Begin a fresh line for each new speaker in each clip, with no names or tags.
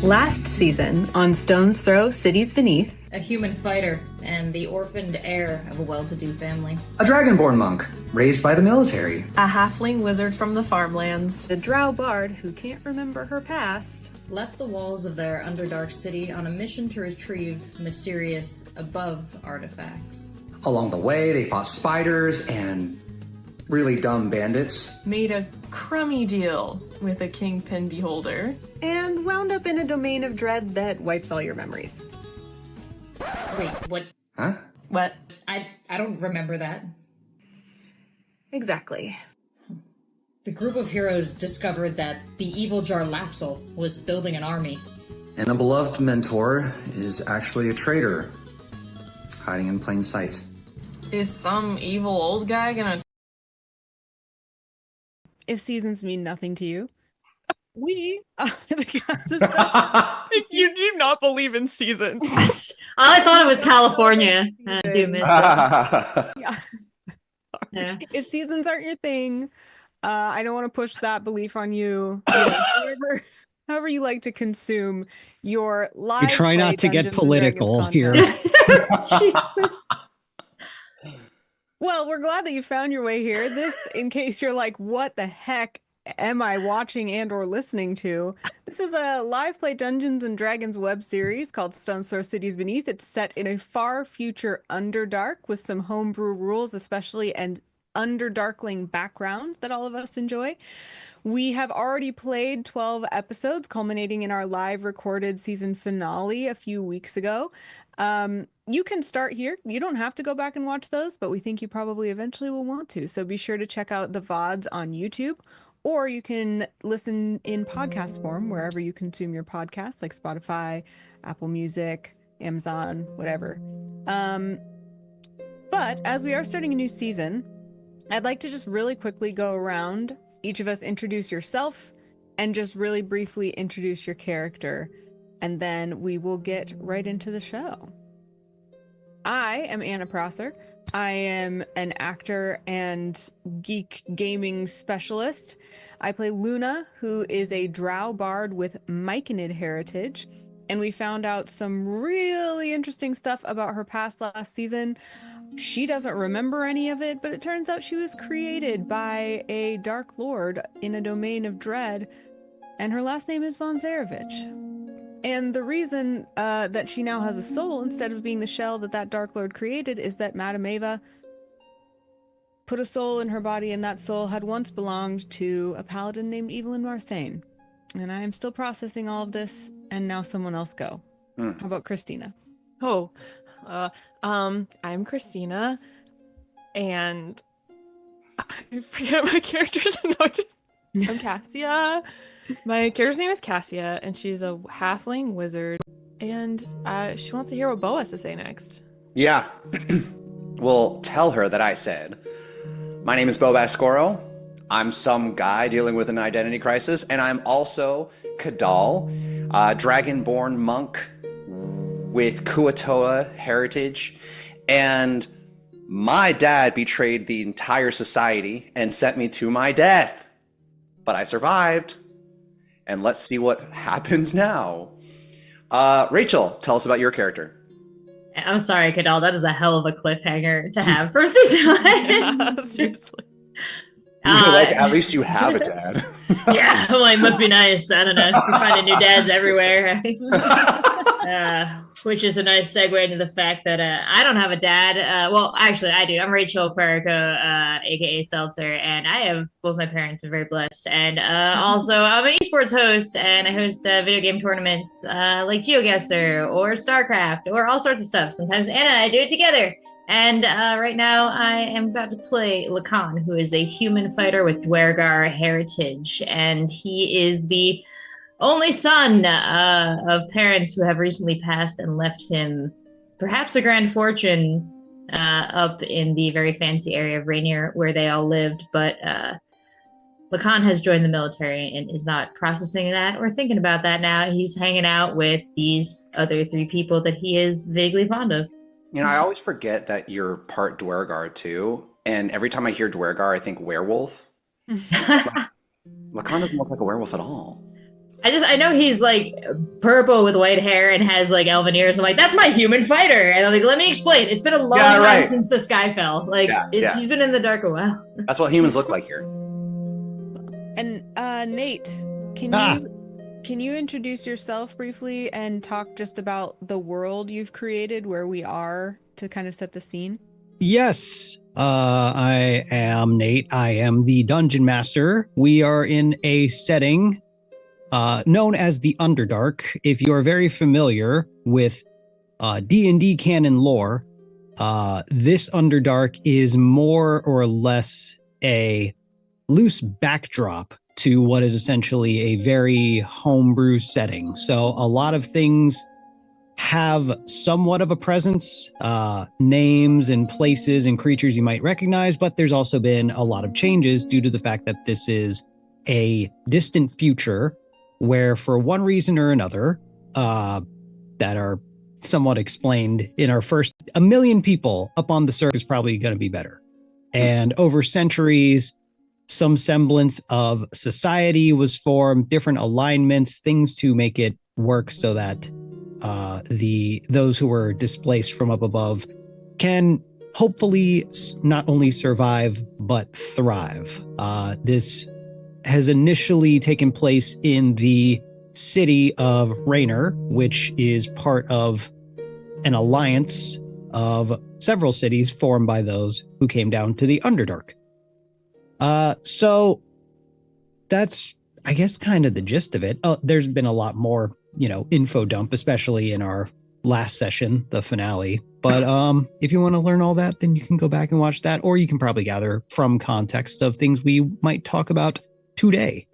Last season on StonesThrow, Cities Beneath.
A human fighter and the orphaned heir of a well-to-do family.
A dragonborn monk, raised by the military.
A halfling wizard from the farmlands.
A drow bard who can't remember her past.
Left the walls of their Underdark city on a mission to retrieve mysterious above artifacts.
Along the way, they fought spiders and really dumb bandits.
Made a crummy deal with a kingpin beholder.
And wound up in a domain of dread that wipes all your memories.
Wait, what?
Huh?
What?
I don't remember that.
Exactly.
The group of heroes discovered that the evil Jarlaxle was building an army.
And a beloved mentor is actually a traitor, hiding in plain sight.
Is some evil old guy gonna...
If seasons mean nothing to you, we the cast of stuff.
If you do not believe in seasons.
I thought it was California. I do miss it.
Yeah.
Yeah.
If seasons aren't your thing, I don't want to push that belief on you. However you like to consume your live.
We try not to get
Dungeons and
political
Dragons
here.
Jesus.
Well, we're glad that you found your way here. This, in case you're like, what the heck am I watching and or listening to? This is a live play Dungeons and Dragons web series called StonesThrow Cities Beneath. It's set in a far future Underdark with some homebrew rules, especially, and Underdarkling background that all of us enjoy. We have already played 12 episodes, culminating in our live recorded season finale a few weeks ago. You can start here. You don't have to go back and watch those, but we think you probably eventually will want to. So be sure to check out the VODs on YouTube, or you can listen in podcast form wherever you consume your podcasts, like Spotify, Apple Music, Amazon, whatever. But as we are starting a new season, I'd like to just really quickly go around, each of us introduce yourself, and just really briefly introduce your character, and then we will get right into the show. I am Anna Prosser. I am an actor and geek gaming specialist. I play Luna, who is a drow bard with Myconid heritage, and we found out some really interesting stuff about her past last season. She doesn't remember any of it, but it turns out she was created by a Dark Lord in a domain of dread, and her last name is Von Zarevich. And the reason that she now has a soul instead of being the shell that Dark Lord created is that Madame Ava put a soul in her body, and that soul had once belonged to a paladin named Evelyn Marthane. And I am still processing all of this, and now someone else go. How about Christina?
Oh, I'm Christina, and I forget my character's name. I'm Cassia. My character's name is Cassia, and she's a halfling wizard, and she wants to hear what Bo has to say next.
Yeah. Well, tell her that I said, my name is Bo Bascoro. I'm some guy dealing with an identity crisis, and I'm also Kadal, dragonborn monk with Kuatoa heritage, and my dad betrayed the entire society and sent me to my death. But I survived. And let's see what happens now. Rachel, tell us about your character.
I'm sorry, Kadal. That is a hell of a cliffhanger to have for season one.
Yeah, seriously.
At least you have a dad.
Yeah, well, it must be nice. I don't know. You're finding new dads everywhere. Which is a nice segue into the fact that I don't have a dad. Well, actually, I do. I'm Rachel Querico, aka Seltzer, and I have both my parents. I'm very blessed. And also, I'm an esports host, and I host video game tournaments like GeoGuessr or StarCraft or all sorts of stuff. Sometimes Anna and I do it together. And right now, I am about to play Lacan, who is a human fighter with Dwergar heritage, and he is the only son of parents who have recently passed and left him perhaps a grand fortune up in the very fancy area of Rainier where they all lived. But Lacan has joined the military and is not processing that or thinking about that now. He's hanging out with these other three people that he is vaguely fond of.
You know, I always forget that you're part Dwergar too. And every time I hear Dwergar, I think werewolf. Lacan doesn't look like a werewolf at all.
I know he's like purple with white hair and has like elven ears. I'm like, that's my human fighter. And I'm like, let me explain. It's been a long time since the sky fell. Like he's been in the dark a while.
That's what humans look like here.
And Nate, can you introduce yourself briefly and talk just about the world you've created, where we are, to kind of set the scene?
Yes, I am Nate. I am the Dungeon Master. We are in a setting known as the Underdark. If you are very familiar with D&D canon lore, this Underdark is more or less a loose backdrop to what is essentially a very homebrew setting. So a lot of things have somewhat of a presence, names and places and creatures you might recognize, but there's also been a lot of changes due to the fact that this is a distant future where, for one reason or another, that are somewhat explained in our first 1 million people up on the circuit is probably going to be better. And over centuries, some semblance of society was formed, different alignments, things to make it work so that those who were displaced from up above can hopefully not only survive but thrive. This has initially taken place in the city of Raynor, which is part of an alliance of several cities formed by those who came down to the Underdark. So that's, I guess, kind of the gist of it. There's been a lot more, info dump, especially in our last session, the finale. But if you want to learn all that, then you can go back and watch that, or you can probably gather from context of things we might talk about today.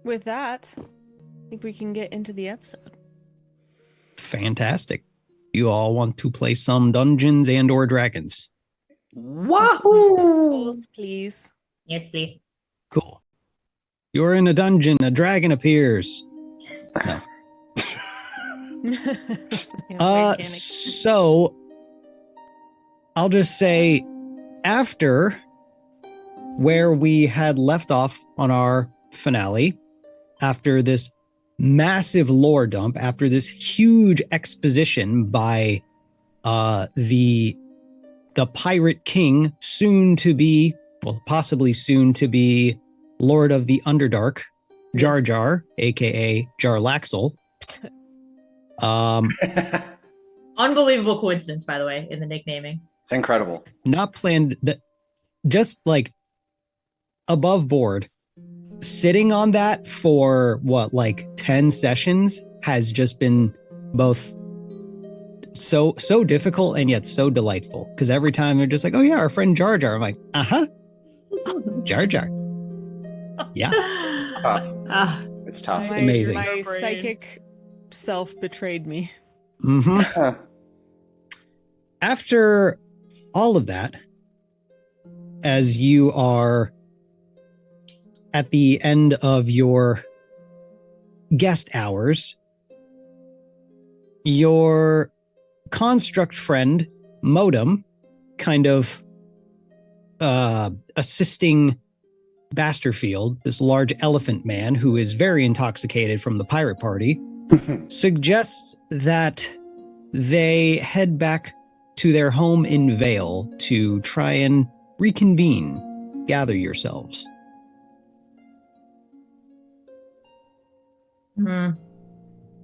With that, I think we can get into the episode.
Fantastic. You all want to play some Dungeons and or Dragons?
Wahoo! Please.
Yes, please.
Cool. You're in a dungeon. A dragon appears.
Yes.
No. So I'll just say, after where we had left off on our finale, after this massive lore dump, after this huge exposition by the pirate king, possibly soon to be Lord of the Underdark, Jar Jar, aka Jarlaxle.
Unbelievable coincidence, by the way, in the nicknaming.
It's incredible.
Not planned, just like above board. Sitting on that for 10 sessions has just been both so difficult and yet so delightful, because every time they're just like, oh yeah, our friend Jar Jar. I'm like, Jar Jar. Yeah.
It's tough.
Amazing.
My psychic self betrayed me.
Mm-hmm. After all of that, as you are at the end of your guest hours, your construct friend, Modem, kind of assisting Basterfield, this large elephant man who is very intoxicated from the pirate party, suggests that they head back to their home in Vale to try and reconvene, gather yourselves.
Mm.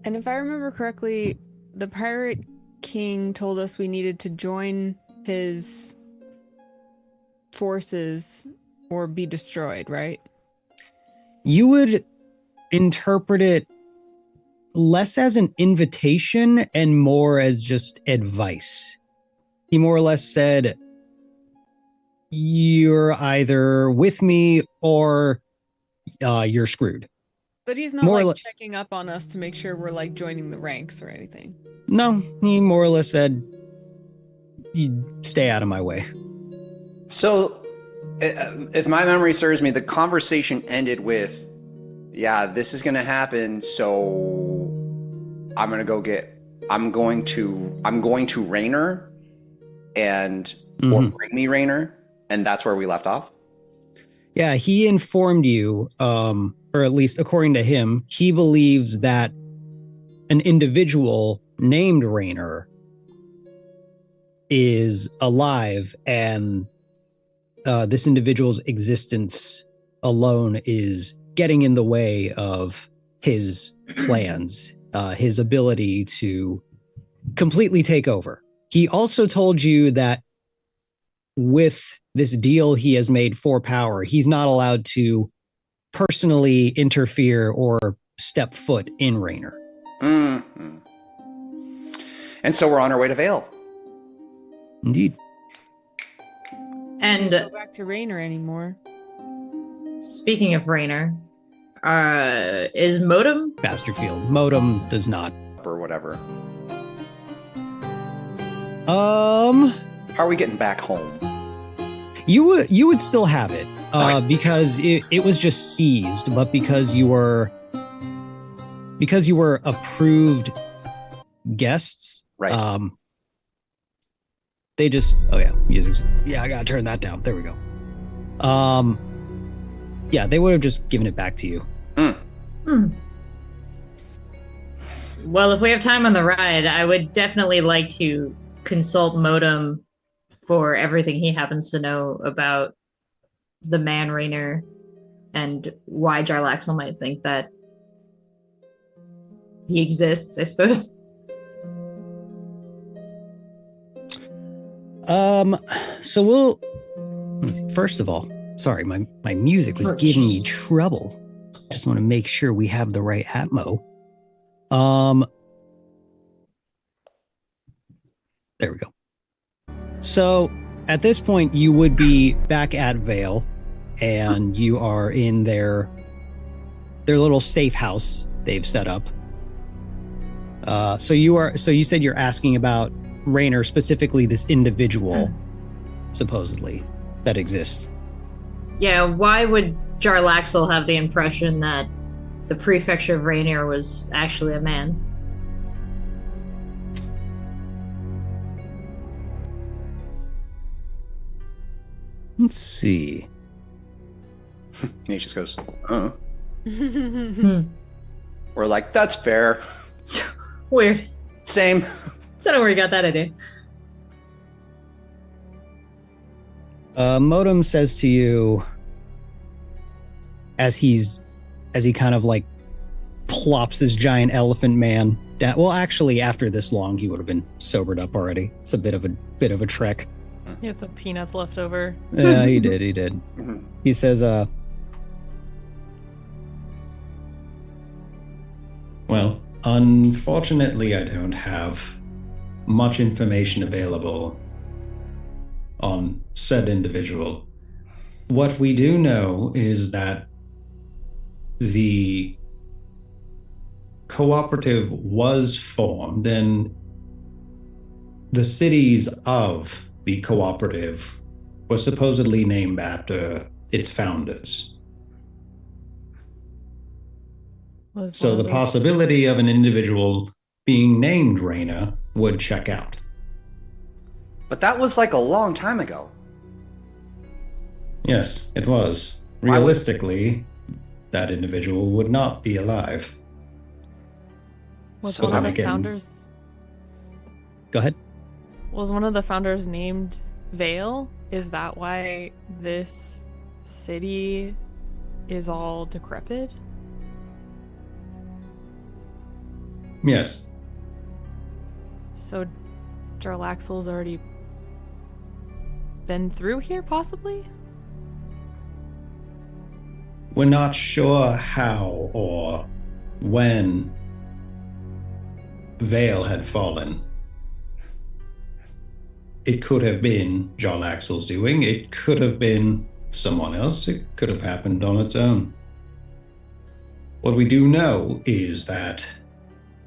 And if I remember correctly, the pirate king told us we needed to join his forces or be destroyed, right?
You would interpret it less as an invitation and more as just advice. He more or less said, you're either with me or you're screwed.
But he's not checking up on us to make sure we're joining the ranks or anything.
No, he more or less said, you stay out of my way.
So, if my memory serves me, the conversation ended with, yeah, this is going to happen, so I'm going to Raynor and or bring me Raynor, and that's where we left off.
Yeah, he informed you or at least according to him, he believes that an individual named Rainer is alive, and this individual's existence alone is getting in the way of his plans, his ability to completely take over. He also told you that with this deal he has made for power, he's not allowed to personally interfere or step foot in Rainer.
Mm-hmm. And so we're on our way to Vale.
Indeed.
And
Go back to Rainer anymore.
speaking of Rainer, is Modem?
Basterfield. Modem does not.
Or whatever.
Um,
How are we getting back home?
you would still have it, because it was just seized, but because you were approved guests,
Right.
They just, oh yeah, music's, yeah, I gotta turn that down. There we go. Yeah, they would have just given it back to you.
Well, if we have time on the ride, I would definitely like to consult Modem for everything he happens to know about the man Rainer and why Jarlaxle might think that he exists, I suppose.
So let me see. First of all, sorry, my music was giving me trouble. Just want to make sure we have the right atmo. There we go. So at this point, you would be back at Vale, and you are in their little safe house they've set up. So you said you're asking about Rainer, specifically this individual, supposedly, that exists.
Yeah, why would Jarlaxle have the impression that the prefecture of Rainier was actually a man?
Let's see.
He just goes, We're like, that's fair.
Weird.
Same.
Don't know where you got that idea.
Modem says to you, as he kind of like plops this giant elephant man down. Well, actually, after this long, he would have been sobered up already. It's a bit of a trek.
He had some peanuts left over.
Yeah, he did.
Mhm.
He says,
Well, unfortunately, I don't have much information available on said individual. What we do know is that the cooperative was formed, and the cities of the cooperative were supposedly named after its founders. So the possibility of an individual being named Raina would check out.
But that was like a long time ago.
Yes, it was.
Why would-
Realistically, that individual would not be alive.
Was
So
one of
then
the
again-
founders
go ahead.
was one of the founders named Vale? Is that why this city is all decrepit?
Yes.
So Jarlaxle's already been through here, possibly?
We're not sure how or when Vale had fallen. It could have been Jarlaxle's doing. It could have been someone else. It could have happened on its own. What we do know is that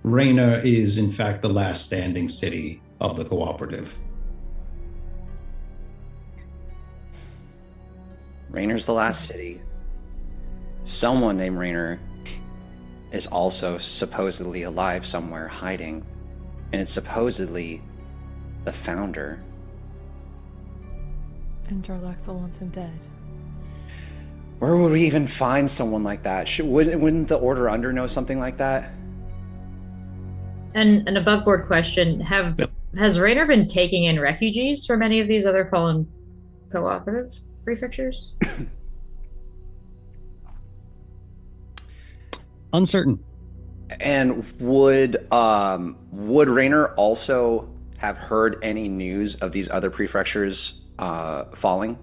Raina is, in fact, the last standing city of the cooperative.
Rainer's the last city. Someone named Rainer is also supposedly alive somewhere hiding. And it's supposedly the founder.
And Jarlaxle wants him dead.
Where would we even find someone like that? Wouldn't the Order Under know something like that?
And an above board question: has Raynor been taking in refugees from any of these other fallen cooperative prefectures?
Uncertain.
And would Raynor also have heard any news of these other prefectures falling?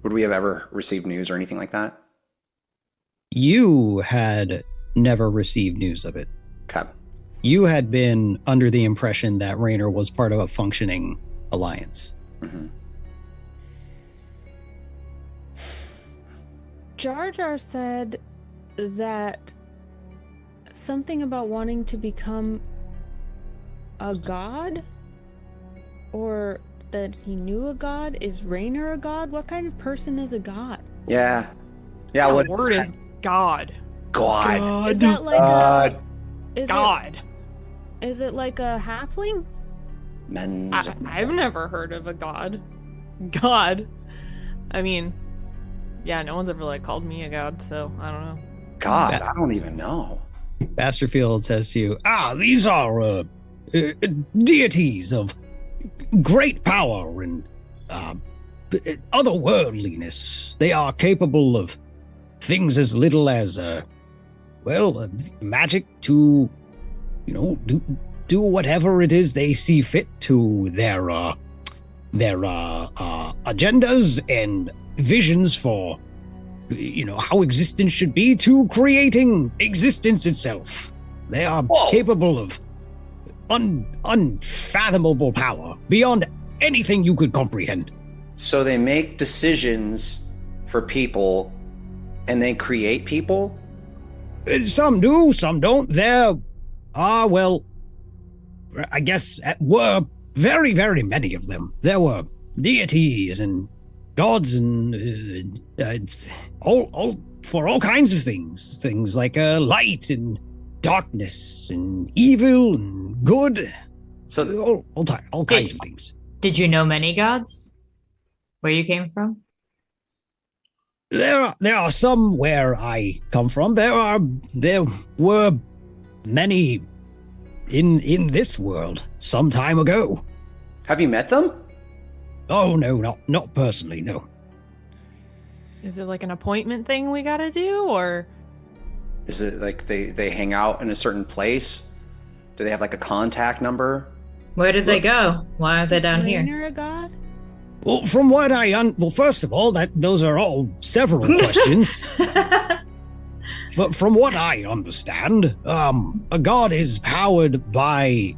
Would we have ever received news or anything like that?
You had never received news of it.
Okay.
You had been under the impression that Raynor was part of a functioning alliance.
Mm-hmm.
Jar Jar said that something about wanting to become a god? Or that he knew a god? Is Raynor a god? What kind of person is a god?
Yeah. Yeah,
The
what
word is God.
God.
Is that like
God.
a...
God.
Is it like a halfling?
Men's
I've never heard of a god. God. I mean, yeah, no one's ever like called me a god, so I don't know.
God, I don't even know.
Basterfield says to you, these are deities of great power and otherworldliness. They are capable of things as little as, magic to, do whatever it is they see fit to their agendas and visions for, how existence should be, to creating existence itself. They are capable of unfathomable power beyond anything you could comprehend.
So they make decisions for people and they create people?
Some do, some don't. There are, I guess, were very, very many of them. There were deities and gods and all for all kinds of things. Things like light and darkness and evil and good. So all kinds of things.
Did you know many gods? Where you came from?
There are some where I come from. There were many in this world some time ago.
Have you met them?
Oh no, not personally, no.
Is it like an appointment thing we gotta do, or
is it like they hang out in a certain place? Do they have like a contact number?
Where did they go? Why are they down here?
Is Raynor a god?
Well, from what first of all, those are all several questions. But from what I understand, a god is powered by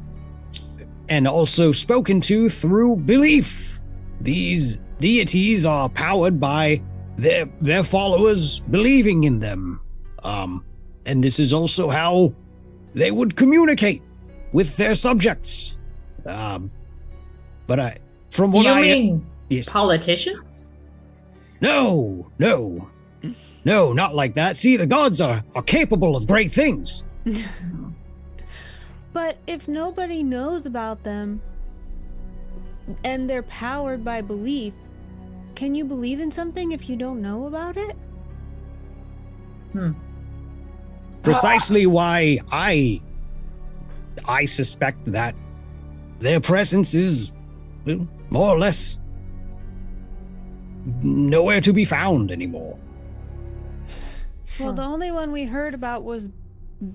and also spoken to through belief. These deities are powered by their followers believing in them. And this is also how they would communicate with their subjects. But from what
you mean
yes.
Politicians?
No, not like that. See, the gods are capable of great things.
But if nobody knows about them and they're powered by belief, can you believe in something if you don't know about it?
Precisely why I suspect that their presence is more or less nowhere to be found anymore.
Well, the only one we heard about was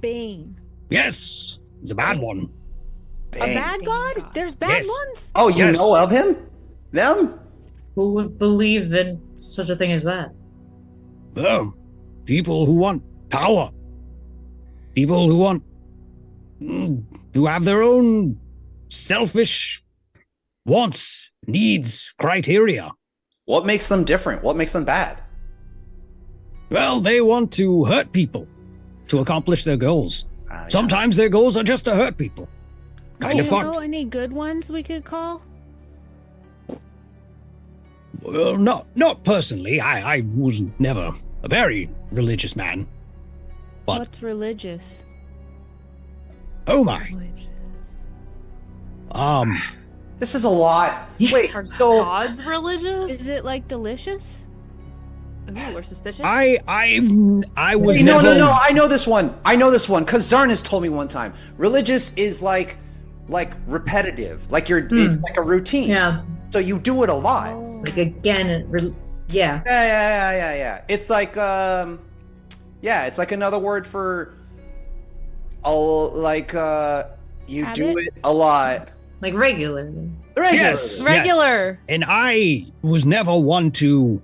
Bane.
Yes, it's a bad one.
A bad god? There's bad ones?
Oh, you know of him? Them?
Who would believe in such a thing as that?
People who want power. People who want to have their own selfish wants, needs, criteria.
What makes them different? What makes them bad?
Well, they want to hurt people to accomplish their goals.
Yeah.
Sometimes their goals are just to hurt people. Kind of
Do you
fucked.
know any good ones we could call?
Well, not personally. I was never a very religious man. But
What's religious?
oh my.
This is a lot. Wait,
are
so
gods religious?
Is it like delicious?
Ooh, we're suspicious.
I was
Wait, no,
never.
I know this one. Because Zarnis told me one time. Religious is like repetitive. Like it's like a routine.
Yeah.
So you do it a lot.
Like again, yeah.
Yeah. It's like it's like another word for you
Habit?
do it a lot.
Like regularly.
Yes,
Regular.
yes. And I was never one to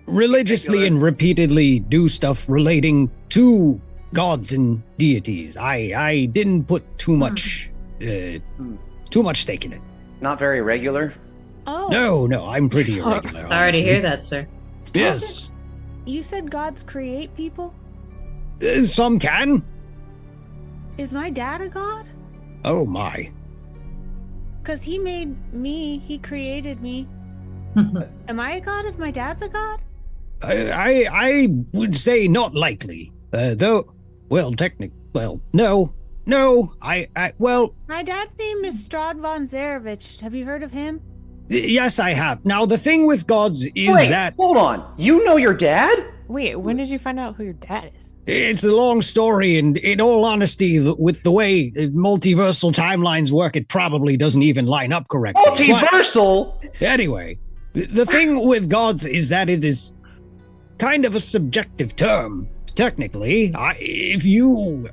religiously and repeatedly do stuff relating to gods and deities. I didn't put too much stake in it.
Not very regular.
Oh.
No, I'm pretty irregular.
Sorry to hear that, sir.
Yes.
You said gods create people?
Some can.
Is my dad a god?
Oh my.
Because he made me, he created me. Am I a god if my dad's a god?
I would say not likely. Though, well, no. Well,
My dad's name is Strad von Zarevich. Have you heard of him?
yes, I have. Now, the thing with gods is
Wait,
that
hold on. You know your dad?
Wait, when did you find out who your dad is?
it's a long story, and in all honesty, with the way multiversal timelines work, it probably doesn't even line up correctly.
Multiversal?
But anyway, the thing with gods is that it is kind of a subjective term. Technically, if you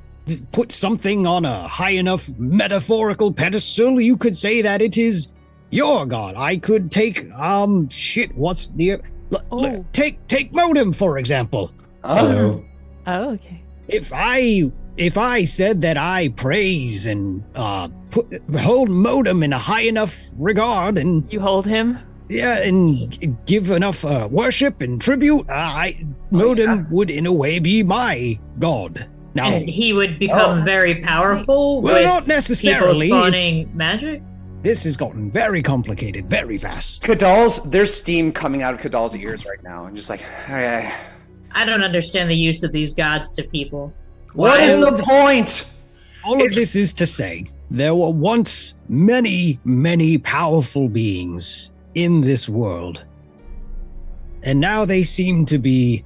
put something on a high enough metaphorical pedestal, you could say that it is your god. I could take take Modem, for example.
So,
Oh, okay.
If I said that I praise and hold Modem in a high enough regard, and
You hold him?
and give enough worship and tribute, Modem would in a way be my god. Now,
And he would become very powerful
well,
with
not necessarily.
people spawning magic?
This has gotten very complicated very fast.
There's steam coming out of Kadal's ears right now. I'm just like, okay.
I don't understand the use of these gods to people.
What is the point?
All of this is to say, there were once many, many powerful beings in this world. And now they seem to be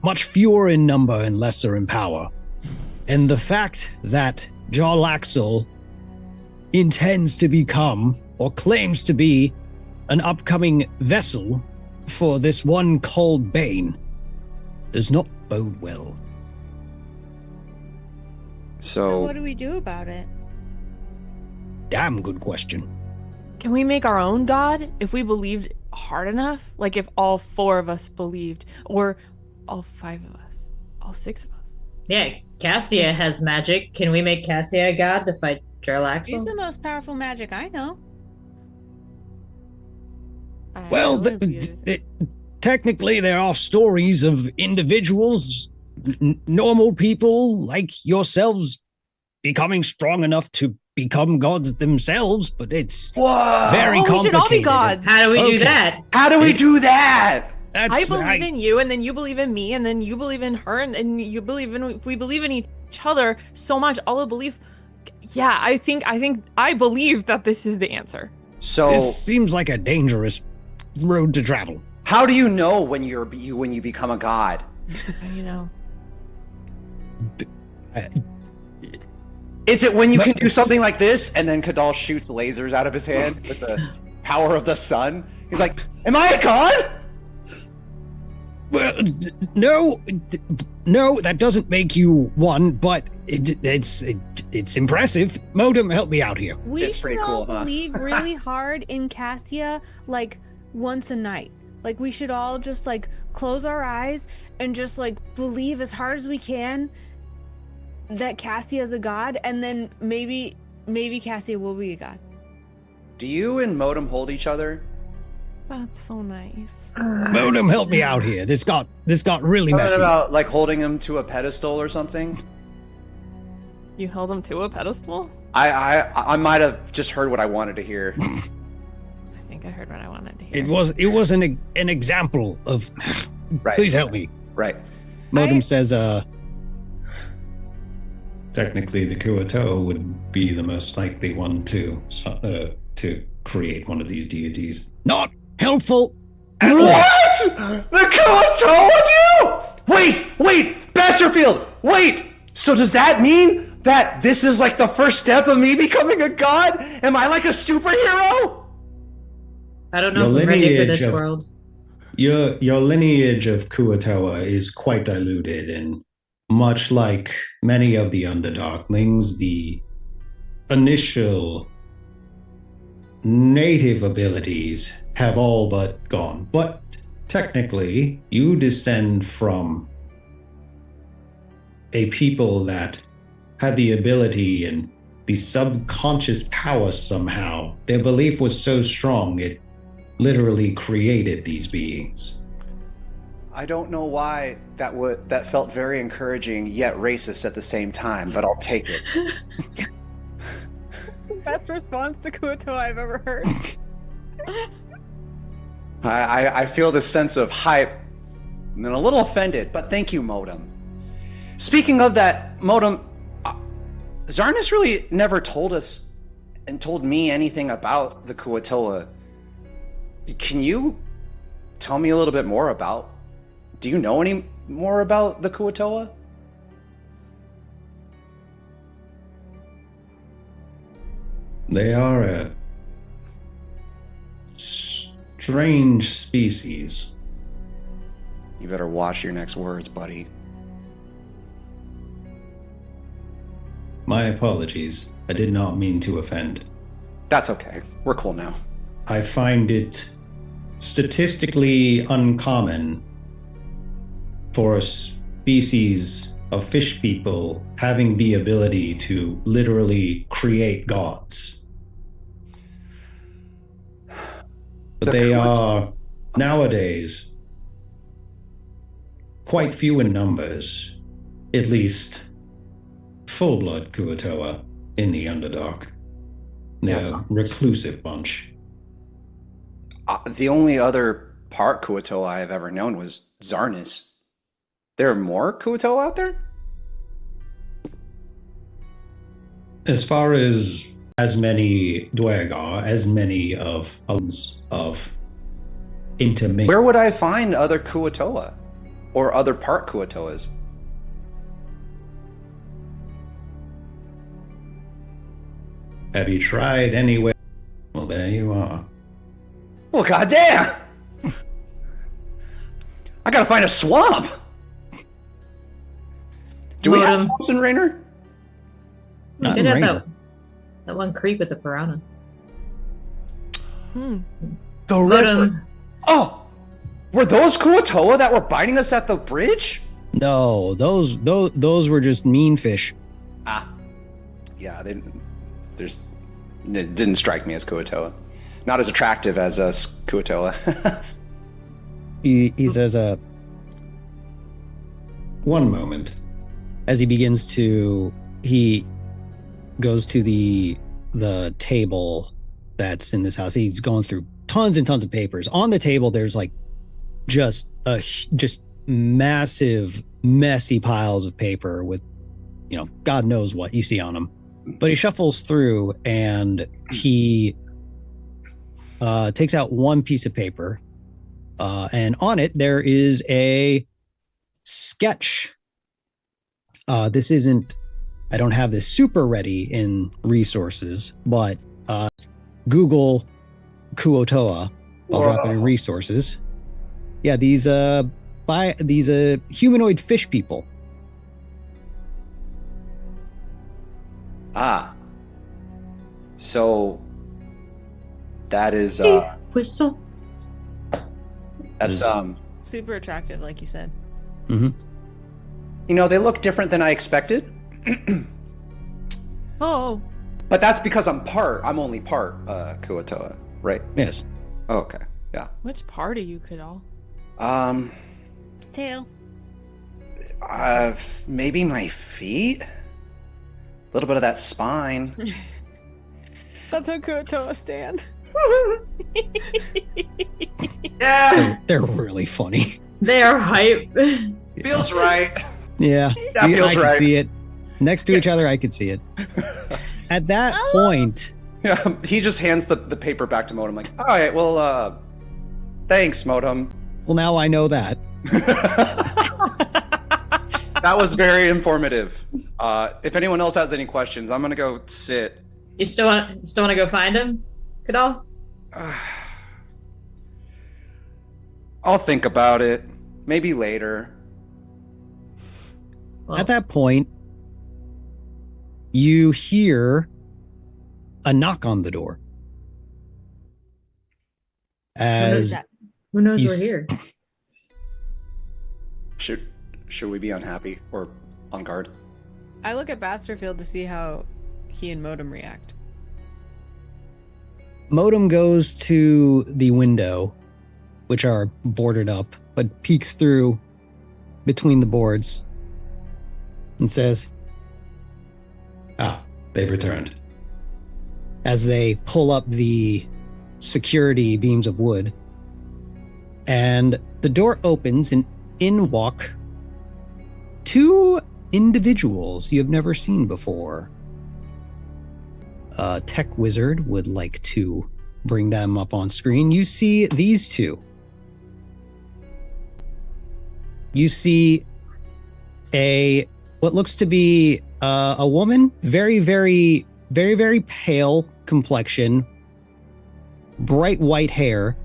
much fewer in number and lesser in power. And the fact that Jarlaxle intends to become, or claims to be, an upcoming vessel for this one called Bane does not bode well.
So
What do we do about it?
Damn good question.
Can we make our own god if we believed hard enough? Like if all 4 of us believed, or all 5 of us, all 6 of us.
Yeah, Cassia has magic. Can we make Cassia a god to fight
She's
Jarlaxle?
the most powerful magic I know.
Well, technically, there are stories of individuals, normal people like yourselves, becoming strong enough to become gods themselves, but it's very complicated.
We should all be gods.
How do we do
Okay.
that?
how do we do that?
I believe in you, and then you believe in me, and then you believe in her, and you believe in we believe in each other so much. All the belief. Yeah, I believe that this is the answer.
So
This seems like a dangerous road to travel.
how do you know when you become a god?
You know.
Is it when you can do something like this and then Kadal shoots lasers out of his hand with the power of the sun? He's like, "Am I a god?"
Well, no, that doesn't make you one, but it's impressive. Modem, help me out here.
We
It's
should
pretty
all
cool, huh?
believe really hard in Cassia, like once a night. Like we should all just like close our eyes and just like believe as hard as we can that Cassia is a god, and then maybe Cassia will be a god.
Do you and Modem hold each other?
That's so nice.
Modem, help me out here. This got really
Something
messy.
about like holding him to a pedestal or something?
You held him to a pedestal?
I might have just heard what I wanted to hear.
I think I heard what I wanted to hear.
It was an example of.
Right.
Please help me.
Right.
Modem says,
technically, the Kuato would be the most likely one to create one of these deities.
not helpful at all.
What? What? The Kuo-toa do? Wait, Basherfield, wait! So does that mean that this is like the first step of me becoming a god? Am I like a superhero?
I don't know if I'm ready for this world.
Your lineage of Kuo-toa is quite diluted, and much like many of the Underdarklings, the initial native abilities have all but gone. But technically, you descend from a people that had the ability and the subconscious power somehow. Their belief was so strong, it literally created these beings.
I don't know why that felt very encouraging yet racist at the same time, but I'll take it.
Best response to Kuo-toa I've ever heard.
I feel this sense of hype and then a little offended, but thank you, Modem. Speaking of that, Modem, Zarnis really never told us and told me anything about the Kuo-toa. Can you tell me a little bit more about? Do you know any more about the Kuo-toa?
They are a strange species.
You better watch your next words, buddy.
My apologies. I did not mean to offend.
That's okay. We're cool now.
I find it statistically uncommon for a species of fish people having the ability to literally create gods. But they are nowadays quite few in numbers, at least full-blood Kuo-toa in the Underdark. They're a reclusive bunch.
The only other part Kuo-toa I've ever known was Zarnis. There are more Kuo-toa out there?
As far as many Dwergar, as many of Intermission.
Where would I find other Kuo-toa? Or other part Kuo-toas?
Have you tried anywhere? Well, there you are.
Well, goddamn! I gotta find a swamp! Do we have swamps in Raynor?
We did have that one creek with the piranha.
The river. Oh! Were those Kuo-toa that were biting us at the bridge?
No, those were just mean fish.
Ah. Yeah, it didn't strike me as Kuo-toa. Not as attractive as us Kuo-toa.
He says,
one moment.
As he begins to, he goes to the table that's in this house. He's going through tons and tons of papers. On the table, there's like just massive, messy piles of paper with, God knows what you see on them. But he shuffles through and he takes out one piece of paper, and on it there is a sketch. This isn't, I don't have this super ready in resources, but Google Kuo-toa. I'll drop it in resources. Yeah, these humanoid fish people.
Ah. So that is that's
super attractive, like you said.
Mm-hmm.
They look different than I expected.
Oh.
But that's because I'm only part Kuo-toa, right?
Yes.
Oh, okay. Yeah.
Which part are you, Kadal?
It's tail.
Maybe my feet? A little bit of that spine.
That's how Kuo-toa stand.
Yeah.
They're really funny.
They are hype.
Feels right.
Yeah.
That feels
I
right.
can see it. Next to each other, I could see it. At that point...
Yeah, he just hands the paper back to Modem like, all right, well, thanks, Modem.
Well, now I know that.
That was very informative. If anyone else has any questions, I'm gonna go sit.
You still want to go find him, Kadal?
I'll think about it. Maybe later.
Well,
At that point, you hear a knock on the door. As
who knows
you
we're
s-
here?
Should we be unhappy or on guard?
I look at Basterfield to see how he and Modem react.
Modem goes to the window, which are boarded up, but peeks through between the boards and says,
Ah, they've returned.
as they pull up the security beams of wood. And the door opens, and in walk two individuals you have never seen before. A tech wizard would like to bring them up on screen. You see these two. You see what looks to be a woman, very, very, very, very pale complexion, bright white hair,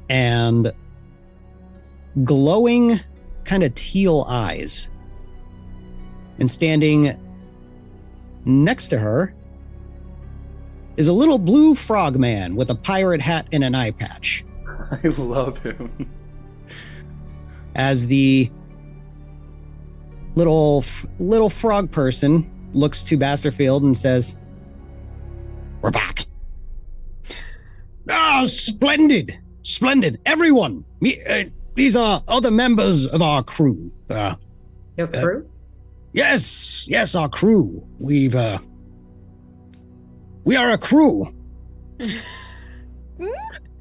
and glowing kind of teal eyes. And standing next to her is a little blue frog man with a pirate hat and an eye patch.
I love him.
As the little frog person looks to Basterfield and says, "We're back." "Ah, splendid, splendid, everyone. These are other members of our crew.
Your crew?
Yes, our crew. We are a crew."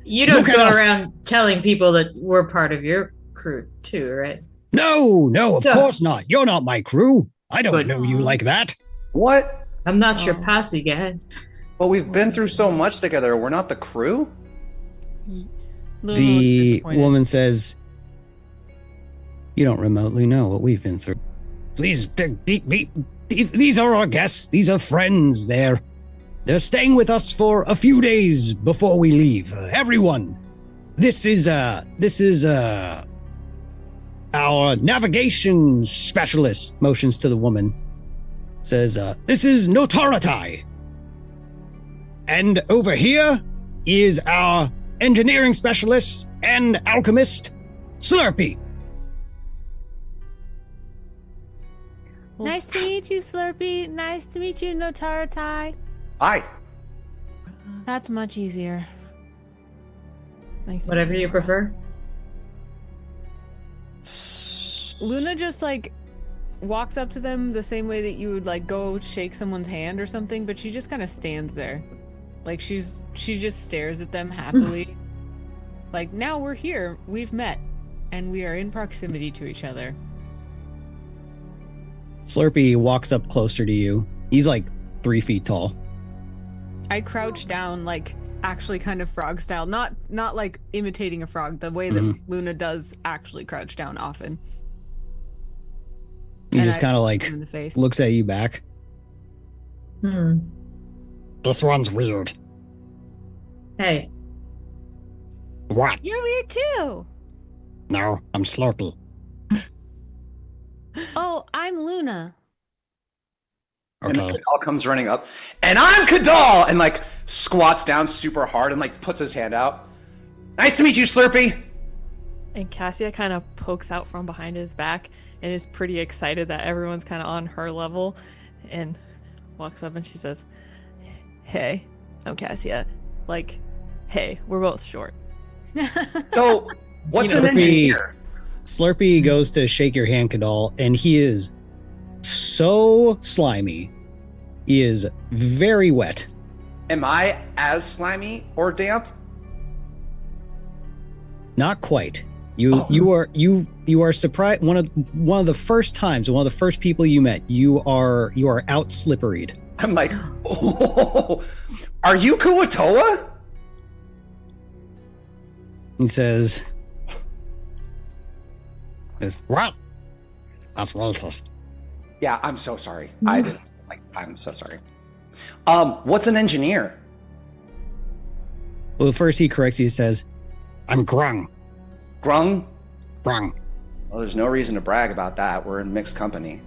You don't
Look at
go
us.
around telling people that we're part of your crew too, right?
No, of
Yeah.
course not. You're not my crew. I don't
But-
know you like that.
What?
I'm not your posse guy.
Well, we've been through so much together. We're not the crew?
Luna looks
The
disappointed.
woman says, "You don't remotely know what we've been through. Please, these are our guests. These are friends. They're staying with us for a few days before we leave. Everyone, this is our navigation specialist." Motions to the woman. Says, "This is Notaratai. And over here is our engineering specialist and alchemist, Slurpee."
Nice to meet you, Slurpee. Nice to meet you, Notaratai.
Aye.
That's much easier.
Nice.
Whatever you prefer.
Luna just walks up to them the same way that you would go shake someone's hand or something, but she just kind of stands there. She just stares at them happily. Now we're here, we've met, and we are in proximity to each other.
Slurpee walks up closer to you. He's 3 feet tall.
I crouch down, actually kind of frog style, not imitating a frog, the way that Luna does actually crouch down often.
He
And
just
I
kind of
look him in the face.
looks at you back. "This one's weird."
Hey,
"What?
You're weird too.
No, I'm Slurpee."
Oh, I'm Luna.
And
Okay.
Kadal comes running up, and I'm Kadal! And squats down super hard and puts his hand out. "Nice to meet you, Slurpee."
And Cassia kind of pokes out from behind his back and is pretty excited that everyone's kind of on her level, and walks up and she says, "Hey, I'm Cassia. Hey, we're both short."
So, what's
You know,
in
Slurpee-
here?
Slurpee goes to shake your hand, Kadal, and he is so slimy. He is very wet.
Am I as slimy or damp?
Not quite. You are surprised. One of the first times, one of the first people you met, you are out slipperied.
I'm oh, are you Kuatoa?
He says, What? That's racist.
Yeah, I'm so sorry. I'm so sorry. What's an engineer?
Well, first he corrects you. He says, I'm grung.
Grung?
Grung.
Well, there's no reason to brag about that. We're in mixed company.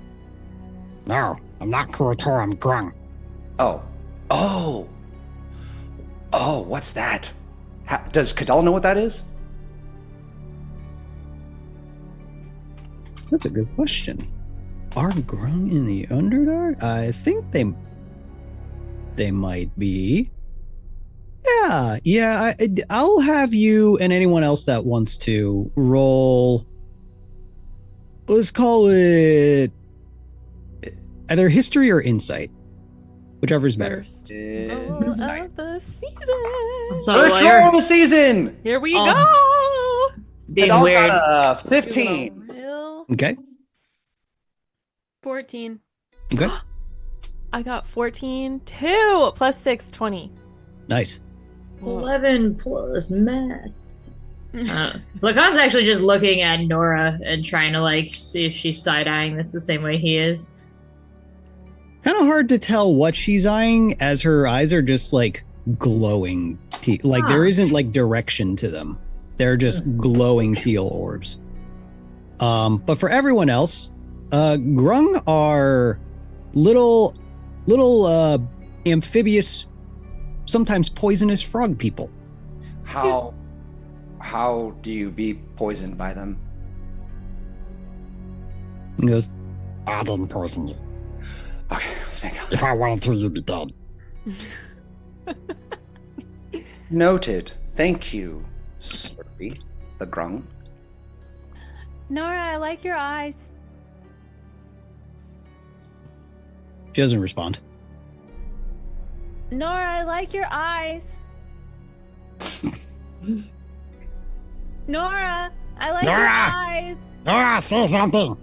No, I'm not Kurotora, I'm grung.
Oh, what's that? Does Kadal know what that is?
That's a good question. Are grung in the Underdark? I think they might be. Yeah. I'll have you and anyone else that wants to roll. Let's call it either history or insight, whichever's better.
First roll of the season.
So
First
while you're
roll of the season.
Here we
Oh.
go.
being
Kadal
weird,
got a 15.
Okay.
14.
Okay.
I got 14, 2 plus 6, 20.
Nice.
11 plus math. Lacan's actually just looking at Nora and trying to like see if she's side-eyeing this the same way he is.
Kind of hard to tell what she's eyeing as her eyes are just like glowing. Like there isn't like direction to them. They're just glowing teal orbs. But for everyone else, grung are little amphibious, sometimes poisonous frog people.
How do you be poisoned by them?
He goes, I didn't poison you.
Okay, thank God.
If I wanted to, you'd be dead.
Noted. Thank you, Slurpee, the grung.
Nora, I like your eyes.
She doesn't respond.
Nora, I like your eyes. Nora, I like your eyes.
Nora, say something.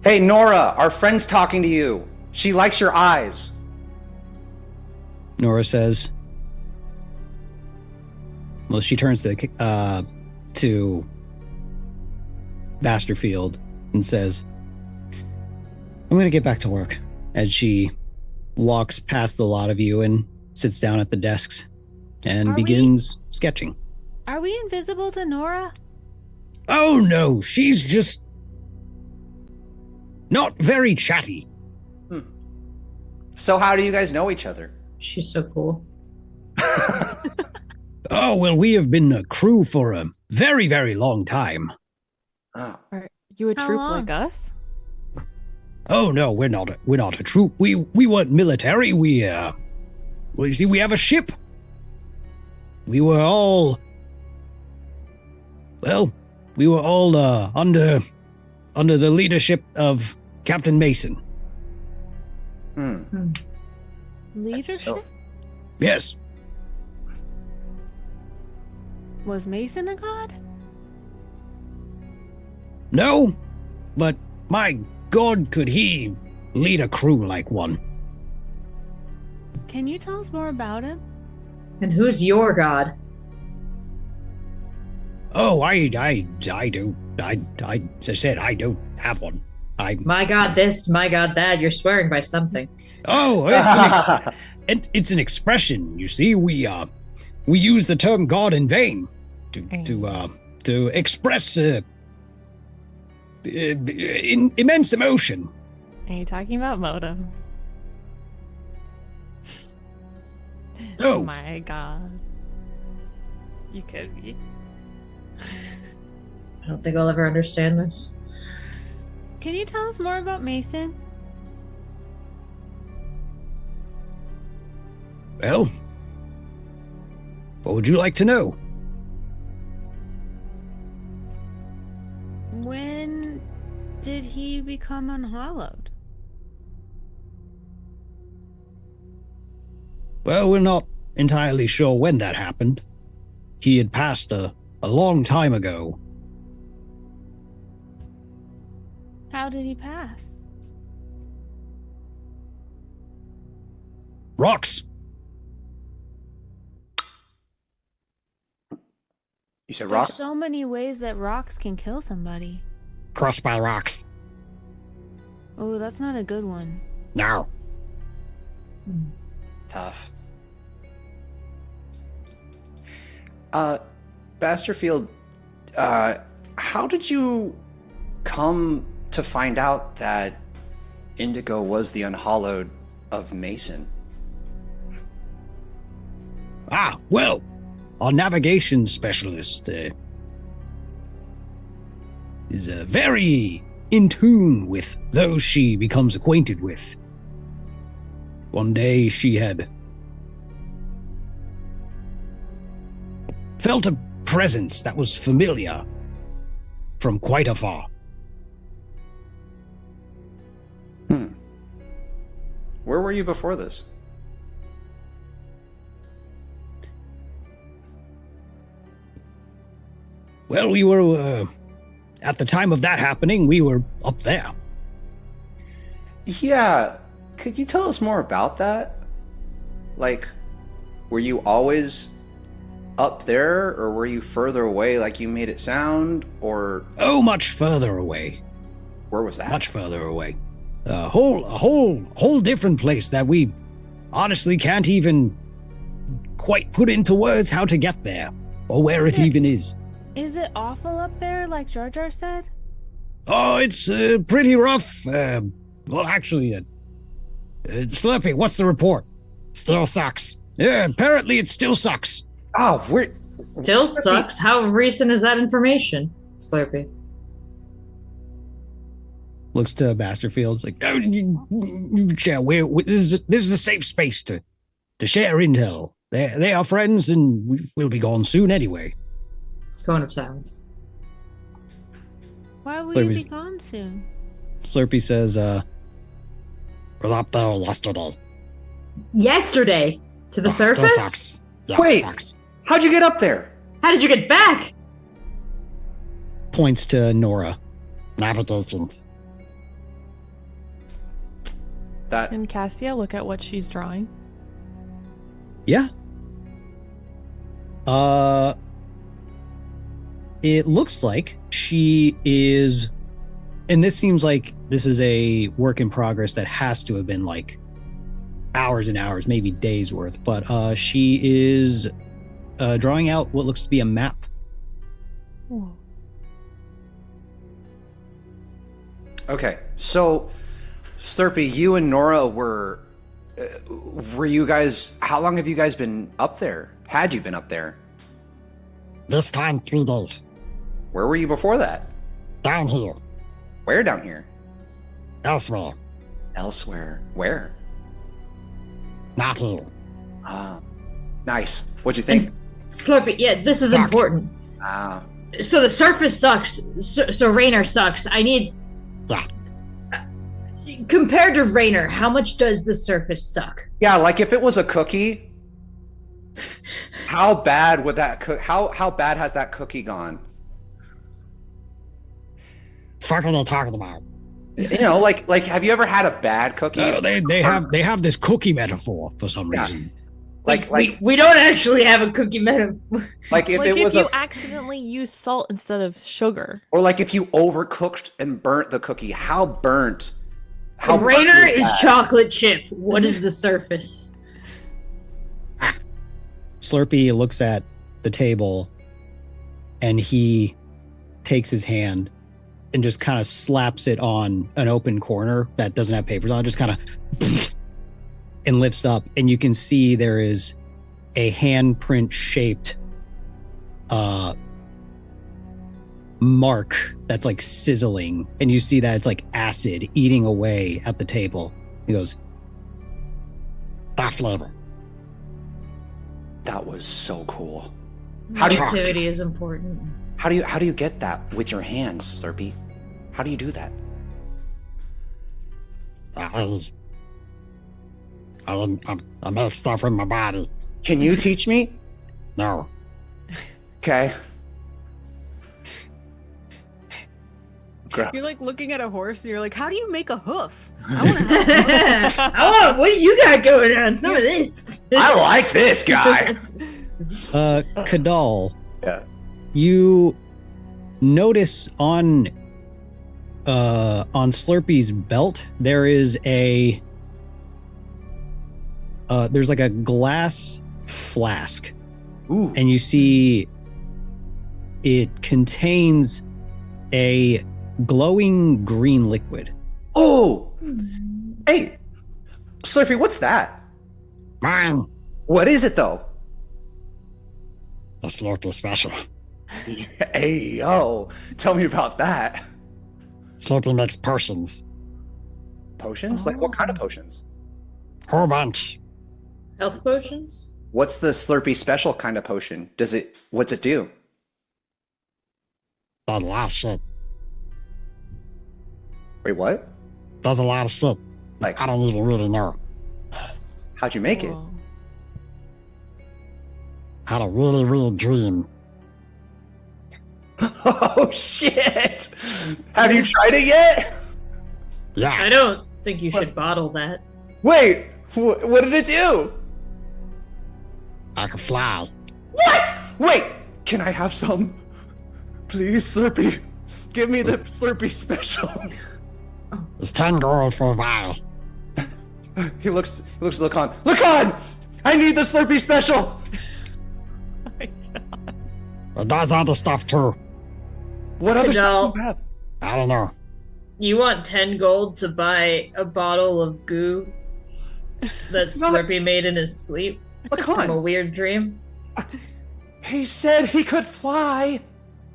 Hey, Nora, our friend's talking to you. She likes your eyes.
Nora says. Well, she turns to Basterfield and says, I'm going to get back to work. As she walks past the lot of you and sits down at the desks and begins sketching.
Are we invisible to Nora?
Oh no, she's just not very chatty.
So how do you guys know each other?
She's so cool.
Oh, well, we have been a crew for a very, very long time.
Oh.
Are you a
How
troop
long?
like us?
Oh no, we're not a troop. We weren't military. Well, you see, we have a ship. We were all under the leadership of Captain Mason.
Leadership?
Yes.
Was Mason a god?
No, but my God, could he lead a crew like one?
Can you tell us more about him?
And who's your god?
Oh, I do. I said I don't have one.
My god this, my god that. You're swearing by something.
Oh, it's an expression. You see, we use the term God in vain to express immense emotion.
Are you talking about Moto?
Oh
my god. You could be.
I don't think I'll ever understand this.
Can you tell us more about Mason?
Well, what would you like to know?
When did he become unhallowed?
Well, we're not entirely sure when that happened. He had passed a long time ago.
How did he pass?
Rocks.
You said rock?
There's so many ways that rocks can kill somebody.
crushed by rocks.
Oh, that's not a good one.
No.
Tough. Basterfield, how did you come to find out that Indigo was the unhallowed of Mason?
Well, our navigation specialist is very in tune with those she becomes acquainted with. One day she had felt a presence that was familiar from quite afar.
Where were you before this?
Well, we were, at the time of that happening, we were up there.
Yeah, could you tell us more about that? Like, were you always up there, or were you further away like you made it sound, or...
Oh, much further away.
Where was that?
Much further away. A whole different place that we honestly can't even quite put into words how to get there, or where it even is.
Is it awful up there, like Jar Jar said?
Oh, it's pretty rough. Well, actually, Slurpee, what's the report? Still sucks. Yeah, apparently it still sucks.
Oh, we're...
Still sucks? How recent is that information? Slurpee.
Looks to Basterfield. Like, oh, yeah, this is a safe space to share intel. They are friends, and we'll be gone soon anyway.
Cone of silence.
Why will you be gone soon?
Slurpee says, we're up there yesterday.
Yesterday? To the surface?
Still sucks. Yeah,
Wait,
sucks.
How'd you get up there?
How did you get back?
Points to Nora. Navigations.
That...
Can Cassia look at what she's drawing?
Yeah. It looks like she is, and this seems like this is a work in progress that has to have been like hours and hours, maybe days worth, but she is drawing out what looks to be a map.
Whoa.
Okay, so Slurpee, you and Nora were you guys, how long have you guys been up there? Had you been up there?
This time, 3 days.
Where were you before that?
Down here.
Where down here?
Elsewhere.
Elsewhere. Where?
Not here.
Ah, nice. What'd you think?
Slurpee, yeah, this is
Sucked.
important.
Ah,
So the surface sucks. So Raynor sucks. I need...
Yeah.
Compared to Raynor, how much does the surface suck?
yeah. Like if it was a cookie, how bad would that how bad has that cookie gone?
Fuck are they talking about?
You know, like have you ever had a bad cookie?
They have this cookie metaphor for some reason.
Like
we don't actually have a cookie metaphor.
like if
Like
it was
if you accidentally use salt instead of sugar.
or like if you overcooked and burnt the cookie, how burnt?
Raynor is
that?
chocolate chip. What is the surface?
Slurpee looks at the table and he takes his hand and just kind of slaps it on an open corner that doesn't have papers on it, just kind of and lifts up, and you can see there is a handprint shaped mark that's like sizzling, and you see that it's like acid eating away at the table. He goes, that flavor.
That was so cool.
Activity is important.
How do you get that with your hands, Slurpee? How do you do that?
I make stuff in my body.
Can you teach me?
No.
Okay.
You're like looking at a horse and you're like, how do you make a hoof? I want to have
Oh, what do you got going on? Some of this.
I like this guy.
Kadal,
Yeah.
you notice on on Slurpee's belt, there is a there's like a glass flask.
Ooh.
And you see it contains a glowing green liquid.
Oh! Hey, Slurpee, what's that?
Mine,
What is it, though?
the Slurpee special.
Hey, yo, tell me about that.
Slurpee makes potions.
Potions? Like, what kind of potions?
Whole bunch.
Health potions?
What's the Slurpee special kind of potion? What's it do?
Does a lot of shit.
Wait, what?
Does a lot of shit.
Like,
I don't even really know.
how'd you make it?
Whoa.
Had a really weird dream.
Oh, shit! Have you tried it yet?
Yeah,
I don't think you should bottle that.
Wait, what did it do?
I can fly.
What? Wait, can I have some? Please, Slurpee. Give me the Slurpee special.
It's 10 gold for a vial.
He looks at Lacan. Lacan! I need the Slurpee special!
It does other stuff too.
What other stuff
Adult.
do you have?
I don't know.
You want 10 gold to buy a bottle of goo that Slurpee made in his sleep from a
Lacan,
weird dream?
he said he could fly.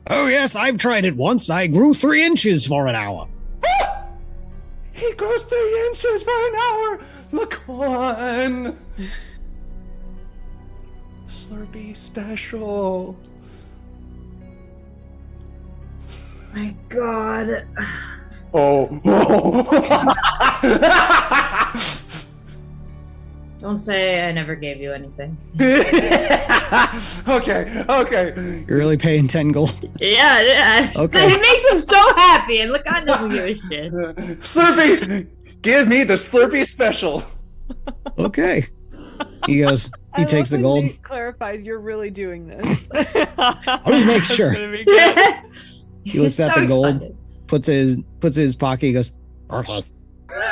Oh yes, I've tried it once. I grew 3 inches for an hour.
He grows 3 inches for an hour. Lacan. Slurpee special.
My god.
Oh.
Don't say I never gave you anything.
Okay.
You're really paying 10 gold.
Yeah. So
Okay.
it makes him so happy, and Lacan doesn't give a shit.
Slurpee, give me the Slurpee special.
Okay. He goes, he takes the gold.
Nate clarifies you're really doing this.
I'll just make sure.
It's gonna be good.
He looks at the gold, puts it in his pocket, he goes,
Okay.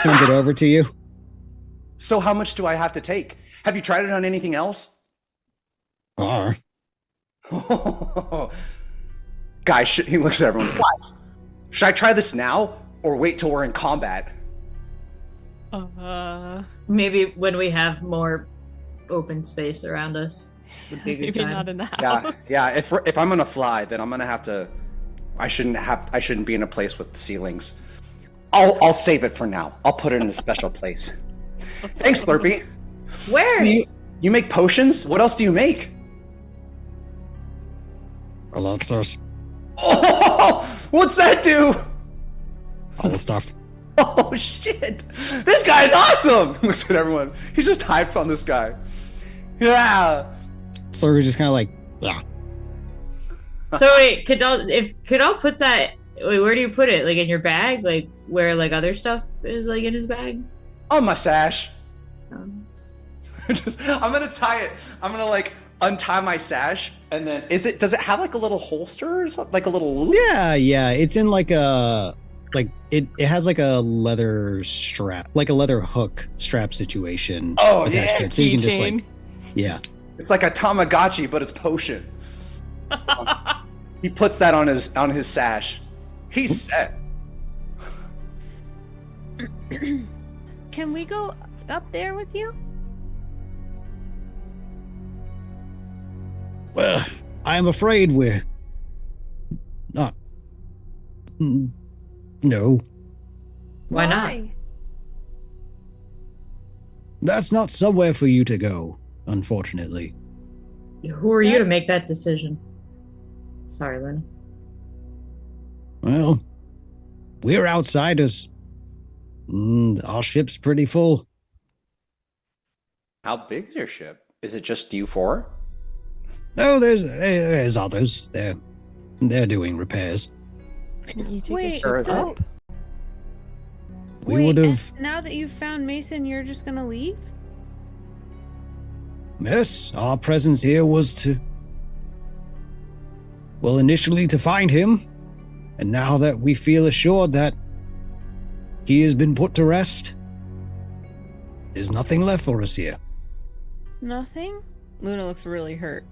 hands it over to you.
So how much do I have to take? Have you tried it on anything else? Guys, he looks at everyone. Guys, should I try this now or wait till we're in combat?
Maybe when we have more open space around us would be a good
Maybe
time.
not in the house.
Yeah. If I'm gonna fly, then I'm gonna have to. I shouldn't be in a place with ceilings. I'll save it for now. I'll put it in a special place. Thanks, Slurpee.
Where?
You make potions? What else do you make?
Elixirs.
Oh, what's that do?
All the stuff.
Oh shit! This guy's awesome. Looks at everyone. He's just hyped on this guy. Yeah.
So we're just kind of like,
Yeah.
So wait, if Kadal puts that, where do you put it? Like in your bag? Like where like other stuff is like in his bag?
On my sash.
Um,
I'm gonna tie it. I'm gonna like untie my sash, and then does it have like a little holster or something? Like a little loop?
yeah. It's in like a, like it has like a leather strap, like a leather hook strap situation.
Oh,
attached
yeah,
to it. So you can just
keychain.
like, yeah.
It's like a Tamagotchi, but it's potion. So, he puts that on his sash. He's set.
Can we go up there with you?
Well, I'm afraid we're not. No,
Why not?
that's not somewhere for you to go, unfortunately.
Who are you to make that decision? Sorry, Lynn.
Well, we're outsiders. Our ship's pretty full.
How big is your ship? Is it just you four?
No, there's others. They're doing repairs.
You take a
Wait,
shit
so
sip?
We would have.
and now that you've found Mason, you're just gonna leave?
Yes, our presence here was to. Well, initially to find him, and now that we feel assured that he has been put to rest. There's nothing left for us here.
Nothing? Luna looks really hurt.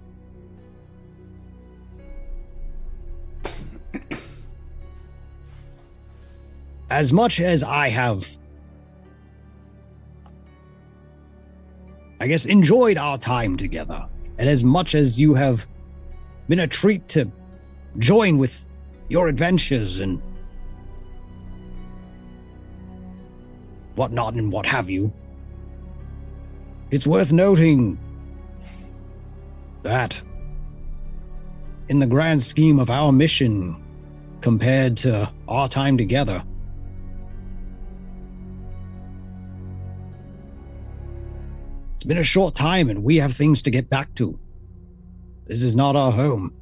As much as I have, I guess, enjoyed our time together, and as much as you have been a treat to join with your adventures and whatnot and what have you, it's worth noting that in the grand scheme of our mission compared to our time together, it's been a short time and we have things to get back to. This is not our home.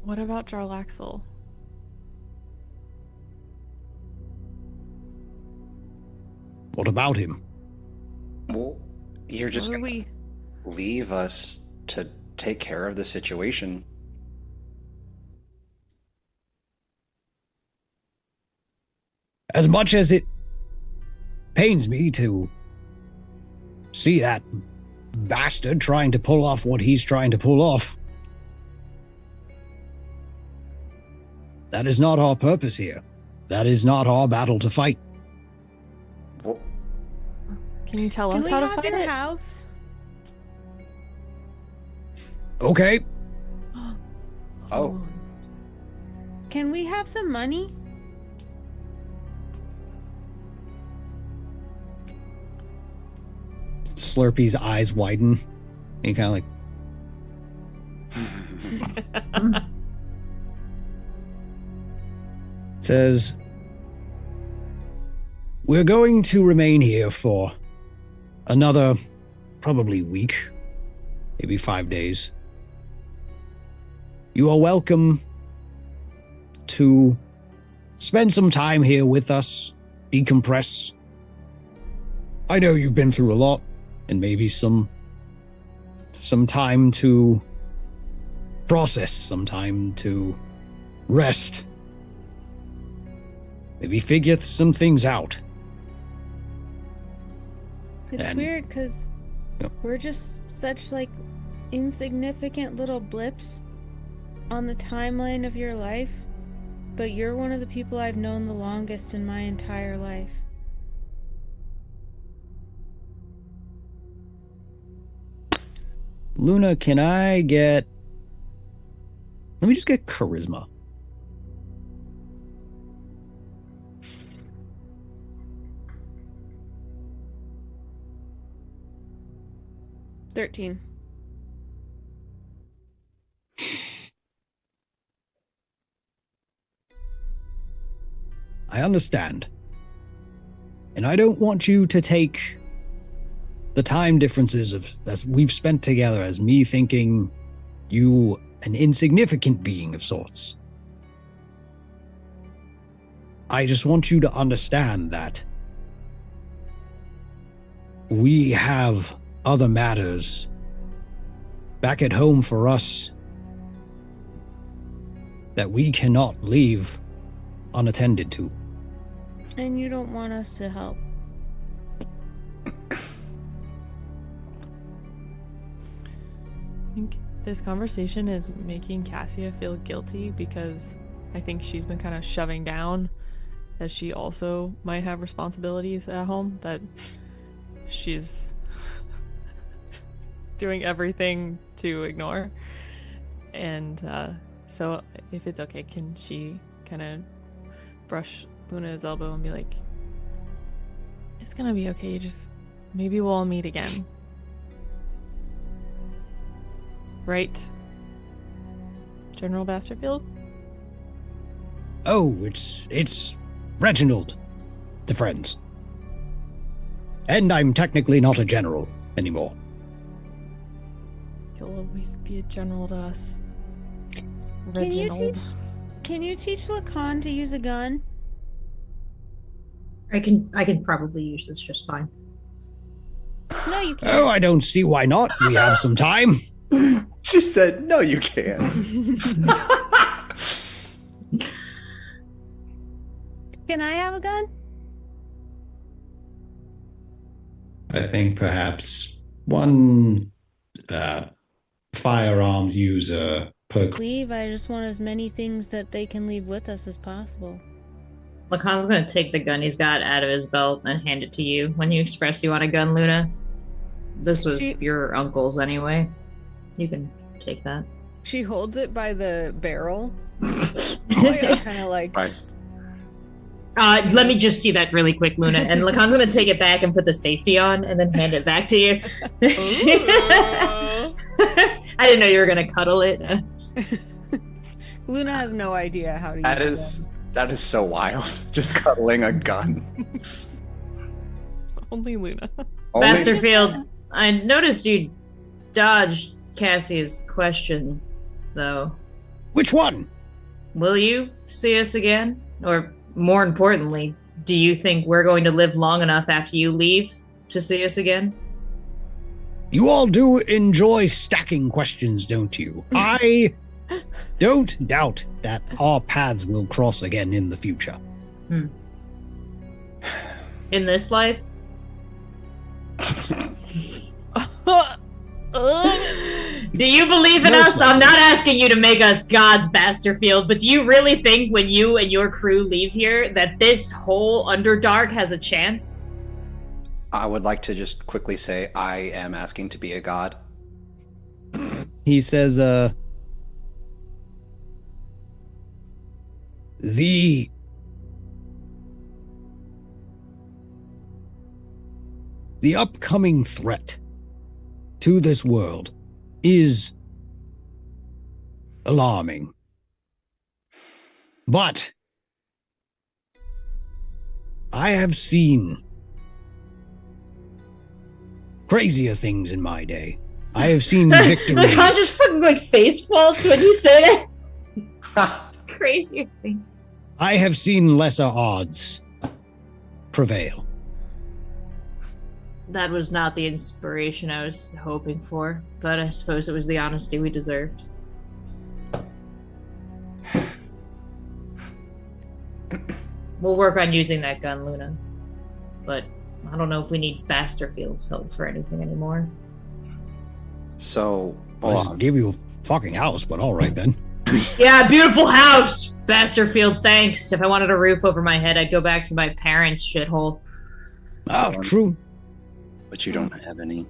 What about Jarlaxle?
What about him?
Well, you're just
What are
going
we?
to leave us to take care of the situation.
As much as it pains me to see that bastard trying to pull off what he's trying to pull off, that is not our purpose here. That is not our battle to fight.
Well,
Can you tell
Can
us
we
how to
have
fight
your
it?
house?
Okay,
oh,
Can we have some money?
Slurpy's eyes widen. And he kind of like says, we're going to remain here for another probably week, maybe 5 days. You are welcome to spend some time here with us, decompress. I know you've been through a lot, and maybe some time to process, some time to rest. Maybe figure some things out.
It's
And-
weird because
Yeah.
we're just such like insignificant little blips on the timeline of your life, but you're one of the people I've known the longest in my entire life.
Luna, can I get... Let me just get charisma.
$13.
I understand. And I don't want you to take the time differences of that we've spent together as me thinking you an insignificant being of sorts. I just want you to understand that we have other matters back at home for us that we cannot leave unattended to.
And you don't want us to help.
I think this conversation is making Cassia feel guilty because I think she's been kind of shoving down that she also might have responsibilities at home, that she's doing everything to ignore. And so if it's okay, can she kind of brush Luna's elbow and be like, it's gonna be okay, just maybe we'll all meet again. Right, General Basterfield?
Oh, it's Reginald to friends. And I'm technically not a general anymore.
He'll always be a general to us.
Can you
Reginald.
Can you teach Lacan to use a gun?
I can probably use this just fine.
No, you can't.
Oh, I don't see why not. We have some time.
she said, no, you can't.
Can I have a gun?
I think perhaps one firearms user per.
Leave. I just want as many things that they can leave with us as possible.
Lacan's gonna take the gun he's got out of his belt and hand it to you when you express you want a gun, Luna. This was your uncle's anyway. You can take that.
She holds it by the barrel. Kind of like.
Right.
Let me just see that really quick, Luna. And Lacan's gonna take it back and put the safety on, and then hand it back to you. I didn't know you were gonna cuddle it.
Luna has no idea how to use
that is so wild. Just cuddling a gun.
Only Luna.
Masterfield, I noticed you dodged Cassie's question, though.
Which one?
Will you see us again? Or more importantly, do you think we're going to live long enough after you leave to see us again?
You all do enjoy stacking questions, don't you? I don't doubt that our paths will cross again in the future.
In this life? Do you believe in us? I'm not asking you to make us gods, Basterfield, but do you really think when you and your crew leave here that this whole Underdark has a chance?
I would like to just quickly say I am asking to be a god.
He says, the upcoming threat to this world is alarming. But I have seen crazier things in my day. I have seen victory.
Lacan just fucking like face faults when you say that. Crazier things.
I have seen lesser odds prevail.
That was not the inspiration I was hoping for, but I suppose it was the honesty we deserved. We'll work on using that gun, Luna. But I don't know if we need Basterfield's help for anything anymore.
So,
I'll just give you a fucking house, but all right then.
Yeah, beautiful house! Basterfield, thanks. If I wanted a roof over my head, I'd go back to my parents' shithole.
Oh, true.
But you don't have any.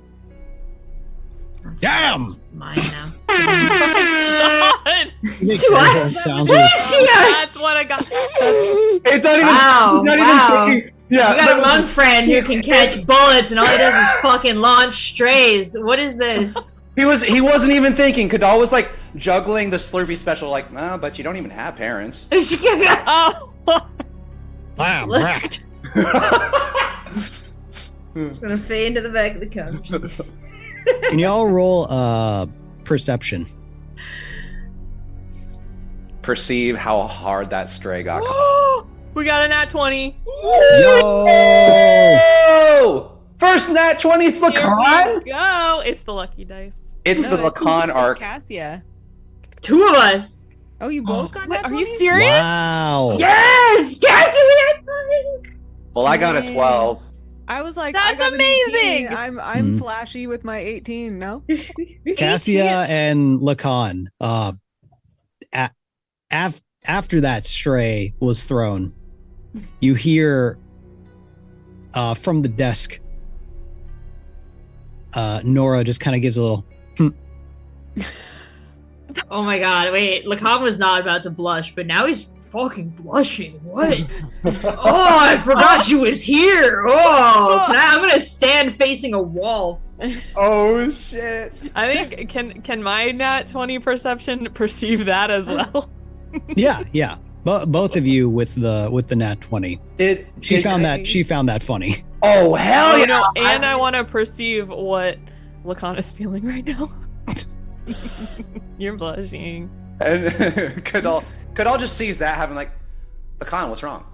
Damn!
That's mine now.
God!
Makes everyone sound
That's what I got.
It's not even.
Wow, wow.
Even yeah,
You got a monk friend who can catch bullets and all he does is fucking launch strays. What is this?
He wasn't even thinking. Kadal was like juggling the Slurpee special, like, nah, but you don't even have parents.
Oh.
Damn, wrecked.
It's gonna fade into the back of the conversation.
Can y'all roll perception?
Perceive how hard that stray got.
We got a nat 20.
Yo! First nat 20, it's Lacan?
Go! It's the lucky dice.
It's the Lacan arc.
Cassia.
Two of us.
Oh, you both got nat 20s?
Are you serious?
Wow.
Yes! Cassie, we had fun!
Well, I got a 12.
I was like,
That's
I got an
amazing!
18. I'm flashy with my 18, no?
Cassia and Lacan, after that stray was thrown, you hear from the desk, Nora just kind of gives a little
Oh my god, wait, Lacan was not about to blush, but now he's fucking blushing. What? Oh, I forgot she was here. Oh, I'm gonna stand facing a wall.
Oh, shit.
I think can my nat 20 perception perceive that as well?
yeah. Both of you with the nat 20. She found that funny.
Oh, hell yeah!
No, and I want to perceive what Lacan is feeling right now. You're blushing.
And Kadal just sees that having like, Lacan, what's wrong?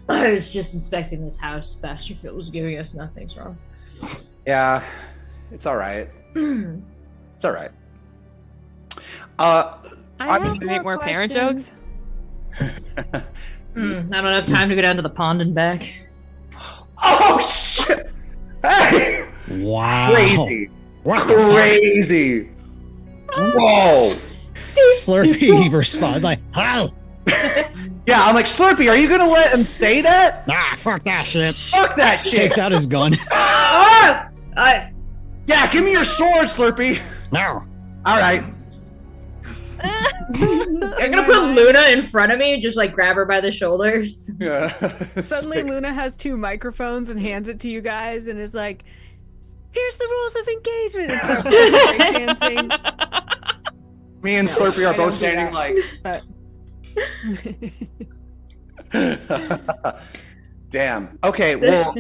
I was just inspecting this house. Basterfield was giving us nothing's wrong.
Yeah, it's all right. It's all right.
I have
make more parent
questions.
jokes?
I don't have time to go down to the pond and back.
Oh shit! Hey!
Wow.
Crazy!
What the fuck?
Crazy! Whoa!
Slurpee responds like, "Hi."
Yeah, I'm like, Slurpee, are you gonna let him say that?
Nah, fuck that shit.
Fuck that shit!
Takes out his gun.
Ah! Yeah, give me your sword, Slurpee.
No.
All right.
I'm gonna put Luna in front of me and just like grab her by the shoulders.
Yeah.
Suddenly, Luna has 2 microphones and hands it to you guys and is like, "Here's the rules of engagement." And starts dancing.
Me and Slurpee are
I don't
both
do
standing
that.
like. Damn. Okay. Well,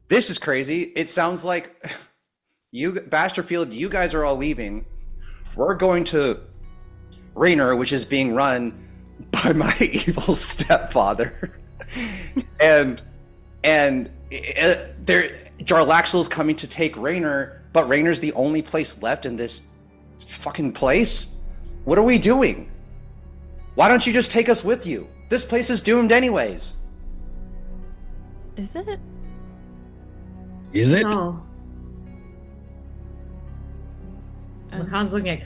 this is crazy. It sounds like you, Basterfield, you guys are all leaving. We're going to Rainer, which is being run by my evil stepfather, and Jarlaxle's coming to take Rainer, but Rainer's the only place left in this fucking place. What are we doing? Why don't you just take us with you? This place is doomed anyways.
Is it?
Is it?
Oh. Lacan's looking at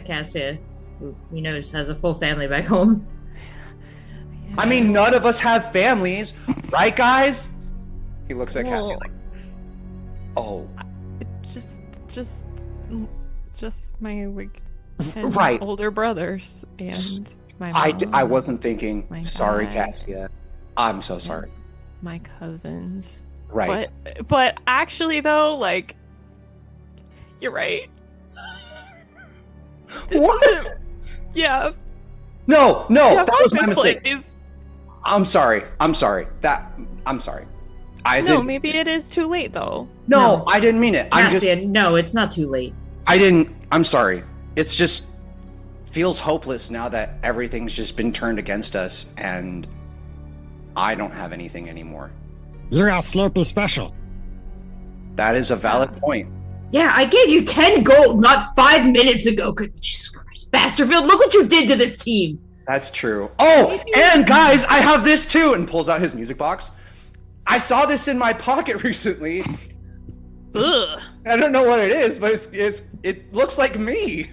Cassia, who he knows has a full family back home.
I mean, none of us have families, right, guys? He looks at Cassia
Well,
like, oh,
just my like 10
Right.
older brothers and my mom,
I wasn't thinking.
my
Sorry,
dad.
Cassia. I'm so sorry.
my cousins.
Right.
But actually though, like, you're right. This
What?
isn't- Yeah.
No,
Yeah,
that
fuck
was my
this
mistake.
place.
I'm sorry. I'm sorry. I'm sorry. I
No,
didn't.
maybe it is too late though.
No, I didn't mean it.
Cassia, no, it's not too late.
I'm sorry. It's just feels hopeless now that everything's just been turned against us and I don't have anything anymore.
You got Slurpee special.
That is a valid point.
Yeah, I gave you 10 gold not 5 minutes ago. Good Jesus Christ, Basterfield, look what you did to this team.
That's true. Oh, and guys, I have this too, and pulls out his music box. I saw this in my pocket recently.
Ugh.
I don't know what it is, but it looks like me.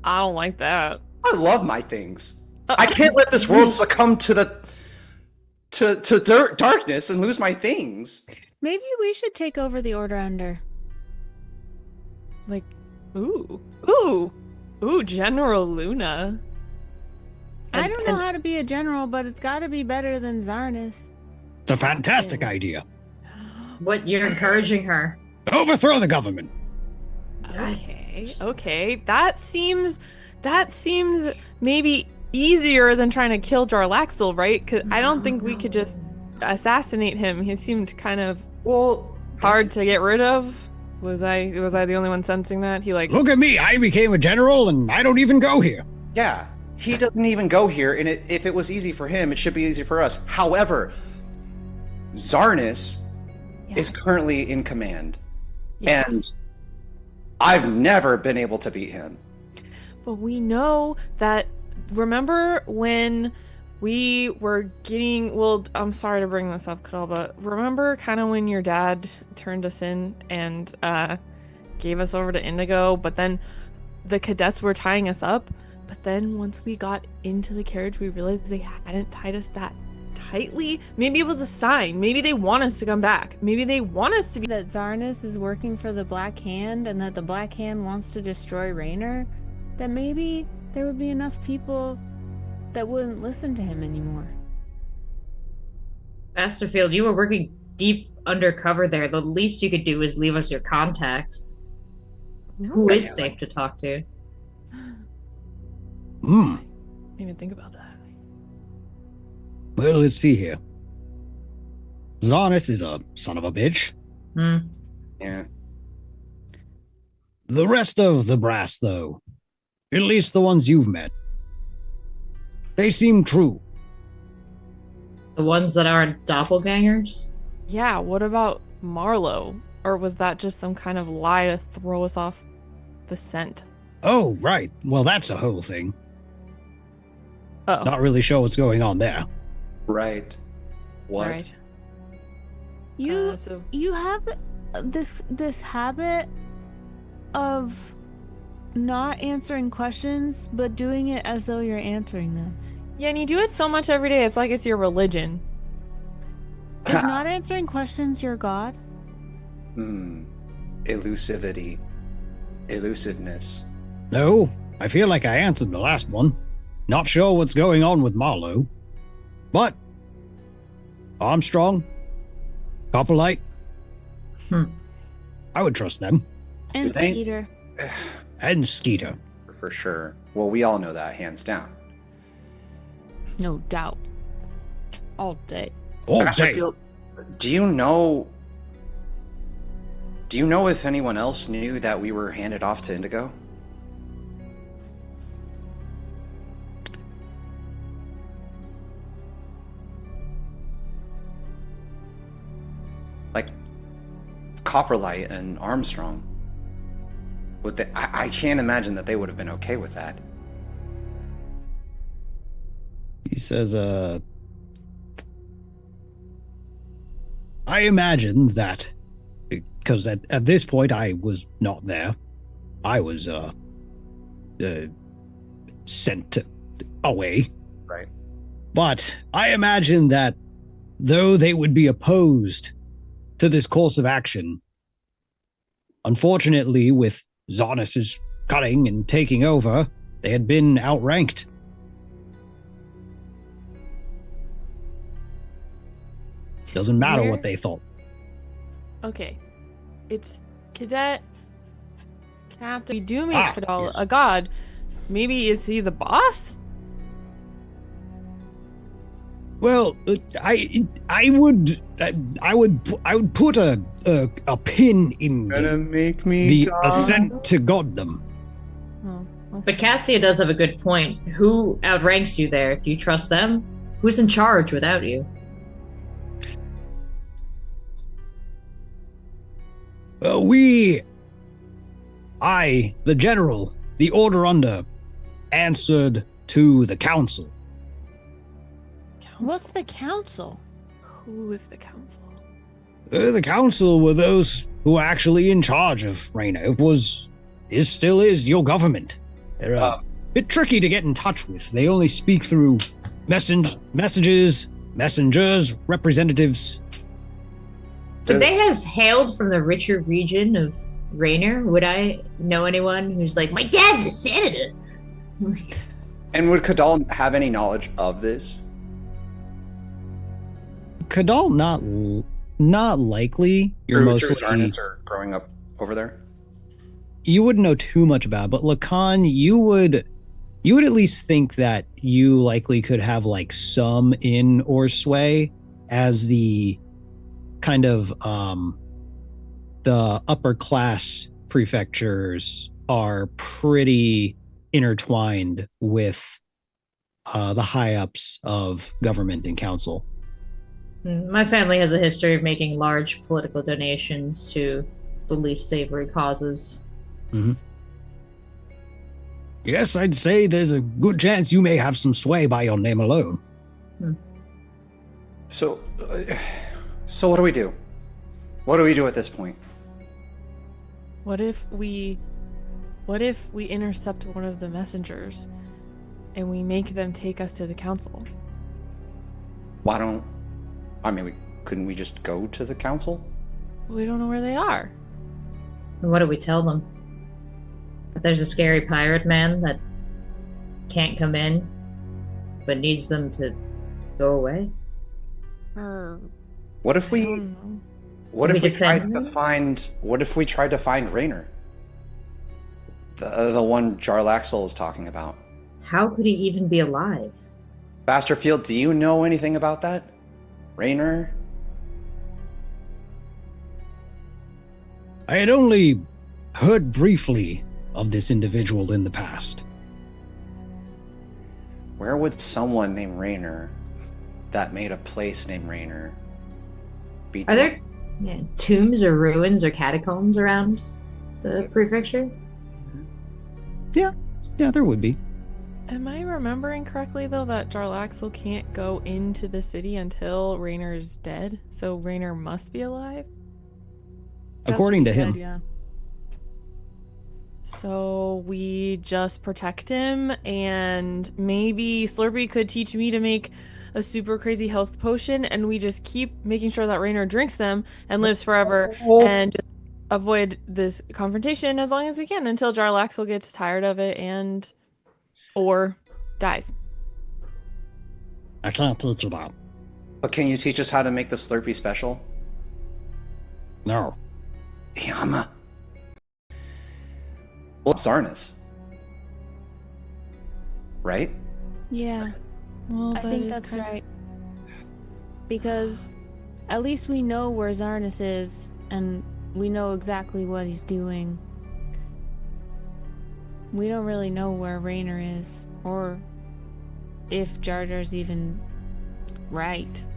I don't like that.
I love my things. I can't let this world succumb to darkness and lose my things.
Maybe we should take over the Order Under.
Like, ooh, General Luna.
I don't know how to be a general, but it's got to be better than Zarnis.
It's a fantastic idea.
What, you're encouraging her?
Overthrow the government.
Okay. That seems maybe easier than trying to kill Jarlaxle, right? Because I don't think we could just assassinate him. He seemed kind of hard to get rid of. Was I the only one sensing that? He like,
Look at me. I became a general and I don't even go here.
Yeah, he doesn't even go here, and if it was easy for him, it should be easy for us. However, Zarnis is currently in command, and I've never been able to beat him.
but we know that. Remember when we were getting? Well, I'm sorry to bring this up, Kadal, but remember kind of when your dad turned us in and gave us over to Indigo, but then the cadets were tying us up. But then once we got into the carriage, we realized they hadn't tied us that tightly. Maybe it was a sign. Maybe they want us to come back. Maybe they want us to be.
That Zarnis is working for the Black Hand and that the Black Hand wants to destroy Raynor. That maybe there would be enough people that wouldn't listen to him anymore.
Basterfield, you were working deep undercover there. The least you could do is leave us your contacts. Who is safe to talk to?
Didn't even think about that.
Well, let's see here. Zarnis is a son of a bitch.
Yeah.
The rest of the brass, though, at least the ones you've met, they seem true.
The ones that aren't doppelgangers?
Yeah, what about Marlowe? Or was that just some kind of lie to throw us off the scent?
Oh, right. Well, that's a whole thing.
Oh,
Not really sure what's going on there.
Right. What?
right.
You
So
you have this habit of not answering questions, but doing it as though you're answering them.
yeah, and you do it so much every day. It's like it's your religion.
Is not answering questions your god?
Elusivity. Elusiveness.
No, I feel like I answered the last one. Not sure what's going on with Marlowe. But Armstrong, Copperlight, I would trust them.
And
They-
Skeeter.
And Skeeter.
For sure. Well, we all know that, hands down.
No doubt. All day.
All day.
Masterfield, do you know if anyone else knew that we were handed off to Indigo? Like Copperlight and Armstrong. Would they, I can't imagine that they would have been okay with that.
He says, I imagine that because at this point I was not there. I was sent away.
Right.
But I imagine that though they would be opposed to this course of action, unfortunately, with Zarnus's cutting and taking over, they had been outranked. Doesn't matter
Where-
what they thought.
Okay. It's Cadet Captain. We do make
Ah,
Kadal
yes.
a god. Maybe is he the boss?
Well, I would put a pin in
make me
the ascent to goddom.
Oh, okay.
But Cassia does have a good point. Who outranks you there? Do you trust them? Who's in charge without you?
The general, the order under, answered to the council.
What's the council?
Who is the council?
The council were those who were actually in charge of Reyna. Still is your government. They're a bit tricky to get in touch with. They only speak through messengers, representatives.
Would they have hailed from the richer region of Rainer? Would I know anyone who's like, my dad's a senator?
And would Kadal have any knowledge of this?
Kadal, not likely. You're mostly
Or growing up over there?
you wouldn't know too much about, but Lacan, you would at least think that you likely could have like some in or sway as the kind of the upper class prefectures are pretty intertwined with the high ups of government and council.
My family has a history of making large political donations to the least savory causes.
Mm-hmm. Yes, I'd say there's a good chance you may have some sway by your name alone.
So what do we do? What do we do at this point?
What if we intercept one of the messengers and we make them take us to the council?
Couldn't we just go to the council?
We don't know where they are.
And what do we tell them? That there's a scary pirate man that can't come in, but needs them to go away?
Or
What if
I
we
don't know.
what if
We
we tried
defend
to
him?
find Rainer? The one Jarlaxle was talking about.
How could he even be alive?
Basterfield, do you know anything about that? Rainer?
I had only heard briefly of this individual in the past.
Where would someone named Rainer that made a place named Rainer be?
Are there tombs or ruins or catacombs around the prefecture?
Yeah, there would be.
Am I remembering correctly, though, that Jarlaxle can't go into the city until Raynor's dead? So Raynor must be alive?
That's
According
what
to
he
him.
said, yeah.
So we just protect him, and maybe Slurpee could teach me to make a super crazy health potion, and we just keep making sure that Raynor drinks them and lives forever, and just avoid this confrontation as long as we can until Jarlaxle gets tired of it and or dies.
I can't teach you that.
But can you teach us how to make the Slurpee special?
No.
Yama. Well, Zarnus. Right?
Yeah,
Well,
I think that's right. Because at least we know where Zarnus is, and we know exactly what he's doing. We don't really know where Raynor is, or if Jar Jar's even right.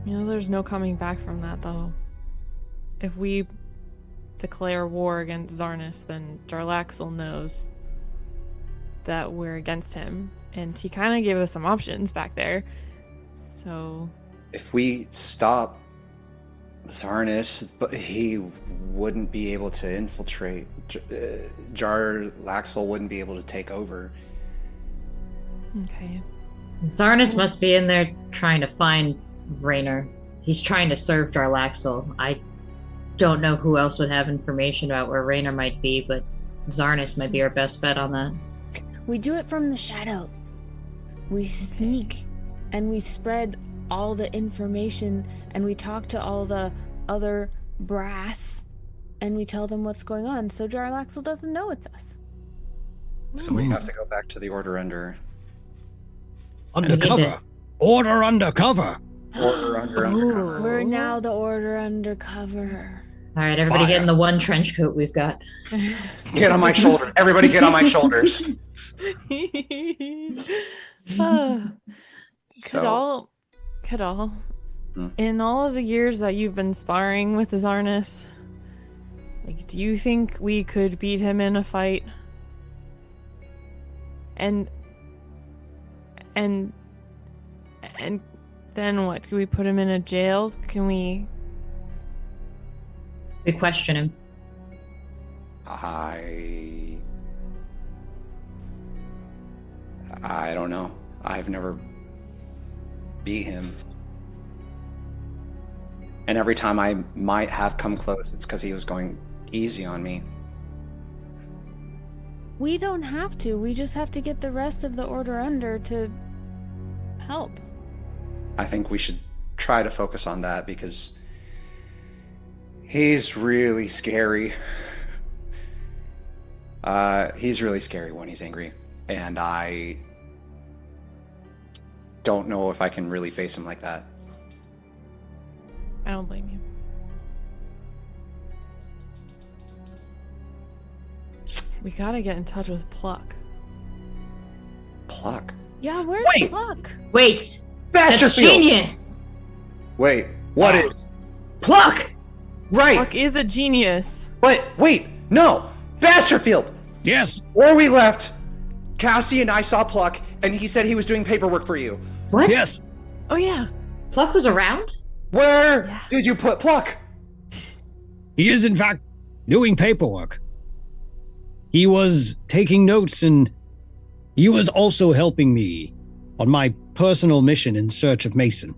You know, there's no coming back from that, though. If we declare war against Zarnus, then Jarlaxle knows that we're against him, and he kind of gave us some options back there. So
If we stop Zarnus, but he wouldn't be able to infiltrate. Jarlaxle wouldn't be able to take over.
okay.
Zarnus must be in there trying to find Raynor. He's trying to serve Jarlaxle. I don't know who else would have information about where Raynor might be, but Zarnus might be our best bet on that.
We do it from the shadow. We sneak, and we spread all the information, and we talk to all the other brass, and we tell them what's going on, so Jarlaxle doesn't know it's us.
So we have to go back to the Order Under.
Undercover. Order undercover.
Order Under.
We're now the Order Undercover.
All right, everybody
Fire.
get in the one trench coat we've got.
Get on my shoulder. Everybody get on my shoulders.
Kadal,
Hmm.
in all of the years that you've been sparring with Zarnus, like, do you think we could beat him in a fight? And then what? Do we put him in a jail? Can we?
We question him.
I don't know. I've never beat him. And every time I might have come close, it's because he was going easy on me.
We don't have to. We just have to get the rest of the Order Under to help.
I think we should try to focus on that because he's really scary. He's really scary when he's angry. And I don't know if I can really face him like that.
I don't blame you. We gotta get in touch with Pluck.
Pluck?
Yeah, where's
Wait!
Pluck?
Wait!
Masterfield!
That's genius!
Wait, what is?
Pluck!
Right!
Pluck is a genius.
Wait, no! Basterfield!
Yes.
Where we left, Cassie and I saw Pluck, and he said he was doing paperwork for you.
What?
Yes.
Oh yeah.
Pluck was around?
Where did you put Pluck?
He is, in fact, doing paperwork. He was taking notes, and he was also helping me on my personal mission in search of Mason.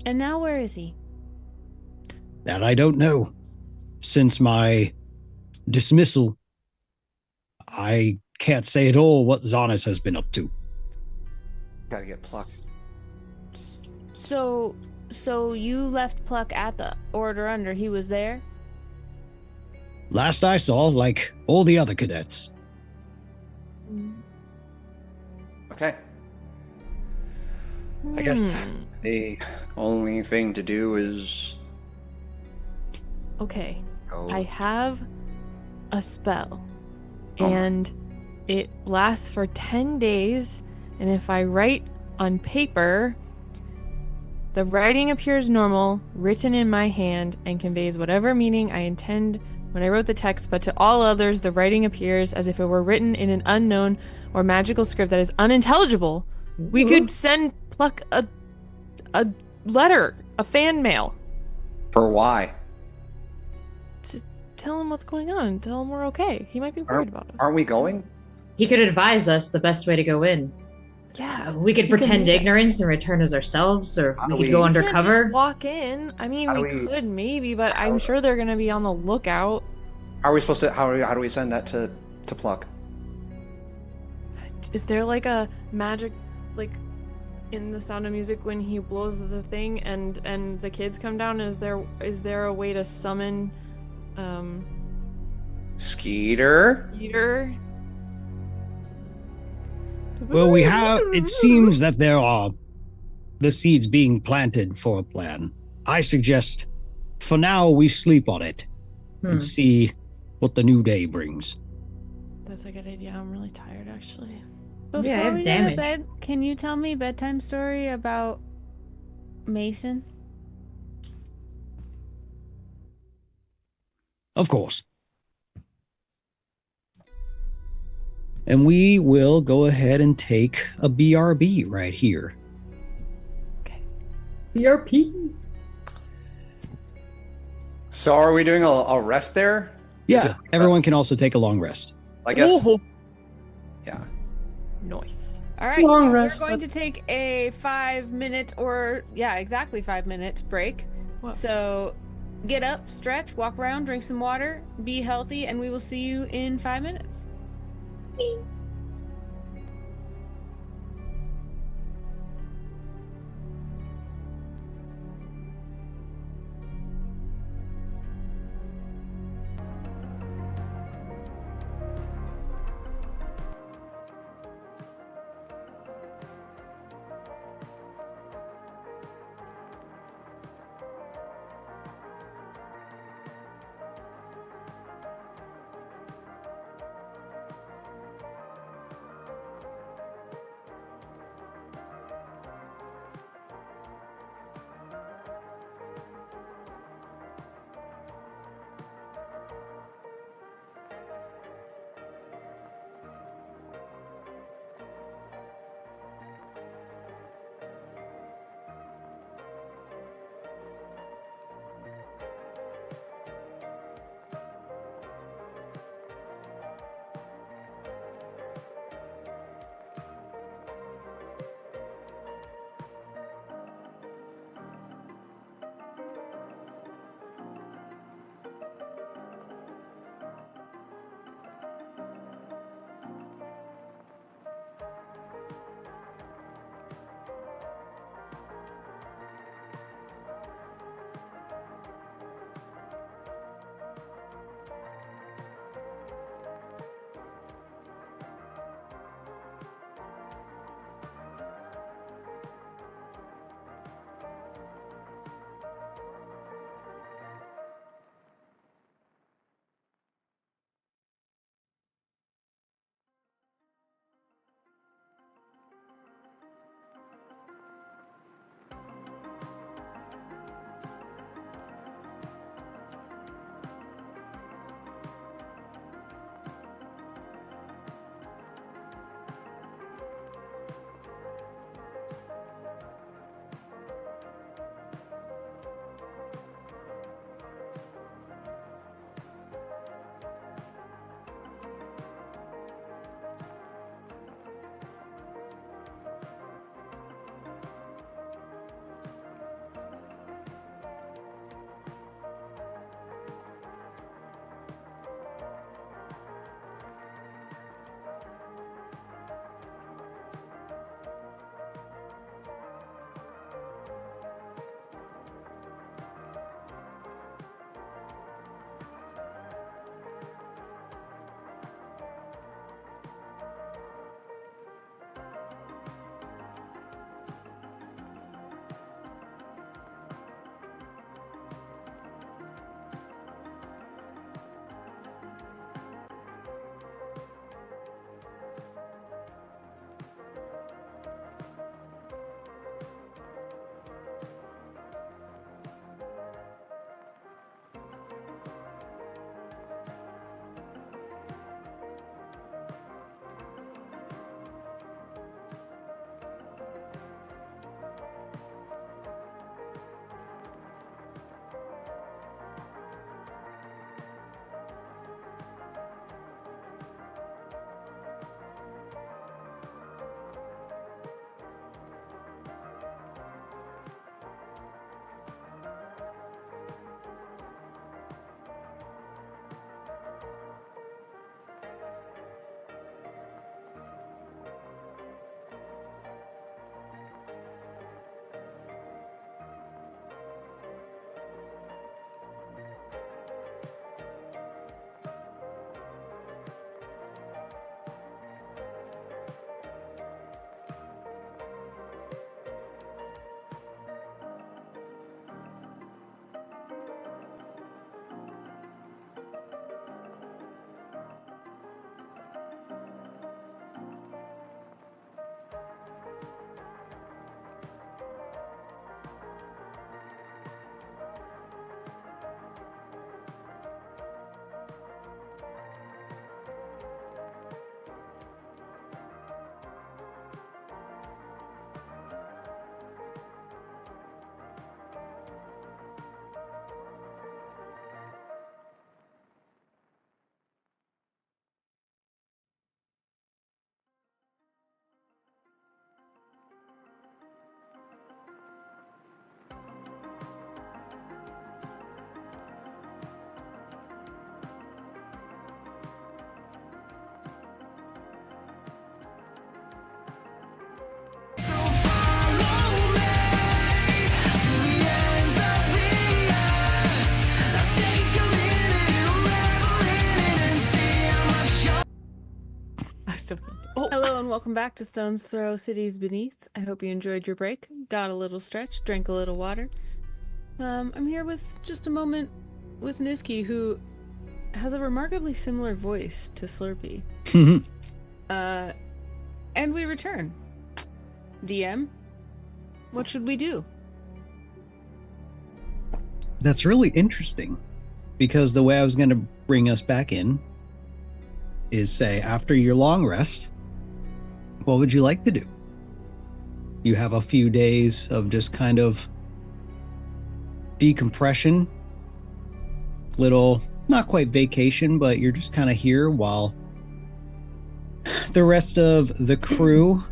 And now where is he?
That I don't know. Since my dismissal, I can't say at all what Zarnus has been up to.
Gotta get Pluck.
So you left Pluck at the Order Under. He was there?
Last I saw, like all the other cadets.
Okay. I guess the only thing to do is
Okay.
go.
I have a spell,
Oh.
and it lasts for 10 days, and if I write on paper, the writing appears normal, written in my hand, and conveys whatever meaning I intend when I wrote the text, but to all others the writing appears as if it were written in an unknown or magical script that is unintelligible. We could send Pluck a letter, a fan mail.
For why?
To tell him what's going on, tell him we're okay. He might be worried about us.
Aren't we going?
He could advise us the best way to go in.
Yeah.
We could pretend ignorance and return as ourselves, or we could go
We can't
undercover.
just walk in. I mean,
How do
we
we-
could maybe, but I'm sure they're gonna be on the lookout.
How are we supposed to? How do we send that to Pluck?
Is there like a magic, like in The Sound of Music when he blows the thing and the kids come down? Is there a way to summon
Skeeter?
Peter?
Well, we have. It seems that there are the seeds being planted for a plan. I suggest, for now, we sleep on it and see what the new day brings.
That's a good idea. I'm really tired, actually.
Before
Yeah, I have
we go
damage.
to bed, can you tell me a bedtime story about Mason?
Of course. And we will go ahead and take a BRB right here.
BRP.
So are we doing a rest there?
Yeah, everyone can also take a long rest.
I guess.
Oh,
Yeah.
nice.
All right.
Long
We're
rest.
going to take a 5-minute or, yeah, exactly 5-minute break.
What?
So get up, stretch, walk around, drink some water, be healthy, and we will see you in 5 minutes. Hello and welcome back to Stones Throw Cities Beneath. I hope you enjoyed your break, got a little stretch, drank a little water. I'm here with just a moment with Niski, who has a remarkably similar voice to Slurpee. And we return. DM, what should we do?
That's really interesting, because the way I was going to bring us back in is say, after your long rest, what would you like to do? You have a few days of just kind of decompression, little, not quite vacation, but you're just kind of here while the rest of the crew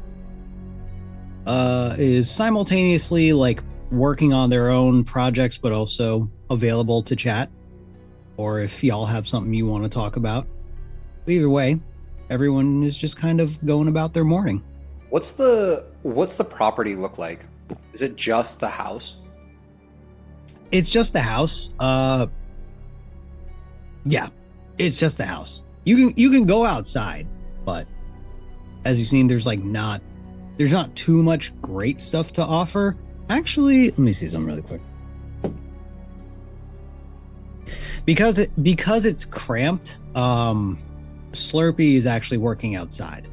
is simultaneously like working on their own projects, but also available to chat, or if y'all have something you want to talk about. But either way, everyone is just kind of going about their morning.
What's the property look like? Is it just the house?
It's just the house. Yeah, it's just the house. You can go outside, but as you've seen, there's not too much great stuff to offer. Actually, let me see something really quick. Because it's cramped, Slurpee is actually working outside.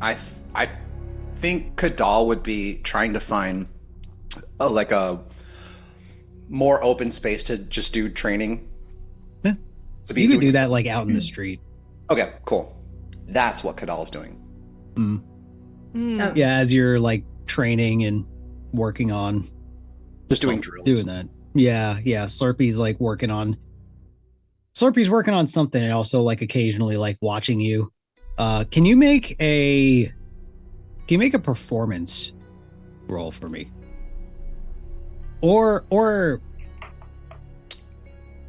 I think Kadal would be trying to find a more open space to just do training.
Yeah. So you could do that like out in the street.
Okay, cool. That's what Kadal's doing.
Oh.
Yeah, as you're like training and working on
just doing drills.
Doing that. Yeah. Slurpee's working on something, and also like occasionally like watching you. Can you make a performance roll for me? Or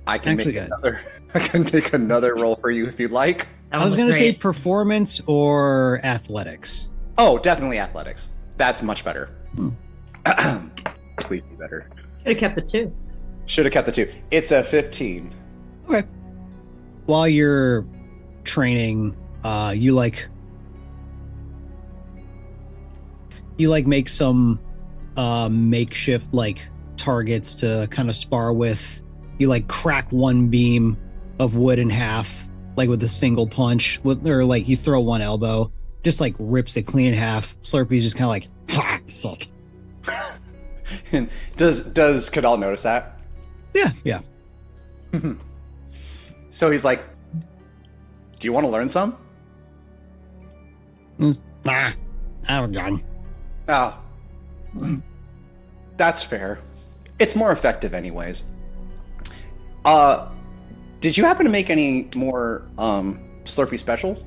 I can make another. I can take another roll for you if you'd like.
I was going to say performance or athletics.
Oh, definitely athletics. That's much better. Completely better.
Should have kept the 2.
Should have kept the 2. It's a 15.
Okay. While you're training, you make some makeshift like targets to kind of spar with. You like crack one beam of wood in half, like with a single punch, or like you throw one elbow, just like rips it clean in half. Slurpee's just kind of like, ha, sick.
And does Kadal notice that?
Yeah.
So he's like, do you want to learn some?
Nah, I haven't done.
Oh. That's fair. It's more effective anyways. Did you happen to make any more Slurpee specials?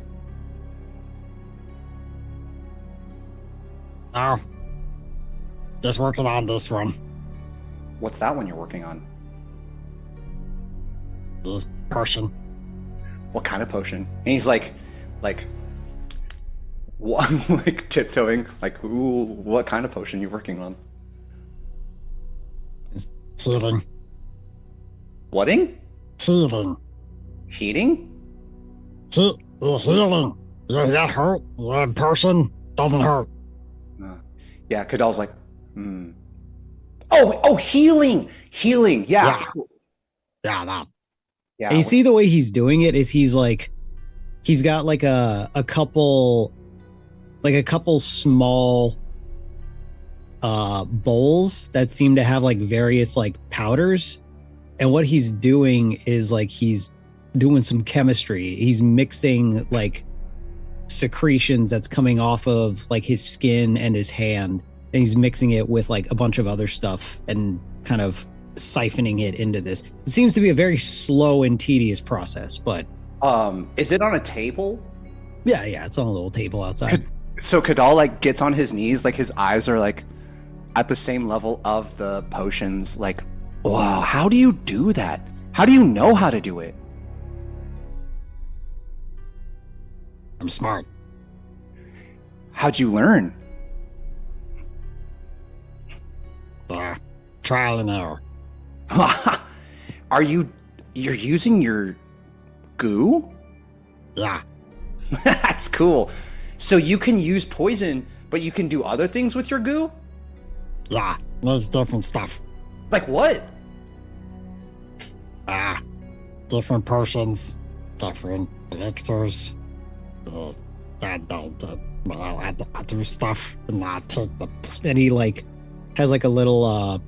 No. Just working on this one.
What's that one you're working on?
The potion.
What kind of potion? And he's like what, like tiptoeing, like, ooh, what kind of potion are you working on?
Healing.
Whating?
Healing.
Heating?
Healing. Yeah, that hurt. The potion doesn't hurt.
Yeah, Kadal's like, Oh, healing. Healing, yeah.
Yeah, that.
Yeah.
And you see the way he's doing it is he's got like a couple small bowls that seem to have like various like powders, and what he's doing is like he's doing some chemistry. He's mixing like secretions that's coming off of like his skin and his hand, and he's mixing it with like a bunch of other stuff and kind of siphoning it into this. It seems to be a very slow and tedious process, but
is it on a table?
Yeah, it's on a little table outside.
So Kadal like gets on his knees, like his eyes are like at the same level of the potions, like, wow, how do you do that? How do you know how to do it?
I'm smart.
How'd you learn?
Trial and error.
You're using your goo?
Yeah.
That's cool. So you can use poison, but you can do other things with your goo?
Yeah. There's different stuff.
Like what?
Different potions, different elixirs. I do stuff and I take the.
And he like has like a little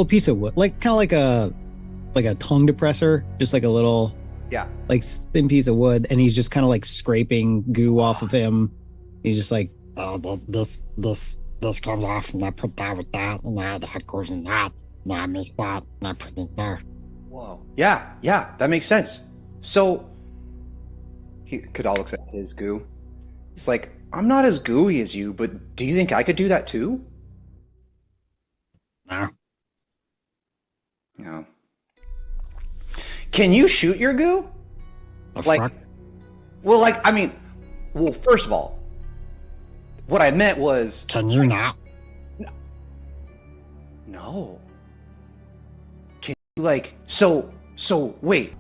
piece of wood, like kind of like a tongue depressor, just like a little like thin piece of wood, and he's just kind of like scraping goo off of him. He's just like,
this comes off, and I put that with that, and that goes in that, and I make that, and I put it in there.
Whoa. Yeah, that makes sense. So, Kadal looks at his goo. He's like, I'm not as gooey as you, but do you think I could do that too?
No.
No. Can you shoot your goo?
Fuck?
Well, first of all, what I meant was...
Can you not?
No. Can you, wait.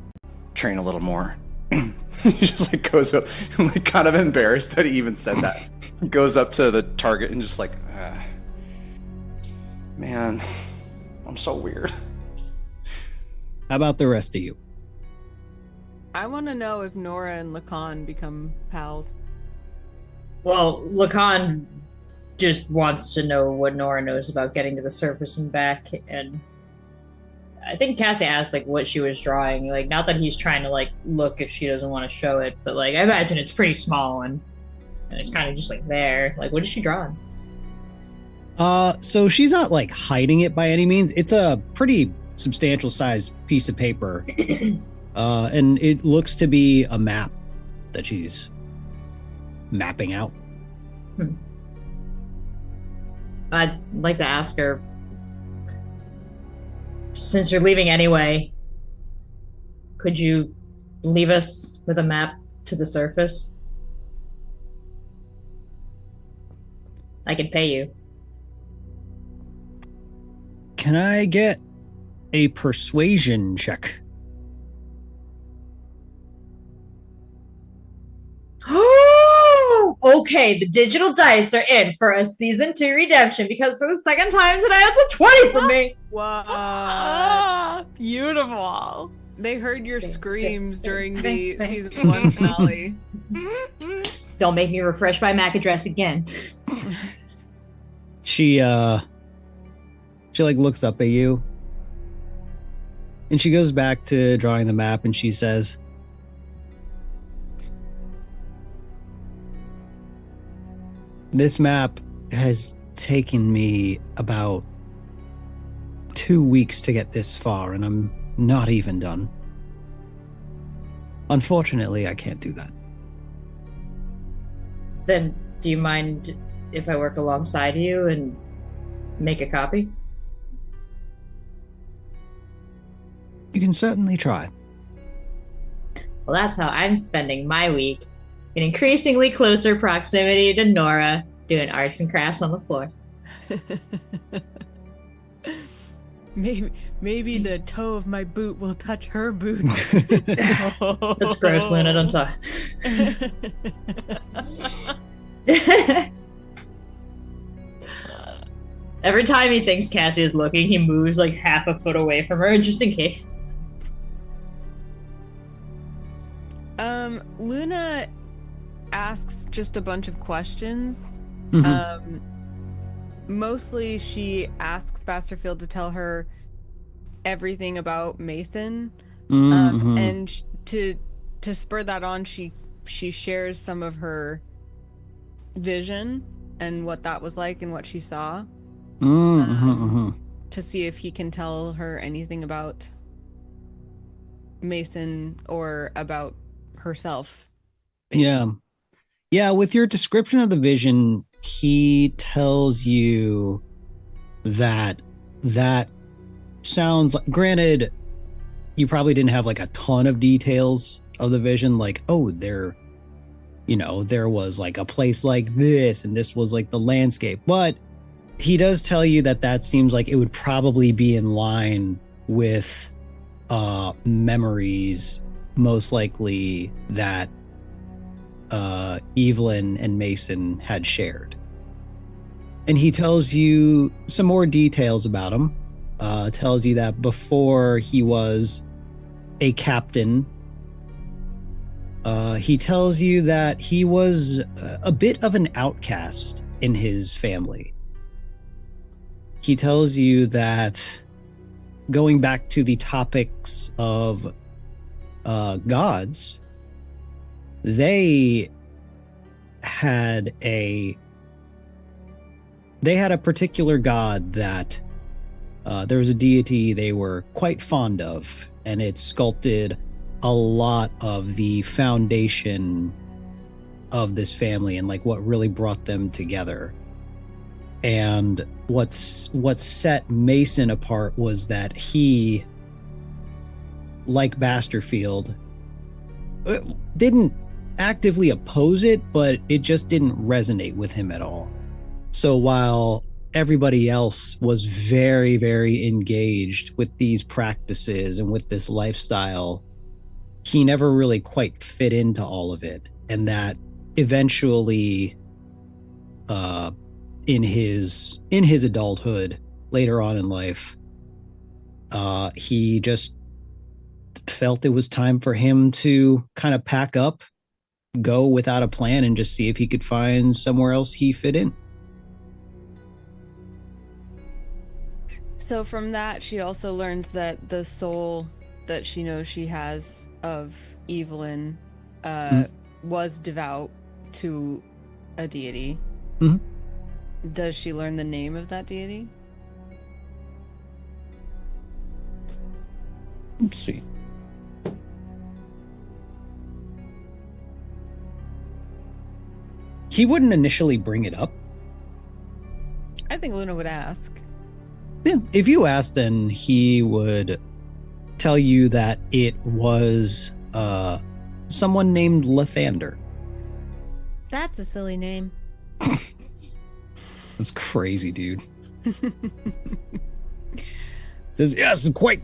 Train a little more. He just, goes up, kind of embarrassed that he even said that. Goes up to the target and just man, I'm so weird.
how about the rest of you?
I want to know if Nora and Lacan become pals.
Well, Lacan just wants to know what Nora knows about getting to the surface and back, and I think Cassie asked what she was drawing. Not that he's trying to look if she doesn't want to show it, but I imagine it's pretty small and it's kind of just there. What is she drawing?
So she's not hiding it by any means. It's a pretty substantial sized piece of paper. And it looks to be a map that she's mapping out.
I'd like to ask her, since you're leaving anyway, could you leave us with a map to the surface? I could pay you.
Can I get a persuasion check?
Okay, the digital dice are in for a season 2 redemption because for the second time today, it's a 20 for me.
What?
Beautiful.
They heard your screams during the season 1 finale.
Don't make me refresh my MAC address again.
She looks up at you and she goes back to drawing the map and she says, this map has taken me about 2 weeks to get this far, and I'm not even done. Unfortunately, I can't do that.
Then, do you mind if I work alongside you and make a copy?
You can certainly try.
Well, that's how I'm spending my week. In increasingly closer proximity to Nora, doing arts and crafts on the floor.
Maybe the toe of my boot will touch her boot.
That's gross, Luna. Don't talk. Every time he thinks Cassie is looking, he moves half a foot away from her, just in case.
Luna asks just a bunch of questions.
Mm-hmm.
Mostly she asks Basterfield to tell her everything about Mason.
Mm-hmm.
And to spur that on, she shares some of her vision and what that was like and what she saw. To see if he can tell her anything about Mason or about herself. Basically.
Yeah, with your description of the vision, he tells you that sounds like, granted, you probably didn't have a ton of details of the vision, there was a place like this and this was the landscape, but he does tell you that seems like it would probably be in line with memories, most likely, that Evelyn and Mason had shared. And he tells you some more details about him. Tells you that before he was a captain, he tells you that he was a bit of an outcast in his family. He tells you that, going back to the topics of gods, they had a particular god that there was a deity they were quite fond of, and it sculpted a lot of the foundation of this family and like what really brought them together. And what set Mason apart was that he, like Basterfield, didn't actively oppose it, but it just didn't resonate with him at all. So while everybody else was very, very engaged with these practices and with this lifestyle, he never really quite fit into all of it. And that eventually, in his adulthood, later on in life, he just felt it was time for him to kind of pack up, go without a plan, and just see if he could find somewhere else he fit in.
So from that, she also learns that the soul that she knows she has of Evelyn was devout to a deity.
Mm-hmm.
Does she learn the name of that deity?
Let's see. He wouldn't initially bring it up.
I think Luna would ask.
Yeah, if you asked, then he would tell you that it was someone named Lathander.
That's a silly name.
That's crazy, dude. Says, yes, quite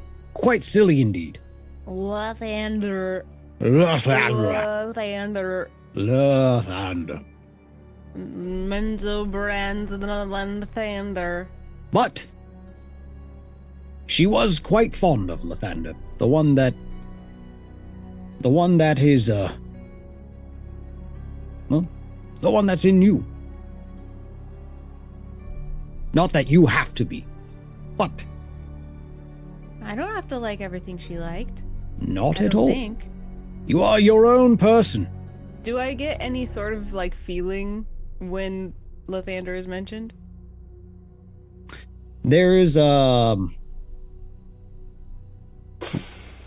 silly indeed.
Lathander.
Lathander.
Menzo brand Lathander.
But she was quite fond of Lathander, the one that is the one that's in you. Not that you have to be, but
I don't have to like everything she liked.
Not
I
at
don't
all.
think.
You are your own person.
Do I get any sort of like feeling when Lathander is mentioned?
There's a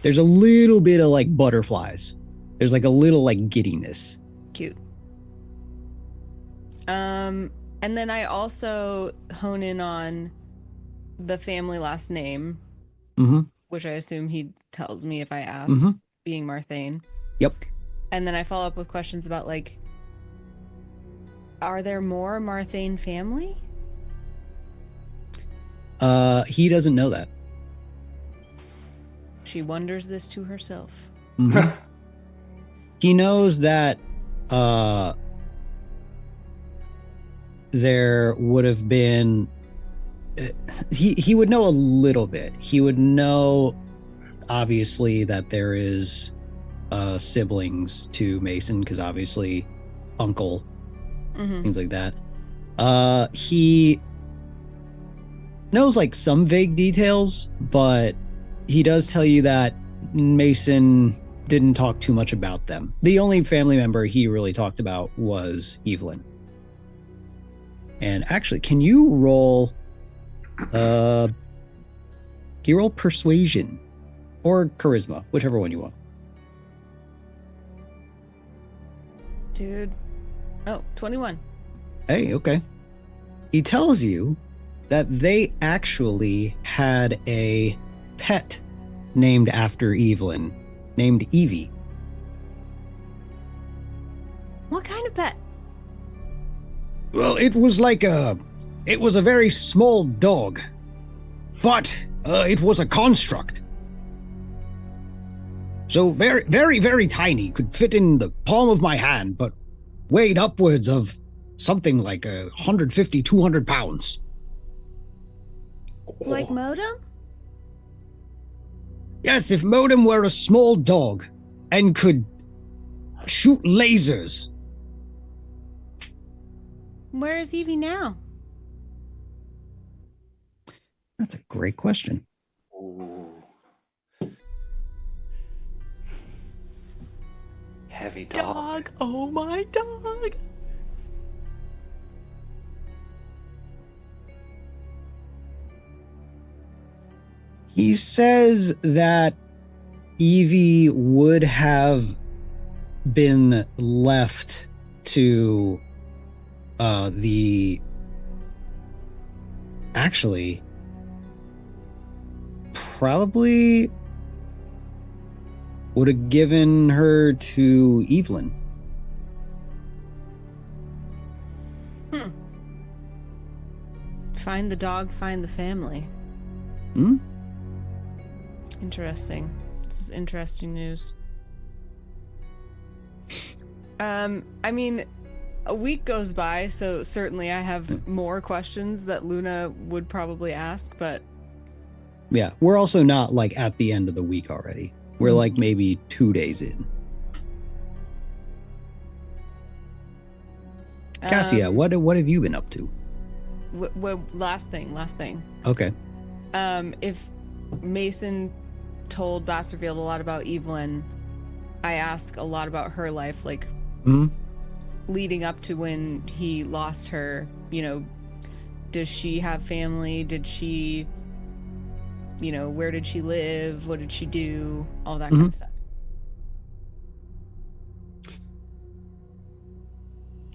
little bit of like butterflies. There's like a little like giddiness.
Cute. And then I also hone in on the family last name, which I assume he tells me if I ask, being Marthane.
Yep.
And then I follow up with questions about like, are there more Marthane family?
He doesn't know that.
She wonders this to herself.
He knows that there would have been he would know a little bit. He would know obviously that there is siblings to Mason, because obviously uncle, things like that. He knows like some vague details, but he does tell you that Mason didn't talk too much about them. The only family member he really talked about was Evelyn. And actually, can you roll persuasion or charisma, whichever one you want?
Dude. Oh, 21.
Hey, okay. He tells you that they actually had a pet named after Evelyn, named Evie.
What kind of pet?
Well, it was a very small dog, but it was a construct. So very, very, very tiny, could fit in the palm of my hand, but weighed upwards of something like 150, 200 pounds.
Like Modem?
Yes, if Modem were a small dog and could shoot lasers.
Where is Evie now?
That's a great question.
Ooh. Heavy dog.
Oh my dog.
He says that Evie would have been left to actually probably would have given her to Evelyn.
Find the dog, find the family.
Hmm?
Interesting. This is interesting news. I mean, a week goes by, so certainly I have more questions that Luna would probably ask, but
Yeah, we're also not like at the end of the week already. We're like maybe 2 days in. Cassia, what have you been up to?
Last thing.
Okay.
If Mason told Baskerville a lot about Evelyn, I ask a lot about her life, like leading up to when he lost her. You know, does she have family? Did she, where did she live? What did she do? All that kind of stuff.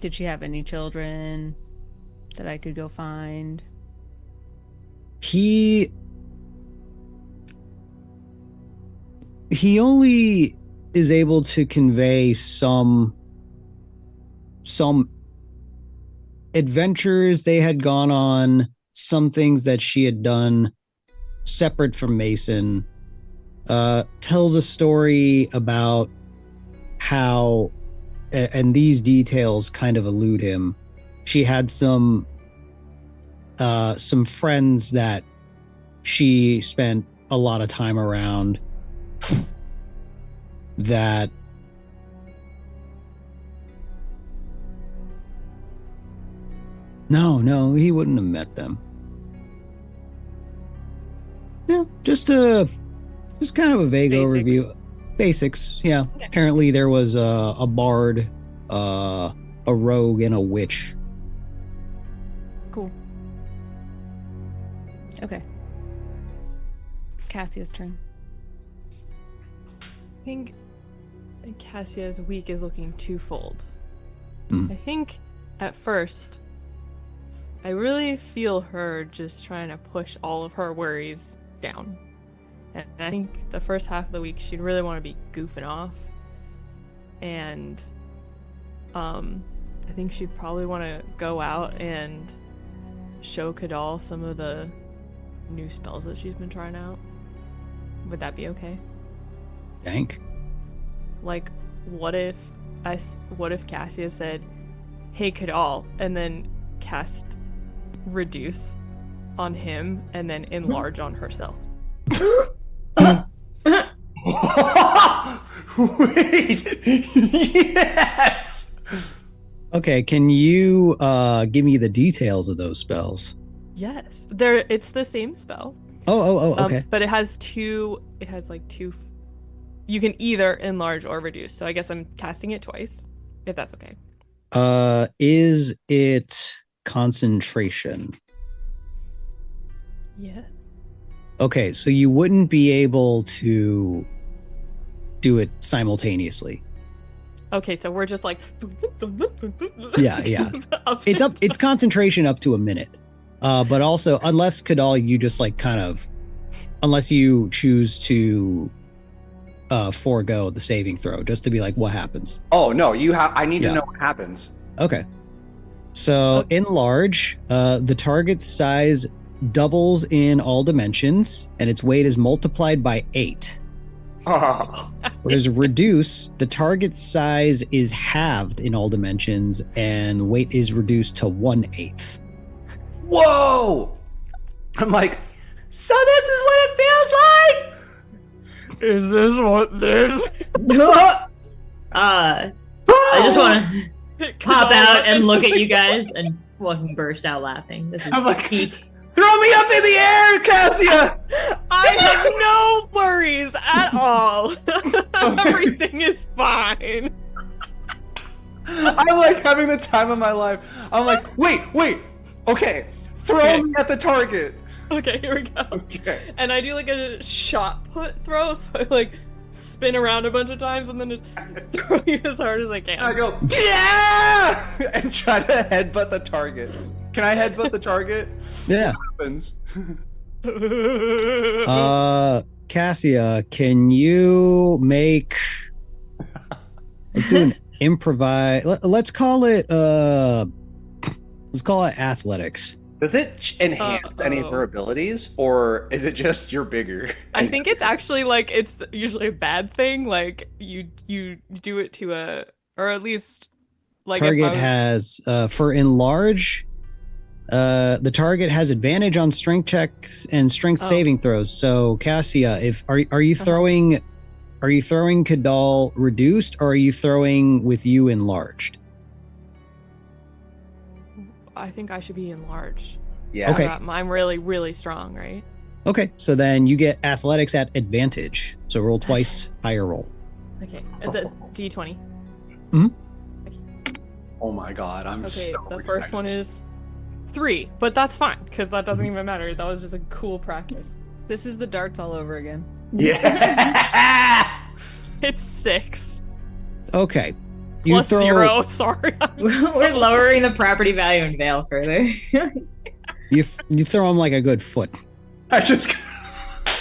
Did she have any children that I could go find?
He only is able to convey some adventures they had gone on, some things that she had done separate from Mason. Tells a story about how, and these details kind of elude him, she had some friends that she spent a lot of time around that no, he wouldn't have met them. Yeah, just kind of a vague overview. Basics, yeah. Okay. Apparently there was a bard, a rogue, and a witch.
Cool. Okay. Cassia's turn.
I think Cassia's week is looking twofold. I think at first, I really feel her just trying to push all of her worries down. And I think the first half of the week, she'd really want to be goofing off. And I think she'd probably want to go out and show Kadal some of the new spells that she's been trying out. Would that be okay?
Thank.
Like, what if Cassia said, "Hey, Kadal," and then cast reduce on him and then enlarge on herself?
Wait. Yes.
Okay, can you give me the details of those spells?
Yes, it's the same spell.
Oh, okay.
But it has two. You can either enlarge or reduce. So I guess I'm casting it twice, if that's okay.
Is it concentration?
Yes.
Okay, so you wouldn't be able to do it simultaneously.
Okay, so we're just like
Yeah. It's concentration up to a minute. But also, unless Kadal, you just like kind of, unless you choose to forego the saving throw, just to be like, what happens?
Oh no, I need to know what happens.
Okay. So enlarge, the target's size doubles in all dimensions, and its weight is multiplied by 8. Whereas reduce, the target size is halved in all dimensions and weight is reduced to 1/8.
Whoa! I'm like, so this is what it feels like?
Is this what this?
I just want to pop out and look at you guys and fucking burst out laughing. This is peak.
Throw me up in the air, Cassia!
I have no worries at all. Everything is fine.
I'm like having the time of my life. I'm like, wait. Okay, throw me at the target.
Okay, here we go.
Okay.
And I do like a shot put throw, so I like spin around a bunch of times and then just throw you as hard as I can.
I go, yeah! And try to headbutt the target. Can I headbutt the target?
Yeah.
What happens?
Cassia, can you make... Let's do an improvise... Let's call it athletics.
Does it enhance any of her abilities, or is it just you're bigger?
I think it's actually like it's usually a bad thing. Like you do it to a, or at least like
Target has for enlarge. The target has advantage on strength checks and strength saving throws. So Cassia, if are you throwing Kadal reduced, or are you throwing with you enlarged?
I think I should be enlarged.
Yeah.
Okay.
I'm really, really strong, right?
Okay, so then you get athletics at advantage. So roll twice, higher roll.
Okay, the D20.
Oh my god, I'm so
the
excited.
first one is 3, but that's fine because that doesn't even matter. That was just a cool practice.
This is the darts all over again.
Yeah.
It's 6.
Okay.
Plus 0. Sorry.
We're lowering the property value in Vale further.
You throw him like a good foot.
I just.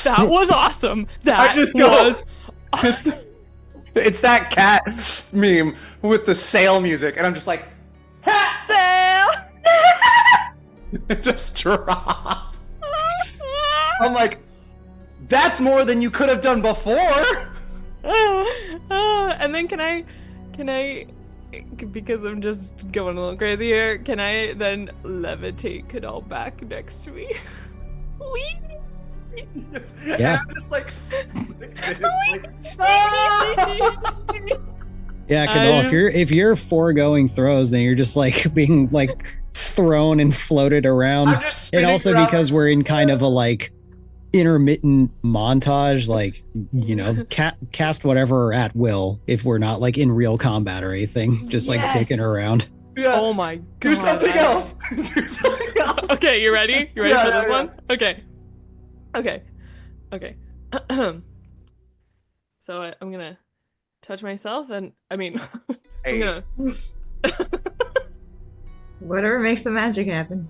That was awesome. That
was
awesome.
It's that cat meme with the sail music, and I'm just like,
Sail.
just drop. I'm like, that's more than you could have done before.
And then can I, because I'm just going a little crazy here, can I then levitate Kadal back next to me? Whee!
Yeah.
I'm just like,
Yeah, Kadal, if you're foregoing throws, then you're just like being like thrown and floated around.
I'm just
And
spinning
also
around.
because we're in kind of a like intermittent montage, like, you know, cast whatever at will if we're not like in real combat or anything, just like kicking around.
Yeah.
Oh my god.
Do something else. Do something else.
Okay, you ready? You ready
Yeah,
for
yeah,
this
yeah.
one? Okay. So I'm gonna touch myself, and I mean,
Hey.
I'm gonna.
Whatever makes the magic happen.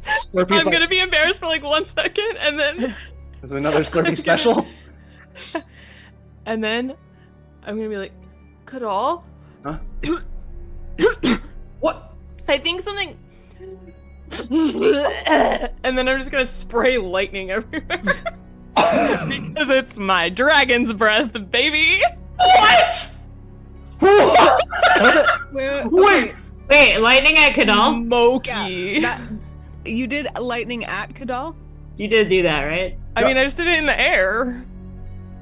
Slurpee's
I'm gonna be embarrassed for like 1 second, and then.
There's another Slurpee special.
And then I'm gonna be like, Kadal.
Huh? What?
I think something. And then I'm just gonna spray lightning everywhere. Because it's my dragon's breath, baby.
What? Wait.
Wait, lightning at Kadal?
Moki.
You did lightning at Kadal?
You did do that, right?
I mean, I just did it in the air.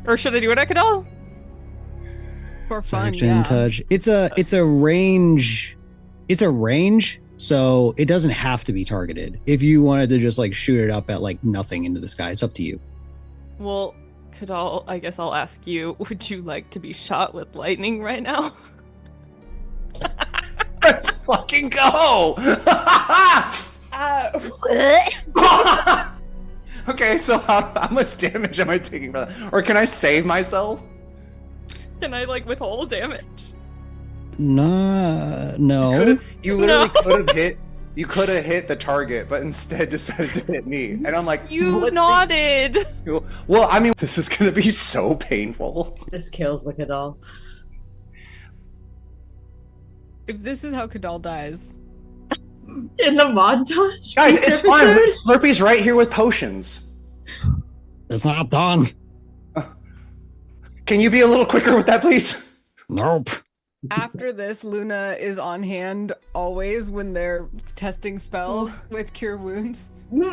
Or should I do it at Kadal?
For fun,
Action
yeah.
touch. It's a range. It's a range, so it doesn't have to be targeted. If you wanted to just like shoot it up at like nothing into the sky, it's up to you.
Well, Kadal, I guess I'll ask you, would you like to be shot with lightning right now?
Let's fucking go. Okay, so how much damage am I taking for that? Or can I save myself?
Can I like withhold damage?
No.
You literally could have hit. You could have hit the target, but instead decided to hit me. And I'm like,
You
let's
nodded.
see. Well, I mean, this is gonna be so painful.
This kills the Kadal.
If this is how Kadal dies.
In the montage?
Guys,
Each
it's fine.
episode?
Slurpee's right here with potions.
It's not done.
Can you be a little quicker with that, please?
Nope.
After this, Luna is on hand always when they're testing spells with cure wounds.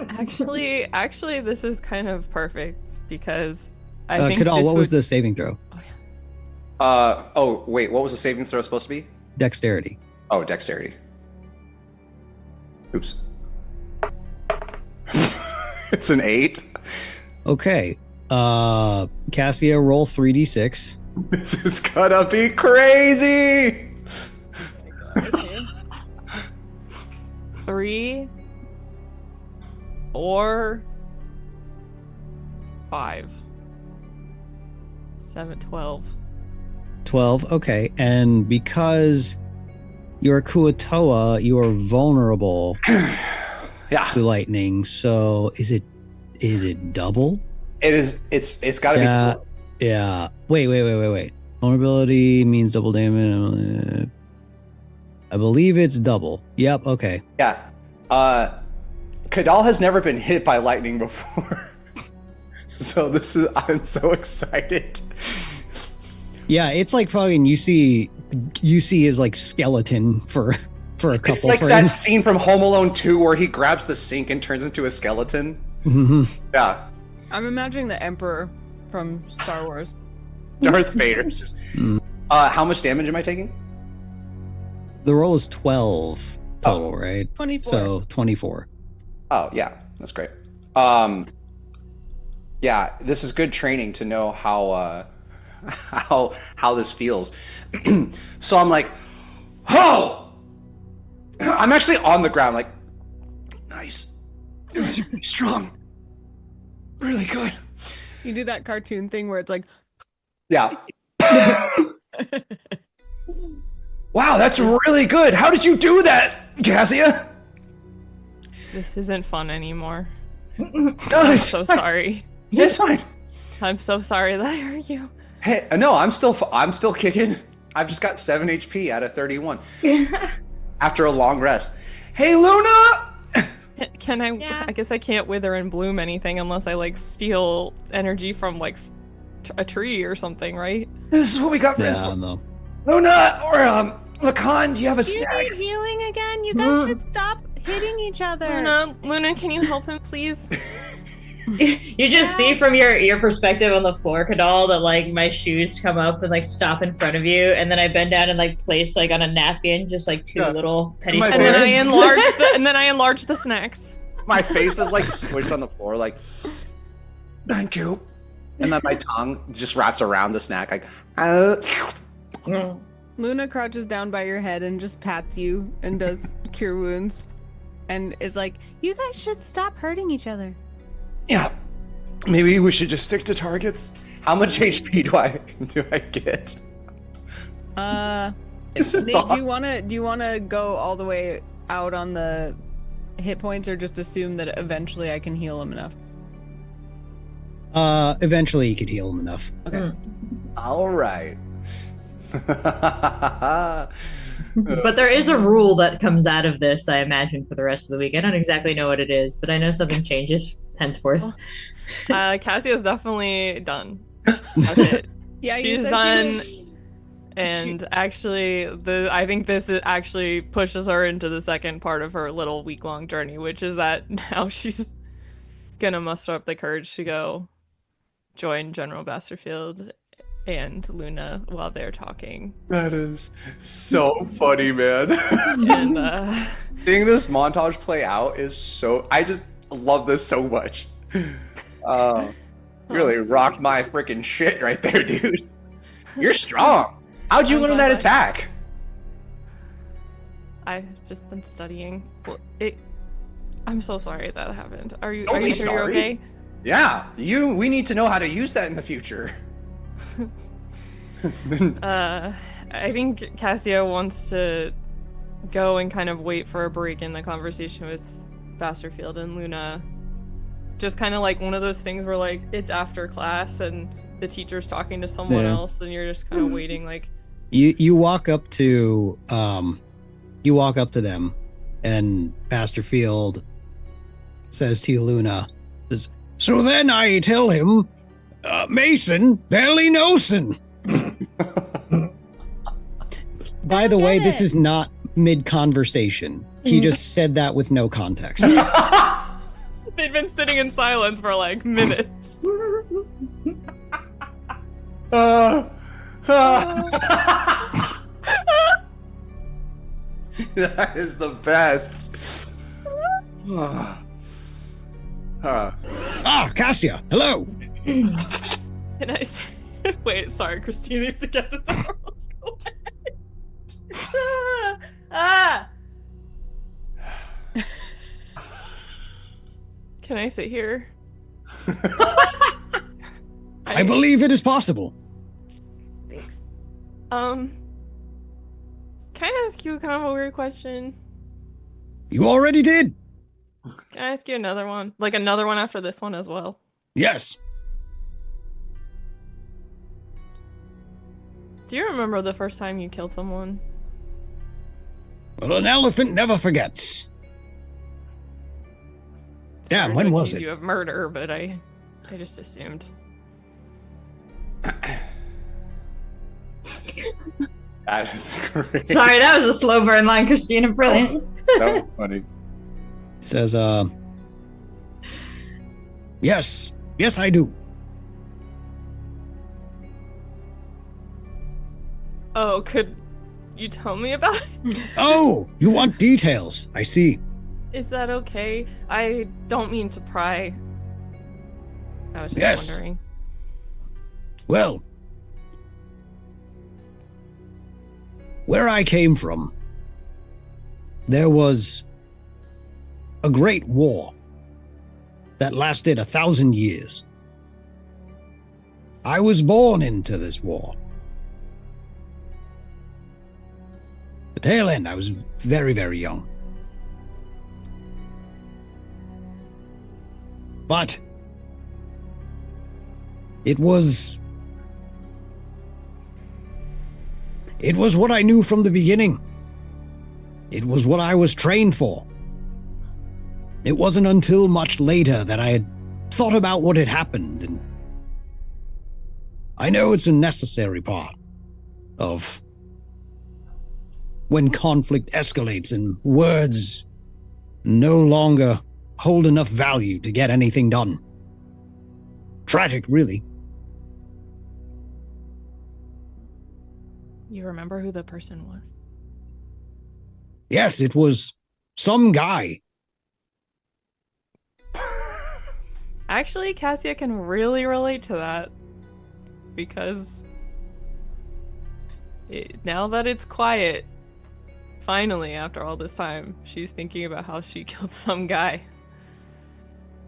Actually, this is kind of perfect because I think
Kadal,
this
what was
would-
the saving throw?
Oh, wait, what was the saving throw supposed to be?
Dexterity.
Oh, dexterity. Oops. It's an 8.
Okay. Cassia, roll 3d6.
This is gonna be crazy!
3, 4, 5, 7, 12.
12. Okay. And because you're Kuatoa, you are vulnerable
Yeah.
to lightning. So is it double?
It is. It's got to
Yeah.
be.
Yeah. Wait. Vulnerability means double damage. I believe it's double. Yep. Okay.
Yeah. Kadal has never been hit by lightning before. So I'm so excited.
Yeah. It's like fucking you see his like skeleton for a couple
It's like that
frames.
scene from Home Alone 2 where he grabs the sink and turns into a skeleton.
Mhm.
Yeah.
I'm imagining the Emperor from Star Wars.
Darth Vader's. How much damage am I taking?
The roll is 12 total, right?
24.
So 24.
Oh yeah, that's great. Yeah, this is good training to know how this feels. So I'm like, oh, I'm actually on the ground, like, nice, you guys are pretty strong, really good.
You do that cartoon thing where it's like,
Yeah. Wow, that's really good. How did you do that, Cassia?
This isn't fun anymore.
No,
I'm
it's
so
fine.
sorry.
It's fine.
I'm so sorry that I hurt you.
Hey, no, I'm still kicking. I've just got 7 HP out of 31 after a long rest. Hey, Luna!
Can I?
Yeah.
I guess I can't wither and bloom anything unless I like steal energy from like a tree or something, right?
This is what we got for this.
Yeah, no.
Luna or Lacan, do you have a
Do you
snack?
need healing again? You guys should stop hitting each other.
Luna, can you help him, please?
You just see from your perspective on the floor, Kadal, that like my shoes come up and like stop in front of you, and then I bend down and like place like on a napkin just like two little penny
My
And then I
Yes.
enlarge the snacks.
My face is like squished on the floor, like, thank you. And then my tongue just wraps around the snack, like,
Luna crouches down by your head and just pats you and does cure wounds and is like,
You guys should stop hurting each other.
yeah, maybe we should just stick to targets. How much HP do I get? This is
Nate,
awesome.
do you wanna go all the way out on the hit points or just assume that eventually I can heal him enough?
Eventually you could heal him enough.
Okay.
All right.
But there is a rule that comes out of this, I imagine, for the rest of the week. I don't exactly know what it is, but I know something changes henceforth.
Cassia's definitely done. That's it.
Yeah, you
She's
said
done. And actually, I think this actually pushes her into the second part of her little week-long journey, which is that now she's gonna muster up the courage to go join General Basterfield and Luna while they're talking.
That is so funny, man.
And
Seeing this montage play out is so. I just love this so much. Really rocked my freaking shit right there, dude. You're strong. How'd you learn that attack?
I've just been studying. Well, I'm so sorry that happened. Are you
Don't be
sure you're
sorry.
okay?
Yeah, we need to know how to use that in the future.
I think Cassia wants to go and kind of wait for a break in the conversation with Basterfield and Luna. Just kind of like one of those things where like it's after class and the teacher's talking to someone
Yeah.
else and you're just kind of waiting like
You walk up to them, and Basterfield says to you, Luna, says, "So then I tell him, Mason, barely knowsin'. By the way, this is not mid-conversation. He just said that with no context.
They'd been sitting in silence for like minutes.
That is the best.
Cassia, hello.
And I say, wait, sorry, Christine needs to get this out. Can I sit here?
I believe it is possible.
Thanks. Can I ask you kind of a weird question?
You already did.
Can I ask you another one? Like another one after this one as well?
Yes.
Do you remember the first time you killed someone?
Well, an elephant never forgets. Damn, when was it?
You of murder, but I just assumed.
That is great.
Sorry, that was a slow burn line, Christina. Brilliant.
That was funny.
Says, yes, I do.
Oh, could you tell me about it?
Oh, you want details. I see.
Is that okay? I don't mean to pry. I was just wondering.
Well, where I came from, there was a great war that lasted 1,000 years. I was born into this war. The tail end, I was very, very young. But it was what I knew from the beginning. It was what I was trained for. It wasn't until much later that I had thought about what had happened, and I know it's a necessary part of when conflict escalates and words no longer hold enough value to get anything done. Tragic, really.
You remember who the person was?
Yes, it was some guy.
Actually, Cassia can really relate to that. Because now that it's quiet, finally, after all this time, she's thinking about how she killed some guy.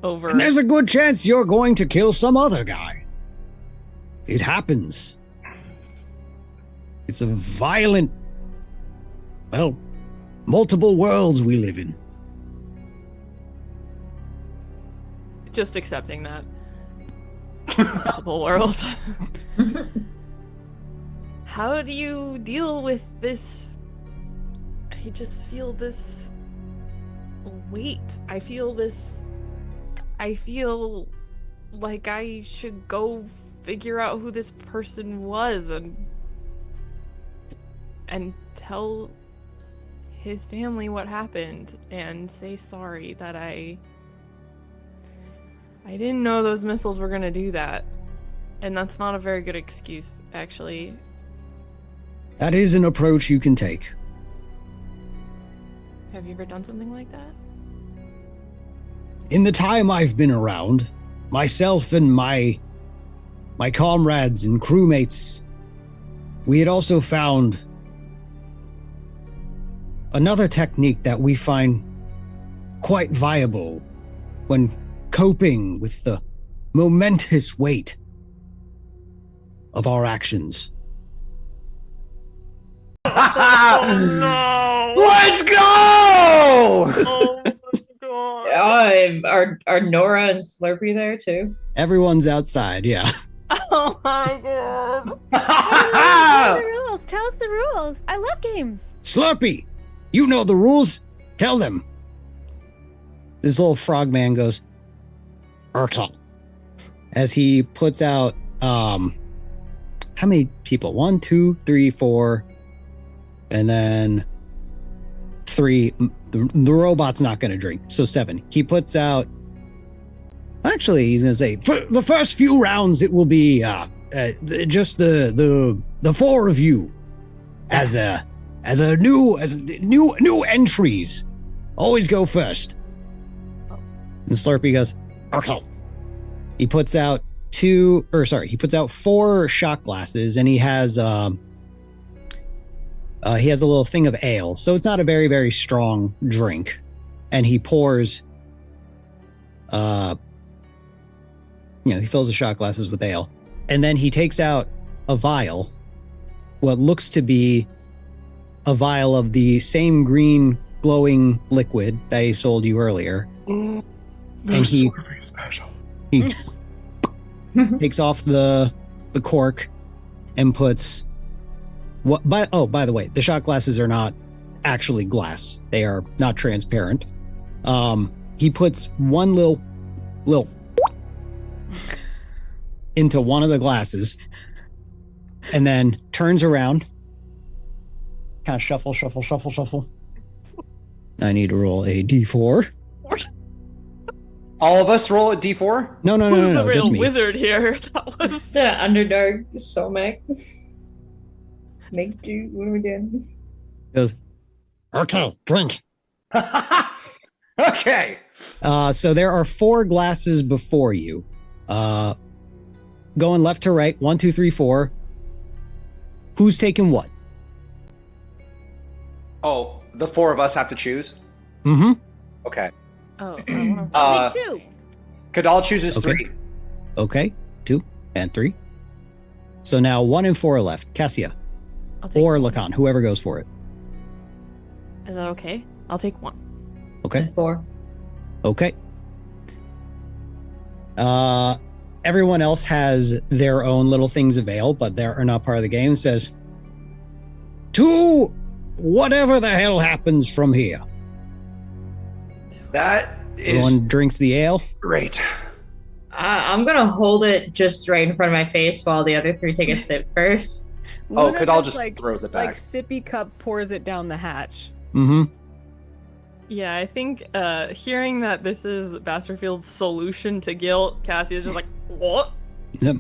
Over.
And there's a good chance you're going to kill some other guy. It happens. It's a violent, well, multiple worlds we live in.
Just accepting that. Multiple worlds. How do you deal with this? I just feel this weight. I feel like I should go figure out who this person was and tell his family what happened and say sorry that I didn't know those missiles were gonna do that. And that's not a very good excuse, actually.
That is an approach you can take.
Have you ever done something like that?
In the time I've been around, myself and my comrades and crewmates, we had also found another technique that we find quite viable when coping with the momentous weight of our actions.
Oh, no. Let's go!
Oh my god.
Are Nora and Slurpee there too?
Everyone's outside, yeah.
Oh my god.
Tell us the rules. Tell us the rules. I love games.
Slurpee, you know the rules. Tell them. This little frog man goes,
Okay.
as he puts out how many people? 1, 2, 3, 4, and then 3. The robot's not going to drink, so 7. He puts out. Actually, he's going to say for the first few rounds, it will be just the 4 of you as new entries. Always go first. And Slurpee goes, okay. He puts out 4 shot glasses, and he has a little thing of ale, so it's not a very, very strong drink. And he pours, he fills the shot glasses with ale, and then he takes out a vial, what looks to be a vial of the same green glowing liquid that he sold you earlier. And he takes off the cork and puts by the way, the shot glasses are not actually glass. They are not transparent. He puts one little into one of the glasses and then turns around, kind of shuffle. I need to roll a d4.
All of us roll a d4?
No,
Who's the
just
real
me.
wizard here? That was
The Underdark Somek. Make do. What are we doing?
Goes,
Okay, drink.
Okay.
so there are 4 glasses before you. Going left to right, 1, 2, 3, 4. Who's taking what?
Oh, the 4 of us have to choose?
Mm-hmm.
Okay.
oh,
Take 2.
Kadal chooses
Okay.
3.
Okay, 2 and 3. So now 1 and 4 are left. Cassia
I'll take
or
one.
Lacan, whoever goes for it.
Is that okay? I'll take 1.
Okay.
4.
Okay. Everyone else has their own little things of ale, but they are not part of the game. It says, to whatever the hell happens from here.
That is
Everyone drinks the ale.
great.
I'm gonna hold it just right in front of my face while the other 3 take a sip first.
Oh,
Luna
Kadal
just,
just throws it back.
Like sippy cup pours it down the hatch.
Mm-hmm.
Yeah, I think hearing that this is Basterfield's solution to guilt, Cassia's just like, what?
Yep.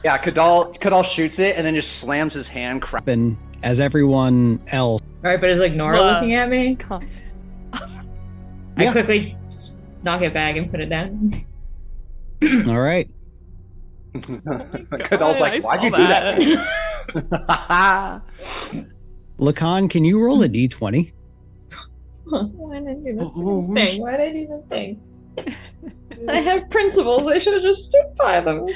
Yeah, Kadal shoots it and then just slams his hand.
And as everyone else,
Alright, but is like Nora
Bruh.
looking at me?
Come.
I quickly just knock it back and put it down.
all right.
Kadal's like,
I
why'd
saw
you do that?
Lacan, can you roll a d20?
Why did I do the thing? Why did I do the thing? I have principles. I should have just stood by them.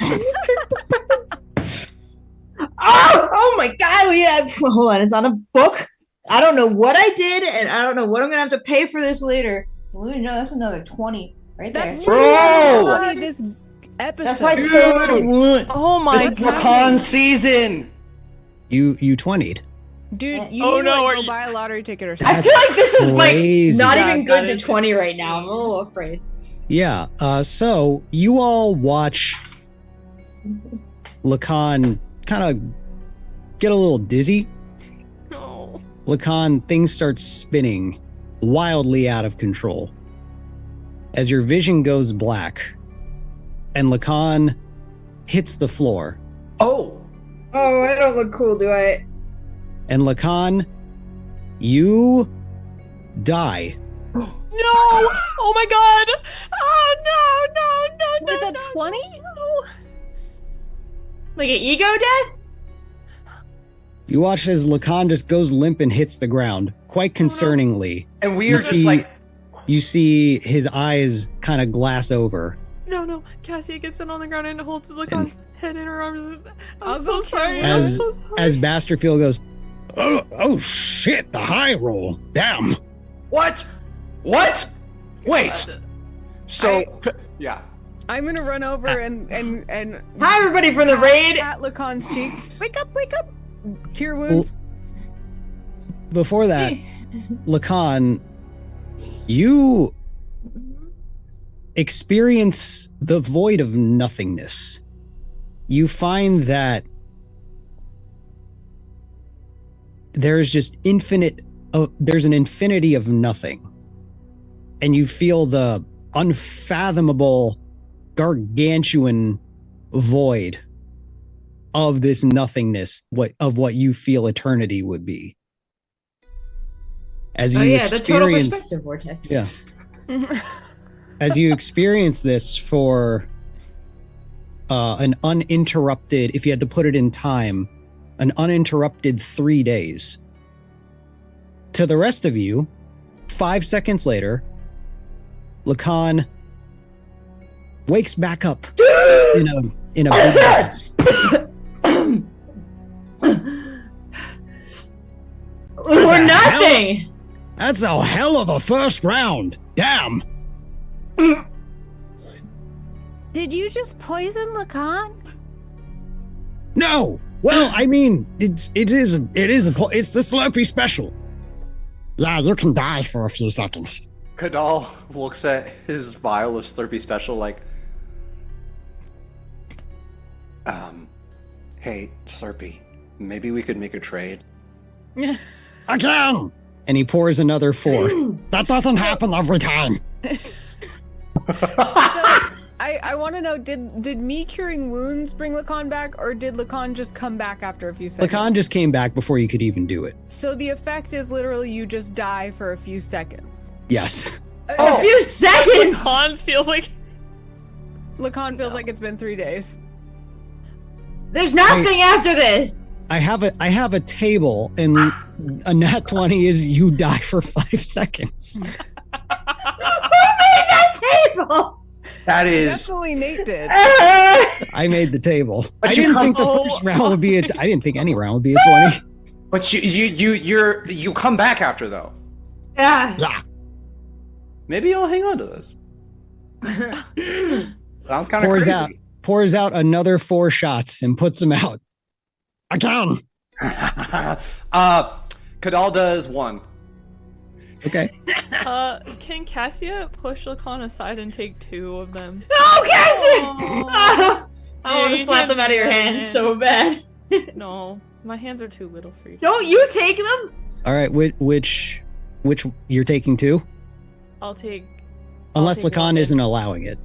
Oh my god, we have. Hold on, it's on a book. I don't know what I did, and I don't know what I'm gonna have to pay for this later. Well, you know, that's another 20 right there.
That's
Bro!
funny this episode.
That's my third one.
Oh my
This is
god.
Lacan season.
You 20'd.
Dude, you
Oh,
need to
no,
like,
are
go
you-
buy a lottery ticket or
I
something.
feel like this is like
Crazy.
not
Yeah,
even
that
good to
is
20 right now. I'm a little afraid.
Yeah. So you all watch Lacan kind of get a little dizzy.
No.
Lacan, things start spinning wildly out of control as your vision goes black and Lacan hits the floor.
Oh,
Oh, I don't look cool, do I?
And Lacan, you die.
No! Oh my god! Oh no!
With a 20?
Like an ego death?
You watch as Lacan just goes limp and hits the ground, quite concerningly.
and we
You
are just
see-
like,
You see his eyes kind of glass over.
No. Cassia gets down on the ground and holds Lacan's head in her arms.
I'll
I'm
go
so sorry.
carry
I'm
As
so sorry.
as Basterfield goes, oh shit, the high roll. Damn.
what? Wait. So, yeah.
I'm gonna run over and
Hi, everybody, from the raid.
pat Lacan's cheek. Wake up! Cure wounds.
Before that, Lacan, you experience the void of nothingness. you find that there's just there's an infinity of nothing. And you feel the unfathomable, gargantuan void of this nothingness, of what you feel eternity would be. As you
the total perspective vortex.
Yeah. As you experience this for an uninterrupted, if you had to put it in time, an uninterrupted 3 days. To the rest of you, 5 seconds later, Lacan wakes back up in a big buzz.
Or nothing.
That's a hell of a first round. Damn.
Did you just poison Lacan?
No. Well, I mean, it's the Slurpee special.
Yeah, you can die for a few seconds.
Kadal looks at his vial of Slurpee Special like, hey, Slurpee, maybe we could make a trade.
Again!
And he pours another 4.
That doesn't happen every time.
I want to know, did me curing wounds bring Lacan back, or did Lacan just come back after a few seconds?
Lacan just came back before you could even do it.
So the effect is literally you just die for a few seconds.
Yes.
A few seconds!
Lacan feels like...
Lacan feels like it's been 3 days.
There's nothing after this!
I have a table, and a nat 20 is you die for 5 seconds.
Who made that table?
That is
Definitely Nate did.
I made the table.
But
I
you
didn't
come-
think the first round would be I didn't think any round would be a 20.
But you come back after though.
Yeah.
Maybe I'll hang on to this. Sounds kind of crazy.
Pours out another 4 shots and puts them out.
Again!
Kadal does 1.
Okay.
Can Cassia push Lacan aside and take 2 of them?
No, Cassie!
Oh.
I want to slap them out of your hands so bad.
No, my hands are too little for you.
Don't you take them?
All right, which you're taking 2?
I'll take...
Unless
take
Lacan
one
isn't allowing it.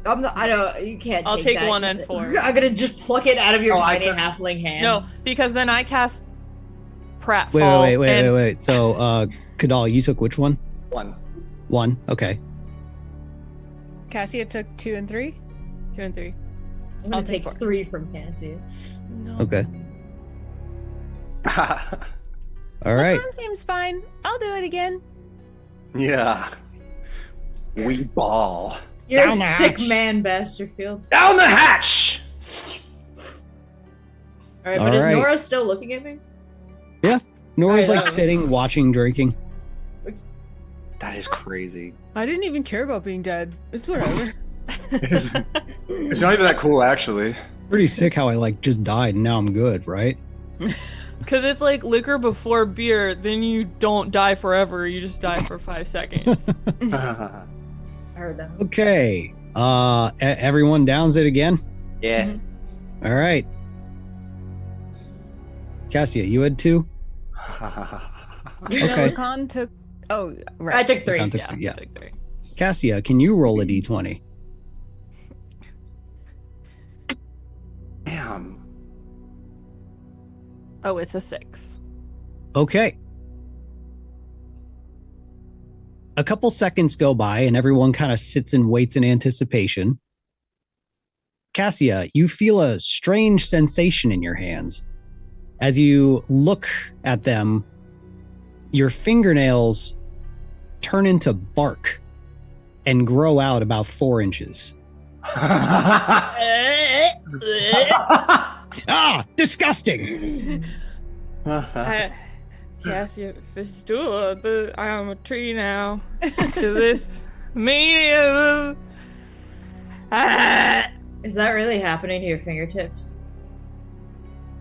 I don't. You can't.
I'll take
that.
1 and 4.
I'm gonna just pluck it out of your
I
tiny
took-
halfling hand.
No, because then I cast Pratfall.
Wait. So, Kadal, you took which one?
1.
1. Okay.
Cassia took 2 and 3.
2 and 3.
I'm gonna
I'll
take
take
3 from Cassie.
No.
Okay. All right.
Lacan seems fine. I'll do it again.
Yeah. We ball.
You're
Down
a
the
sick
hatch.
man, Basterfield.
Down the hatch!
Alright, but
All
is
right.
Nora still looking at me?
Nora's
All
like
right,
sitting, watching, drinking.
That is crazy.
I didn't even care about being dead. It's whatever.
It's not even that cool, actually.
Pretty sick how I like just died and now I'm good, right?
Because it's like liquor before beer, then you don't die forever, you just die for 5 seconds.
I heard that.
Okay. Everyone downs it again?
Yeah.
All right. Cassia, you had 2?
You know,
Okay.
Lacan took. Oh,
I
right.
took 3.
Lacan took-
Yeah,
yeah.
I took 3.
Cassia, can you roll a d20?
Damn.
Oh, it's a 6.
Okay. A couple seconds go by and everyone kind of sits and waits in anticipation. Cassia, you feel a strange sensation in your hands. As you look at them, your fingernails turn into bark and grow out about 4 inches. Ah, disgusting!
Cassia Fistula, I am a tree now. To this mania.
Is that really happening to your fingertips?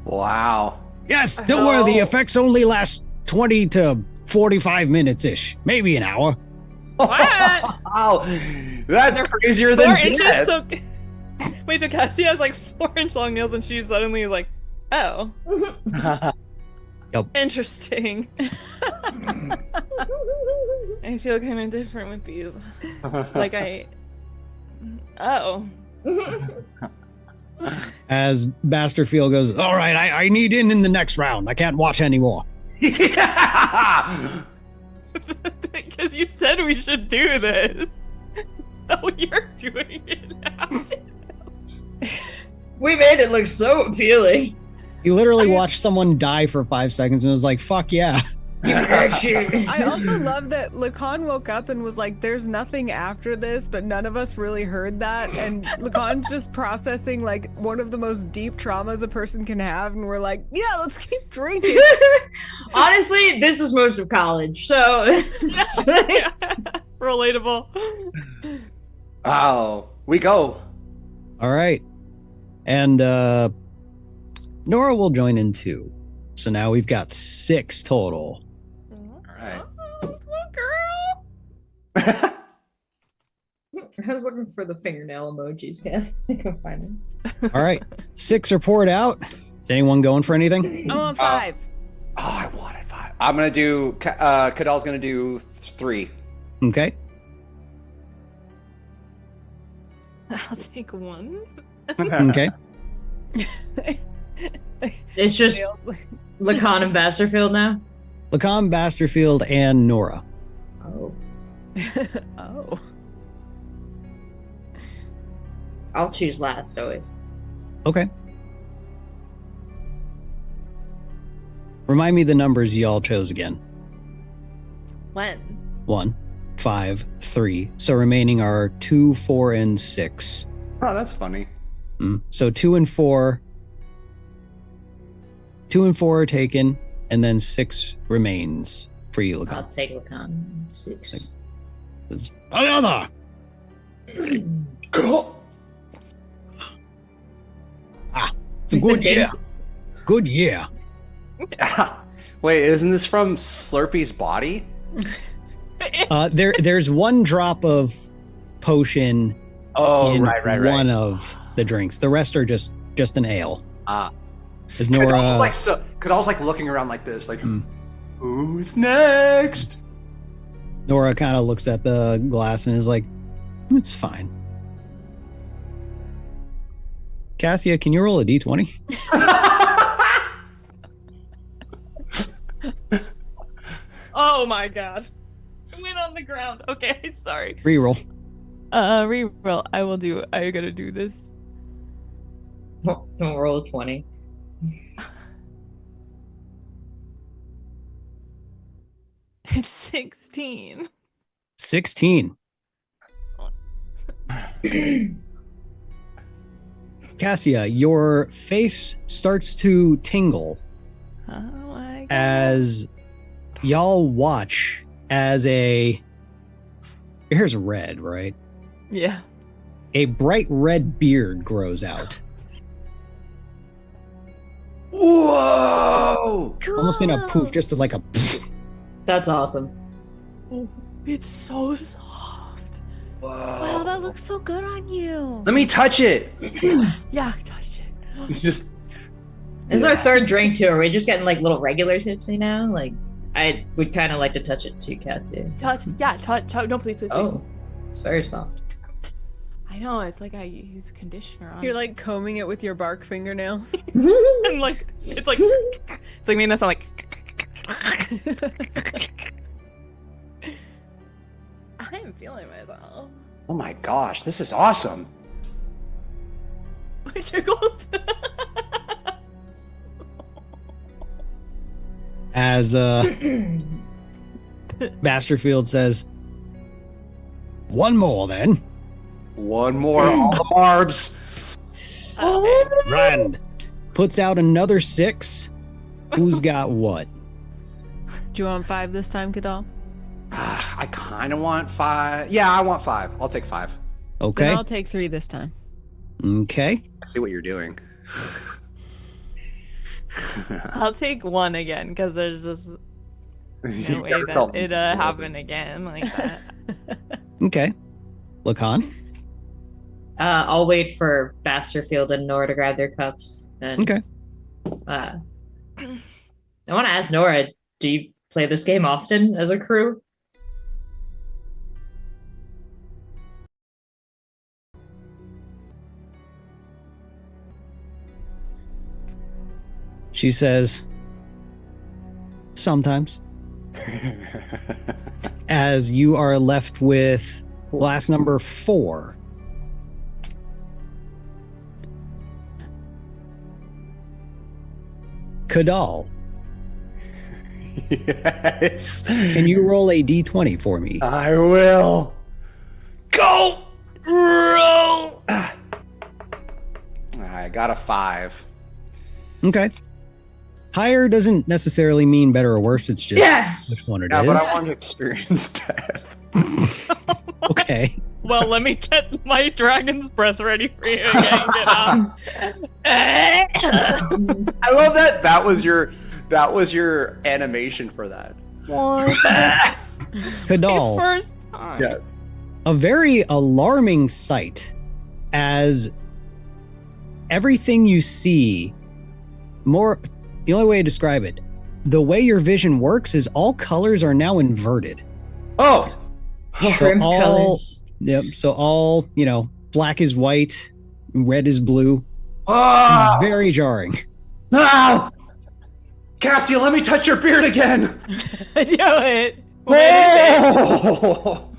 Wow.
Yes, don't worry, the
Oh.
effects only last 20 to 45 minutes-ish, maybe an hour.
What?
Wow. That's crazier than
4
death.
inches? So Wait, so Cassie has like 4-inch long nails and she suddenly is like, oh.
Yep.
Interesting. I feel kind of different with these. Like oh.
As Basterfield goes, all right, I need in the next round. I can't watch anymore.
Yeah!
Because you said we should do this. Oh, you're doing it now.
We made it look so appealing.
You literally watched someone die for 5 seconds and was like, fuck yeah.
I also love that Lacan woke up and was like, there's nothing after this, but none of us really heard that. And Lacan's just processing like one of the most deep traumas a person can have. And we're like, yeah, let's keep drinking.
Honestly, this is most of college, so
Relatable.
Wow. We go.
All right. And Nora will join in too. So now we've got 6 total.
All right.
girl. I was looking for the fingernail emojis, Cass. I couldn't find them.
All right. 6 are poured out. Is anyone going for anything?
I want 5.
I wanted 5. I'm going to do, Kadal's going to do 3.
Okay.
I'll take 1.
Okay.
It's just Lacan and Basterfield now?
Lacan, Basterfield, and Nora.
Oh.
Oh.
I'll choose last always.
Okay. Remind me the numbers y'all chose again.
When?
1, 5, 3. So remaining are 2, 4, and 6.
Oh, that's funny.
So 2 and 4. 2 and 4 are taken, and then 6 remains for you,
I'll
Lacan.
take Lacan. 6.
Another! It's a good year. Good year.
Wait, isn't this from Slurpee's body?
There's 1 drop of potion in
right.
one of the drinks. The rest are just an ale. Is Nora
Kadal's like looking around like this, like, who's next?
Nora kind of looks at the glass and is like, it's fine. Cassia, can you roll a d20?
Oh my god. I went on the ground. Okay, sorry.
Reroll.
Reroll. I gotta do this.
Don't roll a 20.
It's 16.
16. Cassia, your face starts to tingle
Oh my god.
as y'all watch as your hair's red, right?
Yeah.
A bright red beard grows out.
Whoa!
Almost in a poof, just like a
That's awesome.
Oh, it's so soft.
Whoa.
Wow, that looks so good on you.
Let me touch it.
Yeah, touch it.
Just.
This is our 3rd drink too. Are we just getting like little regular tipsy now? Like, I would kind of like to touch it too, Cassie.
Touch. Yeah, touch. No, please.
Oh, it's very soft.
I know, it's like I use conditioner on
You're
it.
like combing it with your bark fingernails.
And like, it's like me and that sound like. I'm feeling myself.
Oh my gosh, this is awesome.
My tickles.
as Basterfield says, "One more then."
One more, all the barbs.
Rand puts out another 6. Who's got what?
Do you want 5 this time, Kadal?
I kind of want 5. Yeah, I want 5. I'll take 5.
Okay.
Then I'll take 3 this time.
Okay.
I see what you're doing.
I'll take 1 again because there's just no way that it happened again like that.
Okay. Lacan.
I'll wait for Basterfield and Nora to grab their cups. And,
Okay.
I want to ask Nora, do you play this game often as a crew?
She says, sometimes. As you are left with glass number 4. Kadal,
Yes.
can you roll a d20 for me?
I will. Go! Roll! I got a 5.
Okay. Higher doesn't necessarily mean better or worse. It's just which one it is.
But I want to experience death.
Okay.
Well, let me get my dragon's breath ready for you again. Get up.
I love that. That was your animation for that.
Kadal,
First time.
Yes.
a very alarming sight as everything you see, the only way to describe it, the way your vision works is all colors are now inverted.
Oh!
Shrimp colors.
Yep. So all, black is white, red is blue.
Oh!
Very jarring.
No! Cassia, let me touch your beard again!
Do it.
Oh!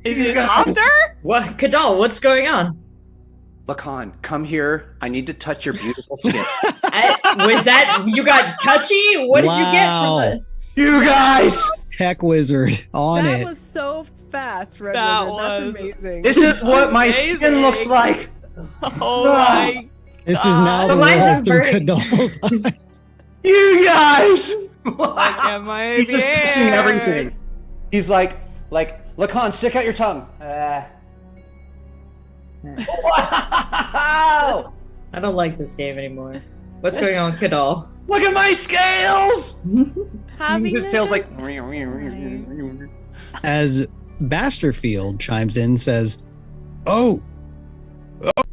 Is it Hunter?
What? Kadal, what's going on?
Lacan, come here. I need to touch your beautiful skin.
Was that, you got touchy? What did you get from the...
You guys!
Tech wizard on
That
it.
was so fast, Red
That
Wizard.
was-
That's amazing.
This is what my skin looks like!
Oh my.
This is now
The
the
lines
world
are
through
burning.
Kadal's eyes.
You guys!
At my
He's just touching
beard.
everything. He's like, Lacan, stick out your tongue. Wow!
I don't like this game anymore. What's going on with Kadal?
Look at my scales!
Having
His
this
tail's like.
As Basterfield chimes in, says, "Oh,"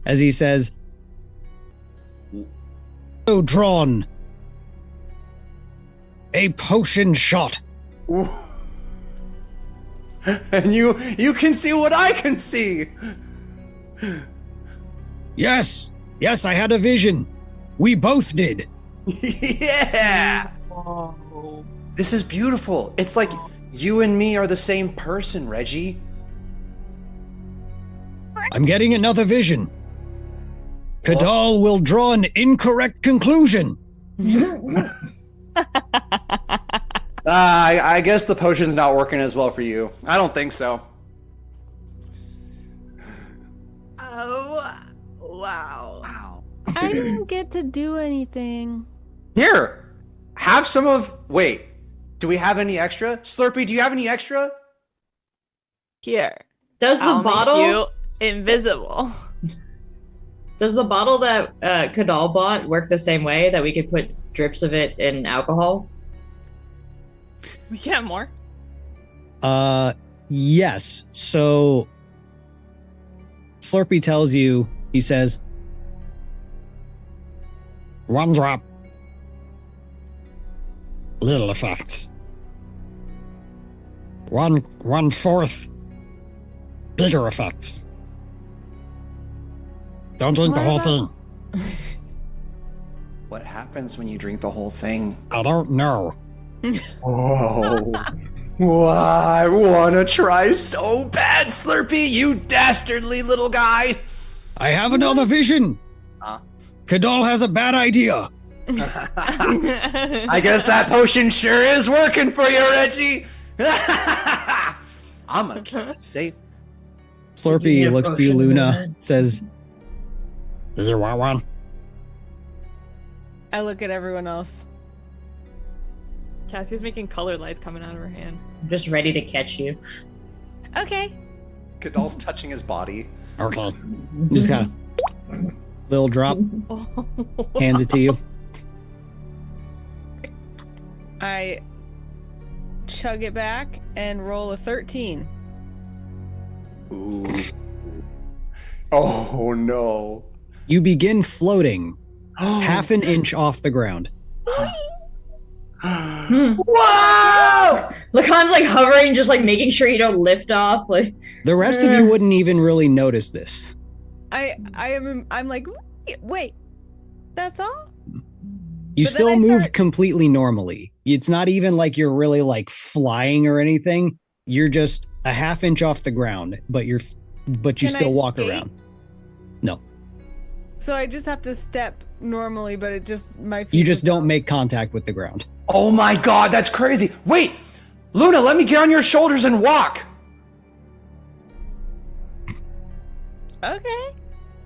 as he says, "So drawn a potion shot."
And you can see what I can see.
Yes, I had a vision. We both did.
Yeah. This is beautiful. It's like you and me are the same person, Reggie.
I'm getting another vision. Kadal will draw an incorrect conclusion.
I guess the potion's not working as well for you. I don't think so.
Oh, wow.
Wow.
I didn't get to do anything.
Here, have some of. Wait, do we have any extra? Slurpee, do you have any extra?
Here.
Does the
I'll
bottle...
make you invisible.
Does the bottle that Kadal bought work the same way, that we could put drips of it in alcohol?
We can have more.
Yes. So Slurpee tells you, he says,
1 drop. Little effects. 1/4. Bigger effects. Don't drink the whole thing.
What happens when you drink the whole thing?
I don't know.
Oh, well, I want to try so bad, Slurpee, you dastardly little guy.
I have another vision.
Huh?
Kadal has a bad idea.
I guess that potion sure is working for you, Reggie. I'm gonna keep it safe.
Slurpee
Yeah,
looks to you,
potion in
Luna,
that.
says,
Do you want one?
I look at everyone else.
Cassie's making colored lights coming out of her hand.
I'm just ready to catch you.
Okay.
Kadal's touching his body.
Okay.
just kind of little drop, hands it to you.
I chug it back and roll a 13.
Ooh. Oh no.
You begin floating half an inch off the ground.
Whoa!
Lacan's like hovering, just like making sure you don't lift off. Like
The rest of you wouldn't even really notice this.
I'm like, wait, that's all?
You
But then
still
I
move
start-
completely normally. It's not even like you're really like flying or anything. You're just a half inch off the ground, but you
Can
still
I
walk
skate?
around. No,
So I just have to step normally, but it just my feet
you just
will
don't
go.
make contact with the ground.
Oh my god, that's crazy. Wait, Luna, let me get on your shoulders and walk.
Okay.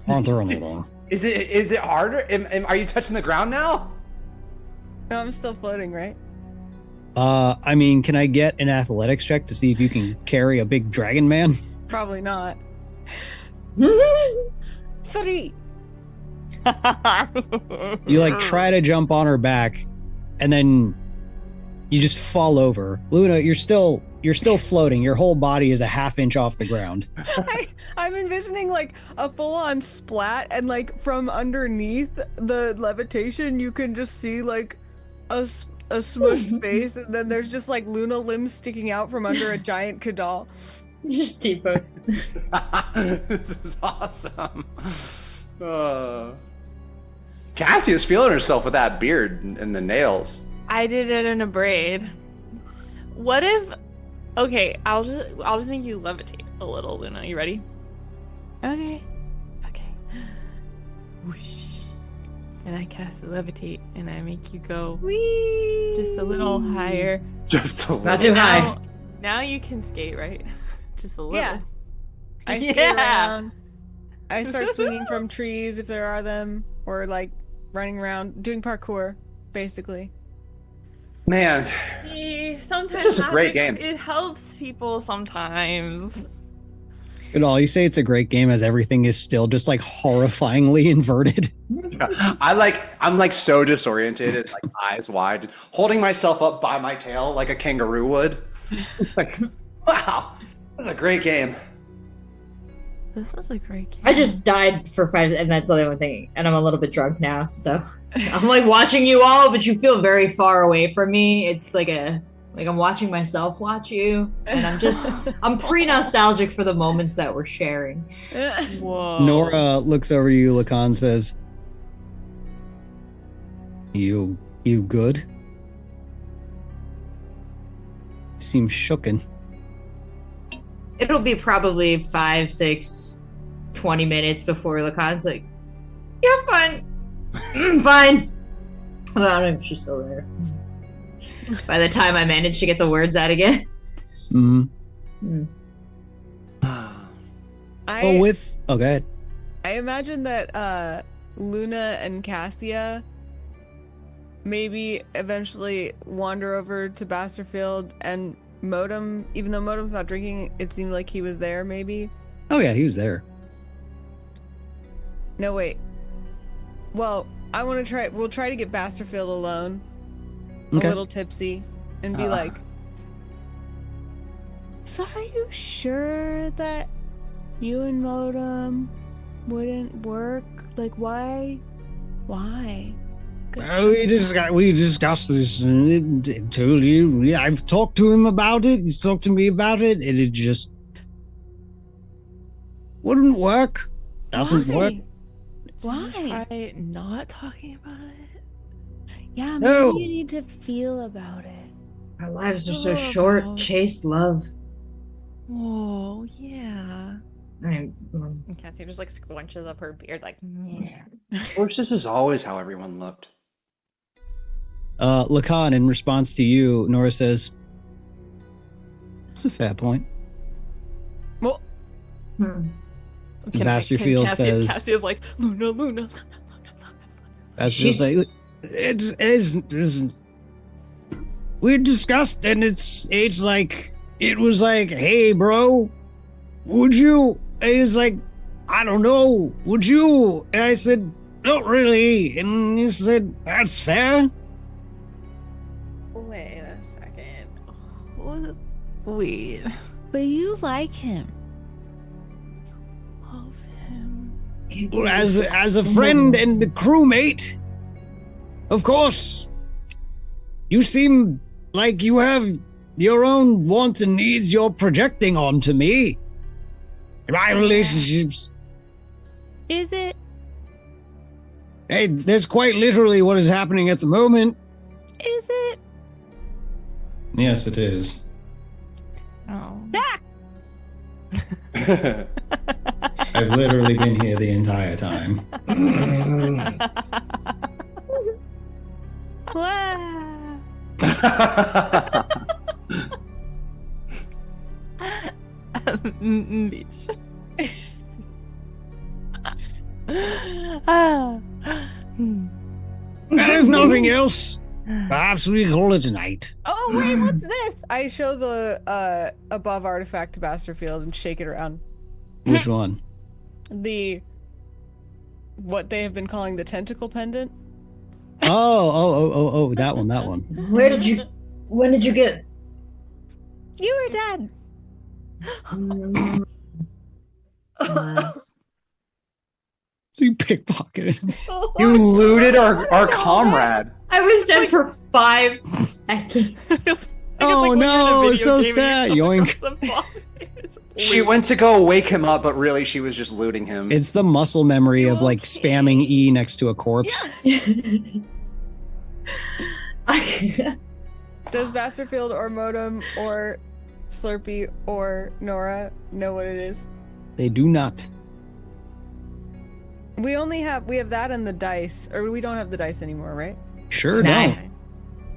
Aren't there anything?
Is it harder? Are you touching the ground now?
No, I'm still floating, right?
I mean, can I get an athletics check to see if you can carry a big dragon man?
Probably not. 3.
You like try to jump on her back, and then you just fall over. Luna, you're still floating. Your whole body is a half inch off the ground.
I'm envisioning like a full-on splat, and like from underneath the levitation, you can just see like a smushed face, and then there's just like Luna limbs sticking out from under a giant Kadal.
just T-pose.
This is awesome. Cassia's feeling herself with that beard and the nails.
I did it in a braid. What if? Okay, I'll just make you levitate a little, Luna. You ready?
Okay.
Okay. Whoosh. And I cast levitate, and I make you go
Whee!
just a little higher.
Just a
Not
little.
too high.
Now you can skate, right? Just a little.
Yeah. I skate
Yeah.
around. I start swinging from trees if there are them, or like running around, doing parkour, basically.
Man,
Sometimes
This is a great
magic,
game.
It helps people sometimes.
And all you say it's a great game as everything is still just like horrifyingly inverted.
I'm like so disorientated, like eyes wide, holding myself up by my tail like a kangaroo would. Like, wow, this is a great game.
This is a great game.
I just died for 5, and that's the only one thing. And I'm a little bit drunk now, so I'm like watching you all, but you feel very far away from me. It's like I'm watching myself watch you, and I'm pre-nostalgic for the moments that we're sharing.
Whoa.
Nora looks over to you, Lacan says, You good? Seem shooken.
It'll be probably 5, 6, 20 minutes before Lacan's like, "You're fine." Fine. Well, I don't know if she's still there. By the time I manage to get the words out again.
Mm-hmm. Go ahead.
I imagine that Luna and Cassia maybe eventually wander over to Basterfield, and Modem, even though Modem's not drinking, it seemed like he was there maybe.
Oh yeah, he was there.
No, wait. Well, we'll try to get Basterfield alone,
Okay.
a little tipsy, and be like, so are you sure that you and Modem wouldn't work? Like, why?
We discussed this and told you. Yeah, I've talked to him about it. He's talked to me about it, and it just wouldn't work. Doesn't work.
Why?
Try not talking about it.
Yeah, maybe
No.
you need to feel about it.
Our lives are so
Oh,
short.
wow.
Chase love.
Whoa, yeah.
I'm,
And Cassie just like squinches up her beard, like,
Of course, this is always how everyone looked.
Lacan, in response to you, Nora says, "It's a fair point." Basterfield says,
Cassie is like, Luna.
Basterfield says, it's we discussed, and it's like, it was like, hey, bro, would you? And he's like, I don't know, would you? And I said, not really. And he said, that's fair.
Wait a second. What? Wait.
But you like him.
Love him.
as a friend and a crewmate, of course, you seem like you have your own wants and needs you're projecting onto me. My relationships.
Is it?
Hey, that's quite literally what is happening at the moment.
Is it?
Yes, it is.
Oh.
Ah!
I've literally been here the entire time.
Wah!
Beach. Ah.
Well, if nothing else, perhaps we call it a night.
Oh wait, what's this? I show the above artifact to Basterfield and shake it around.
Which one?
What they have been calling the tentacle pendant.
Oh, that one.
When did you get?
You were dead.
So you pickpocketed him.
You looted our comrade.
I was dead for 5 seconds.
Oh no, it's so sad. Yoink.
She went to go wake him up, but really she was just looting him.
It's the muscle memory of like spamming E next to a corpse.
Does Basterfield or Modem or Slurpee or Nora know what it is?
They do not.
We have that and the dice, or we don't have the dice anymore, right?
Sure
9.
don't.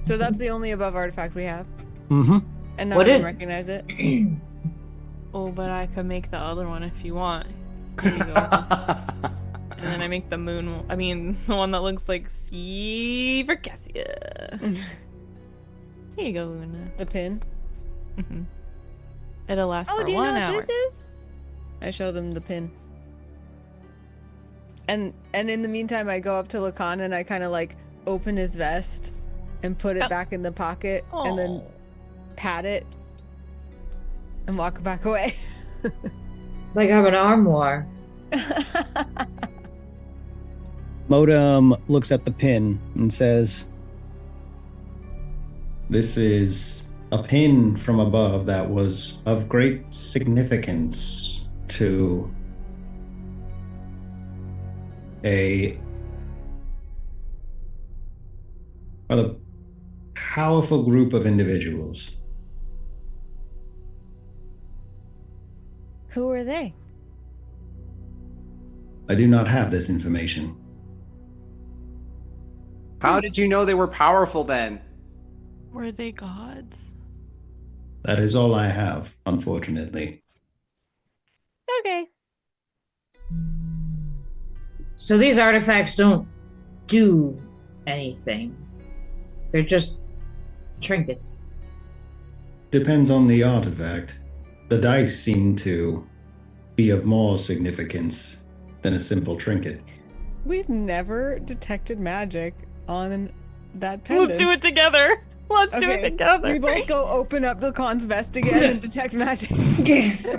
So that's the only above artifact we have,
Mm-hmm.
and none
What
of them
is-
recognize it.
Oh, but I could make the other one if you want. Here you go. And then I make the moon. I mean, the one that looks like C for Cassia. Here you go, Luna.
The pin.
Mm-hmm. It'll last
Oh,
for
do you know
1
what
hour.
this is? I show them the pin. And in the meantime, I go up to Lacan and I kind of like open his vest and put it back in the pocket and then pat it and walk back away.
Like I have an armoire.
Modem looks at the pin and says,
This is a pin from above that was of great significance to a rather powerful group of individuals.
Who are they?
I do not have this information.
How did you know they were powerful then?
Were they gods?
That is all I have, unfortunately.
Okay.
So these artifacts don't do anything. They're just trinkets.
Depends on the artifact. The dice seem to be of more significance than a simple trinket.
We've never detected magic on that pendant.
Let's do it together. Let's do it
Okay,
together.
We both go open up Lacan's vest again and detect magic.
Yes.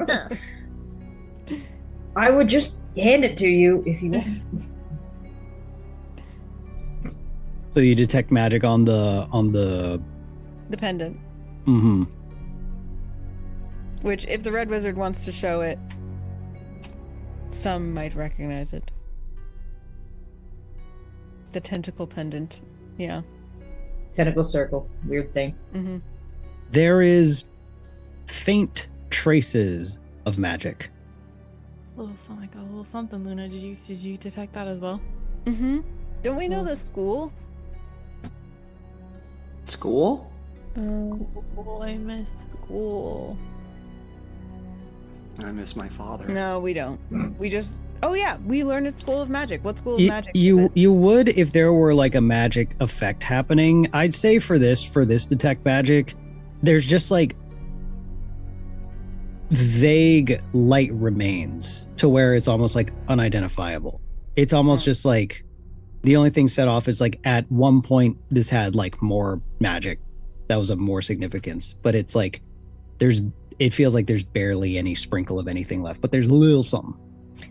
I would just hand it to you if you want.
so you detect magic on the
The pendant.
mm-hmm.
Which, if the Red Wizard wants to show it, some might recognize it. The tentacle pendant. Yeah.
Tentacle circle. Weird thing.
Mm-hmm.
There is faint traces of magic.
A little something, Luna. Did you detect that as well?
Mm-hmm. Don't we know the school?
School?
School. I miss school.
I miss my father.
No, we don't. We just... Oh yeah, we learned at School of Magic. What School of Magic is
You
it?
you would if there were like a magic effect happening. I'd say for this detect magic, there's just like vague light remains to where it's almost like unidentifiable. It's almost just like the only thing set off is like at one point this had like more magic that was of more significance, but it's like it feels like there's barely any sprinkle of anything left, but there's a little something.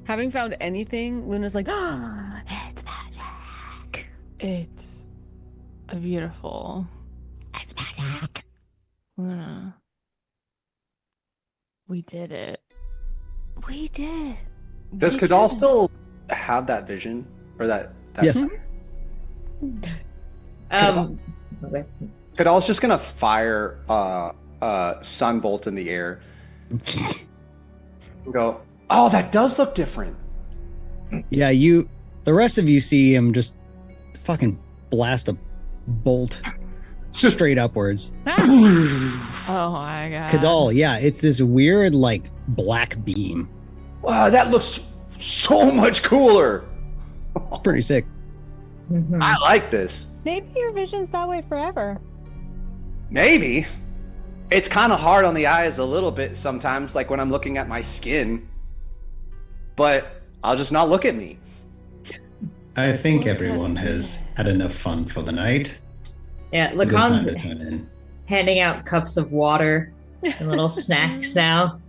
Having found anything, Luna's like, ah, it's magic.
It's a beautiful.
It's magic.
Luna. We did it.
We did.
Does Kadal still have that vision? Or that
Yes.
Okay.
Kadal's just gonna fire sunbolt in the air. And go, oh, that does look different.
Yeah, the rest of you see him just fucking blast a bolt straight upwards.
Oh my god.
Kadal, yeah, it's this weird, like, black beam.
Wow, that looks so much cooler.
It's pretty sick.
I like this.
Maybe your vision's that way forever.
Maybe. It's kind of hard on the eyes a little bit sometimes, like when I'm looking at my skin. But I'll just not look at me.
I think everyone has had enough fun for the night.
Yeah,
It's a good time
Lacan's
to turn in.
handing out cups of water and little snacks now.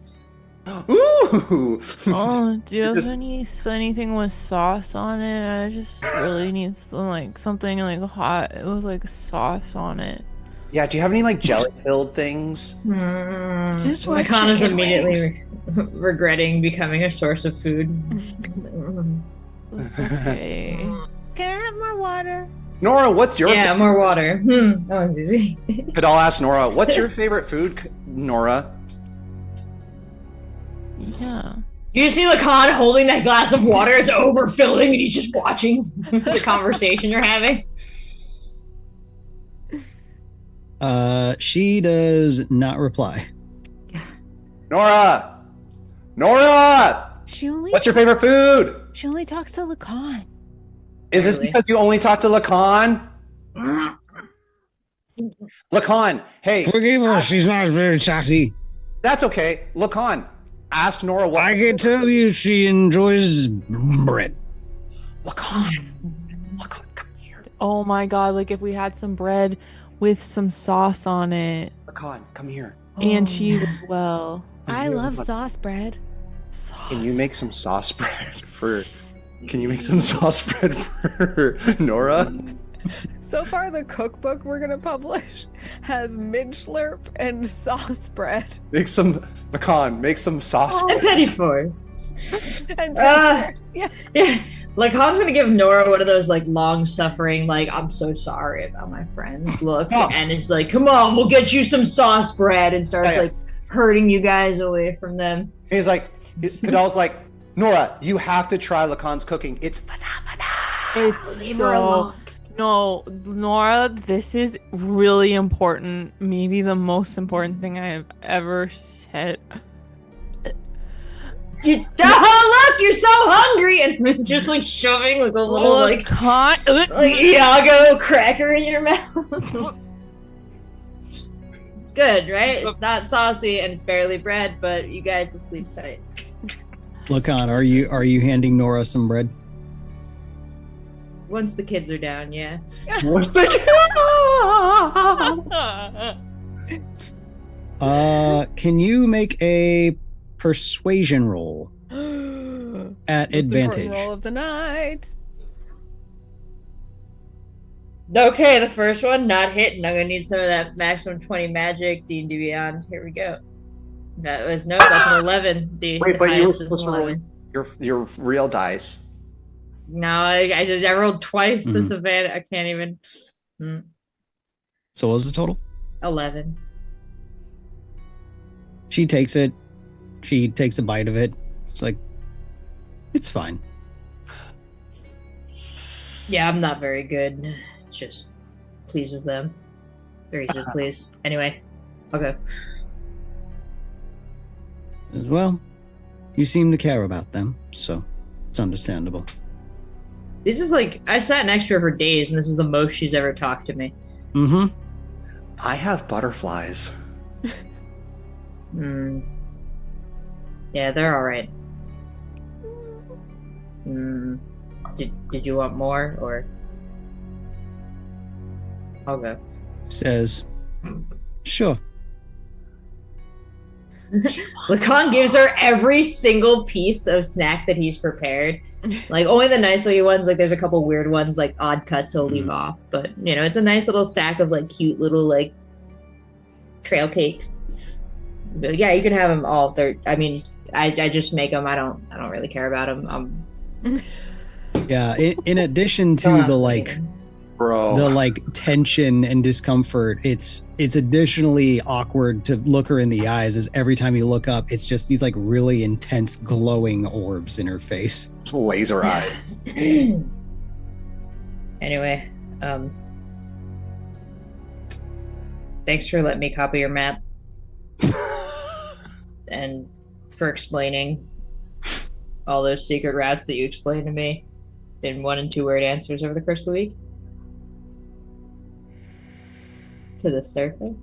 Ooh!
Oh, do you have
Just-
anything with sauce on it? I just really need something like hot with like sauce on it.
Yeah, do you have any like jelly-filled things?
Just want
Lacan is
chicken
immediately regretting becoming a source of food.
Okay.
Can I have more water?
Nora, what's your
Yeah, more water. That one's easy.
Kadal asked Nora, what's your favorite food, Nora?
Yeah.
You see Lacan holding that glass of water, it's overfilling, and he's just watching the conversation you're having.
She does not reply.
Nora! Nora!
She only
What's your favorite food?
she only talks to Lacan.
Is this
Really?
because you only talk to Lacan? Lacan, hey,
Forgive her, she's not very chatty.
that's okay. Lacan, ask Nora what.
I can tell you she enjoys bread.
Lacan, Lacan, come here.
Oh my god, like if we had some bread with some sauce on it
Lacan, come here.
and cheese as well.
I love sauce bread.
Sauce.
Can you make some sauce bread for? Can you make some sauce bread for Nora?
So far, the cookbook we're gonna publish has mid slurp and sauce bread.
Make some Lacan. Make some sauce
And
bread.
petty fours.
And
Ah.
yeah.
Yeah. Lacan's gonna give Nora one of those like long-suffering, like, I'm so sorry about my friends look.
Oh.
And it's like, come on, we'll get you some sauce bread, and starts
Yeah.
like hurting you guys away from them.
He's like, Kadal's like, Nora, you have to try Lacan's cooking. It's phenomenal.
It's
Leave her alone.
No, Nora, this is really important. Maybe the most important thing I have ever said.
You, oh, look, you're so hungry, and just like shoving like a little like Iago cracker in your mouth. It's good, right? It's not saucy and it's barely bread, but you guys will sleep tight.
Lacan, are you handing Nora some bread?
Once the kids are down, yeah.
Can you make a persuasion roll at
Most
advantage?
important roll of the night.
Okay, the first one not hitting. I'm gonna need some of that maximum 20 magic D&D Beyond. Here we go. That was no, that's an 11. The
Wait, but you were
highest is
supposed to
an
roll
11.
your real dice.
No, I rolled twice this event. I can't even.
So what was the total?
11.
She takes it. She takes a bite of it. It's like, it's fine.
Yeah, I'm not very good. It just pleases them. Very easy to please. Anyway, okay.
As well, you seem to care about them, so it's understandable.
This is like, I sat next to her for days, and this is the most she's ever talked to me.
Mm-hmm.
I have butterflies.
Yeah, they're all right. Did you want more, or? I'll go.
Says, sure.
Lacan gives her every single piece of snack that he's prepared. Like, only the nice looking ones. Like, there's a couple weird ones, like odd cuts he'll leave off. But, it's a nice little stack of, like, cute little, like, trail cakes. But, yeah, you can have them all. I just make them. I don't really care about them.
Yeah, in addition to the tension and discomfort, it's additionally awkward to look her in the eyes, as every time you look up, it's just these like really intense glowing orbs in her face.
Just laser eyes.
Anyway, thanks for letting me copy your map. And for explaining all those secret routes that you explained to me in 1 and 2 word answers over the course of the week. To the surface.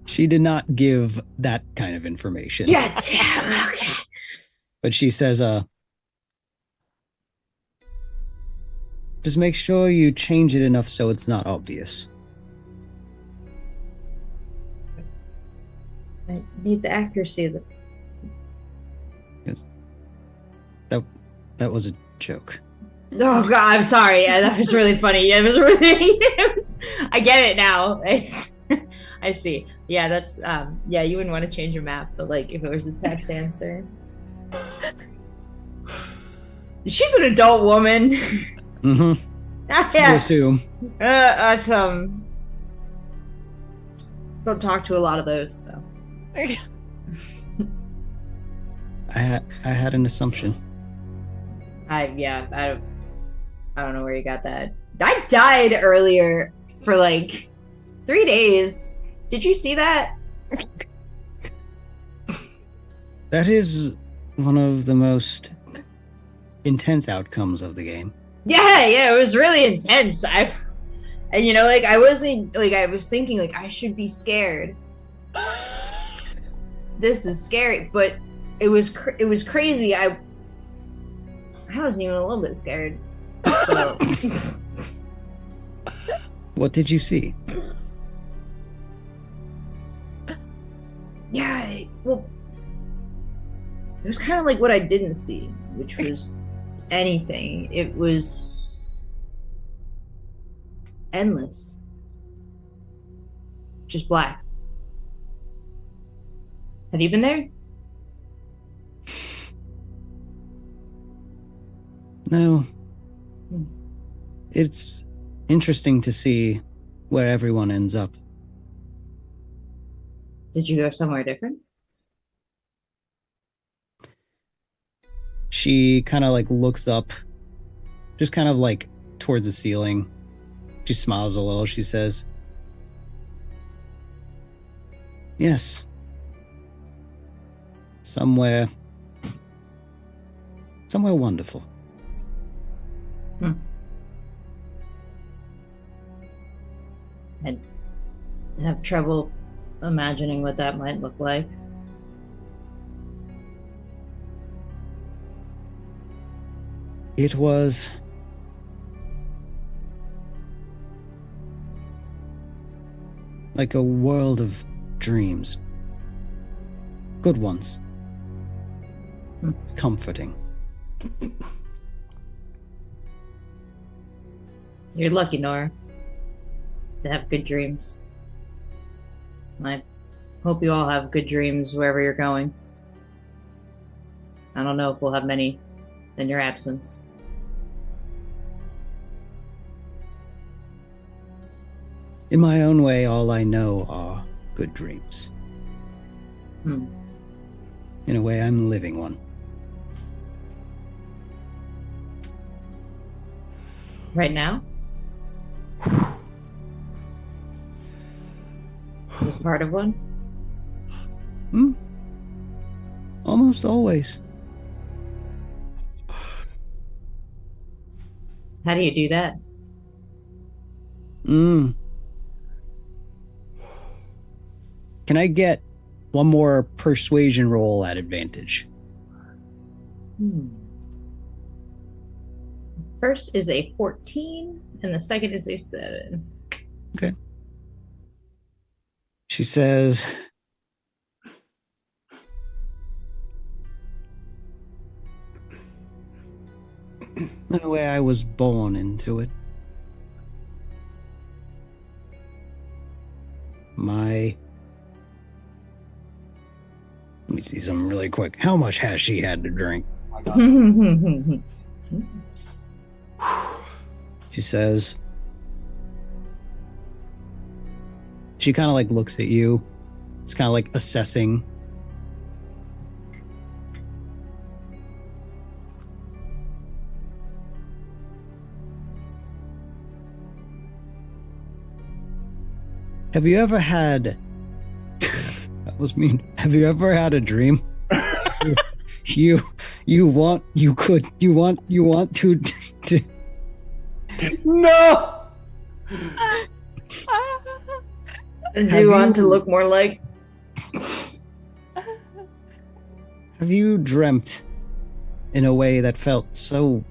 She did not give that kind of information.
Yeah, damn, okay.
But she says, just make sure you change it enough so it's not obvious.
I need the accuracy of the...
That was a joke.
Oh god, I'm sorry. Yeah, that was really funny. It was really I get it now. I see. Yeah, that's you wouldn't want to change your map, but like if it was a text answer. She's an adult woman.
Mm-hmm.
Yeah.
I assume.
Don't talk to a lot of those, so.
I had an assumption.
I don't know where you got that. I died earlier for like 3 days. Did you see that?
That is one of the most intense outcomes of the game.
Yeah, it was really intense. I was thinking like I should be scared. This is scary, but it was crazy. I wasn't even a little bit scared. So.
What did you see?
Yeah, it was kind of like what I didn't see, which was anything. It was endless. Just black. Have you been there?
No. It's interesting to see where everyone ends up.
Did you go somewhere different?
She kind of like looks up, just kind of like towards the ceiling. She smiles a little. She says, yes. Somewhere wonderful.
I'd have trouble imagining what that might look like.
It was like a world of dreams. Good ones. Comforting.
You're lucky, Nora, to have good dreams. I hope you all have good dreams wherever you're going. I don't know if we'll have many in your absence.
In my own way, all I know are good dreams. In a way, I'm living one.
Right now? Is this part of one?
Almost always.
How do you do that?
Can I get one more persuasion roll at advantage?
First is a 14, and the second is a 7.
Okay. She says, in a way, I was born into it. Let me see something really quick. How much has she had to drink? She says, she kind of like looks at you. It's kind of like assessing. Have you ever had that was mean. Have you ever had a dream? you want to
No!
Do you want to look more like?
Have you dreamt in a way that felt so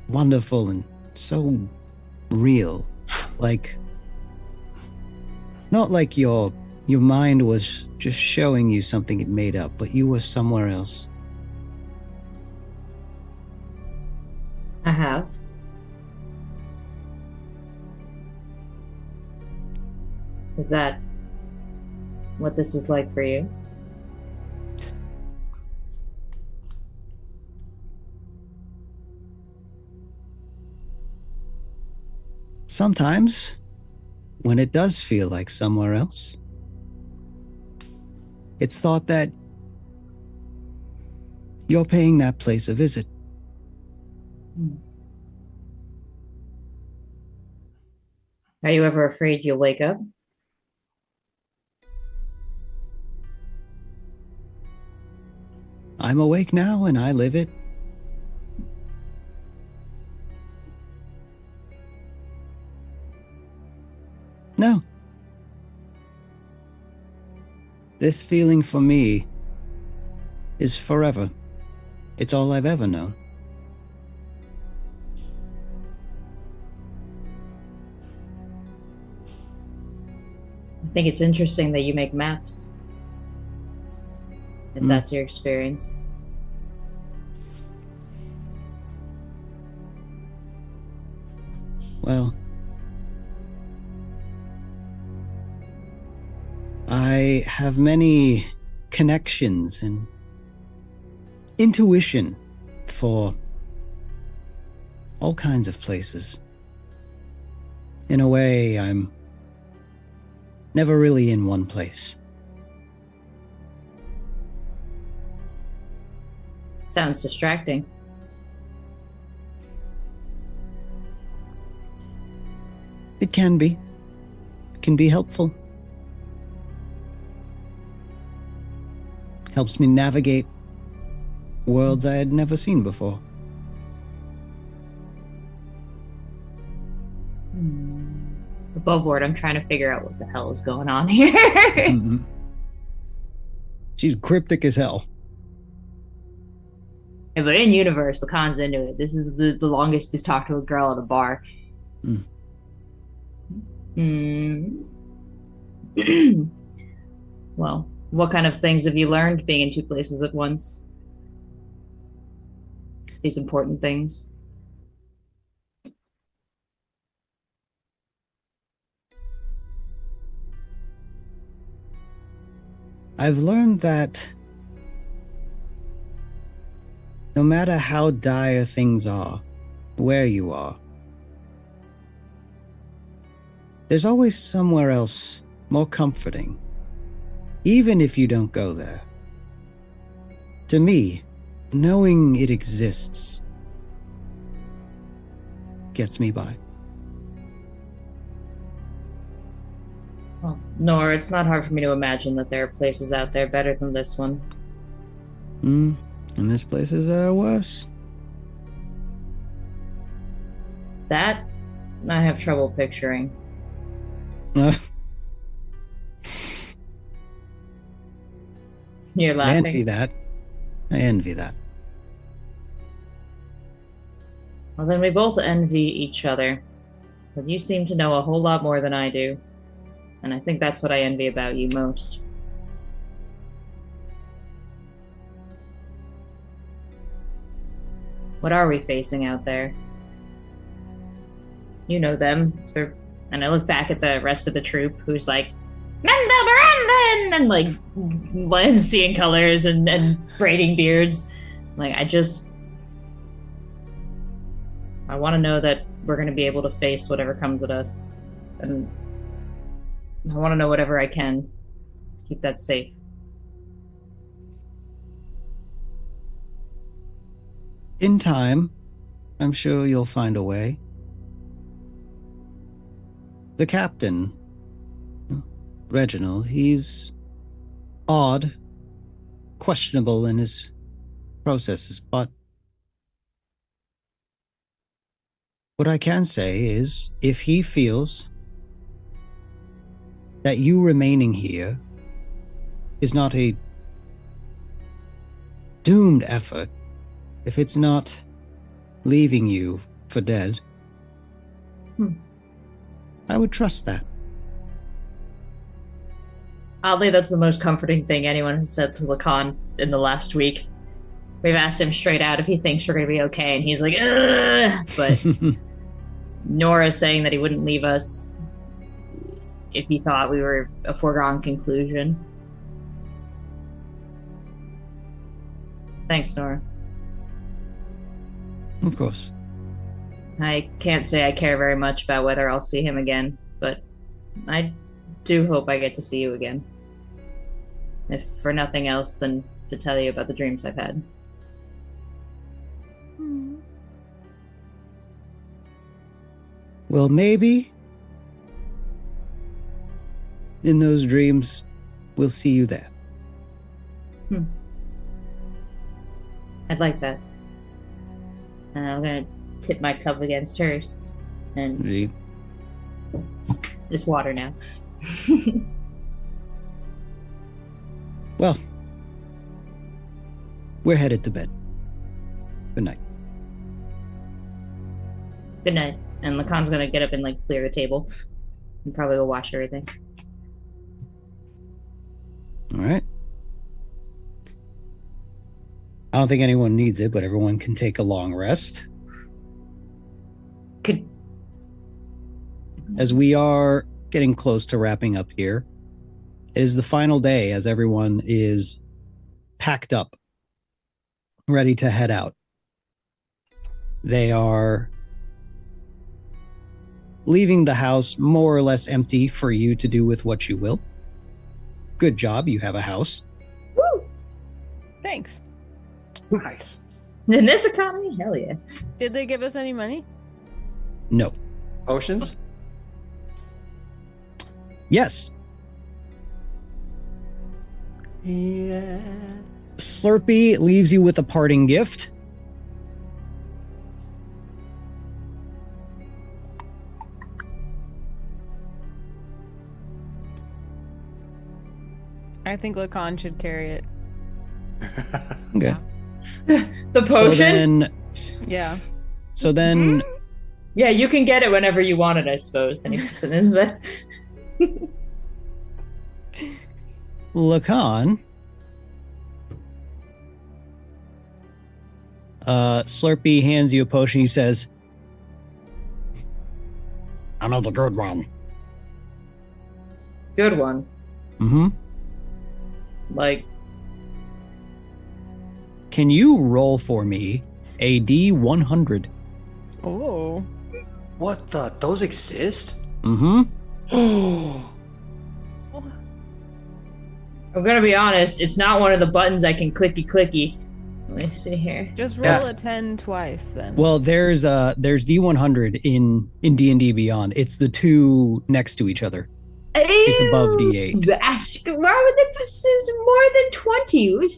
wonderful and so real? Like, not like your mind was just showing you something it made up, but you were somewhere else.
I have. Is that what this is like for you?
Sometimes, when it does feel like somewhere else, it's thought that you're paying that place a visit.
Are you ever afraid you'll wake up?
I'm awake now and I live it. No. This feeling for me is forever. It's all I've ever known.
I think it's interesting that you make maps. If that's your experience.
Well, I have many connections and intuition for all kinds of places. In a way, I'm never really in one place.
Sounds distracting.
It can be. It can be helpful. Helps me navigate worlds I had never seen before.
Above board, I'm trying to figure out what the hell is going on here.
Mm-hmm. She's cryptic as hell.
Yeah, but in universe, the con's into it. This is the longest he's talked to a girl at a bar. Well, what kind of things have you learned being in two places at once? These important things.
I've learned that no matter how dire things are, where you are, there's always somewhere else more comforting, even if you don't go there. To me, knowing it exists gets me by.
Well, Nor, it's not hard for me to imagine that there are places out there better than this one.
And there's places that are worse.
That, I have trouble picturing. You're laughing.
I envy that.
Well, then we both envy each other. But you seem to know a whole lot more than I do. And I think that's what I envy about you most. What are we facing out there? You know them. And I look back at the rest of the troop, who's like, Mendel Brandon! And like, seeing colors and braiding beards. Like, I want to know that we're going to be able to face whatever comes at us. And I want to know whatever I can to keep that safe.
In time, I'm sure you'll find a way. The captain, Reginald, he's odd, questionable in his processes, but what I can say is, if he feels that you remaining here is not a doomed effort, if it's not leaving you for dead, I would trust that.
Oddly, that's the most comforting thing anyone has said to Lacan in the last week. We've asked him straight out if he thinks we're going to be okay, and he's like, ugh! But Nora's saying that he wouldn't leave us if he thought we were a foregone conclusion. Thanks, Nora.
Of course.
I can't say I care very much about whether I'll see him again, but I do hope I get to see you again. If for nothing else than to tell you about the dreams I've had.
Well, maybe in those dreams, we'll see you there.
I'd like that. I'm gonna tip my cup against hers. And it's water now.
Well, we're headed to bed. Good night.
Good night. And Lacan's gonna get up and like clear the table. And probably go wash everything.
All right. I don't think anyone needs it, but everyone can take a long rest. As we are getting close to wrapping up here, it is the final day as everyone is packed up, ready to head out. They are leaving the house more or less empty for you to do with what you will. Good job, you have a house.
Woo! Thanks.
Nice.
In this economy, hell yeah.
Did they give us any money?
No.
Potions?
Yes.
Yeah.
Slurpee leaves you with a parting gift.
I think Lacan should carry it.
Okay.
The potion?
So then
yeah, you can get it whenever you want it, I suppose. And he puts it in his bed.
Lacan, Slurpee hands you a potion. He says,
I made a good one.
Good one.
mm-hmm.
Like,
Can you roll for me a D100?
Oh.
What the? Those exist?
Mm-hmm.
Oh.
I'm gonna be honest, it's not one of the buttons I can clicky. Let me see here.
Just roll a 10 twice then.
Well, there's D100 in D&D Beyond. It's the two next to each other. It's above D8.
Why would they put more than 20?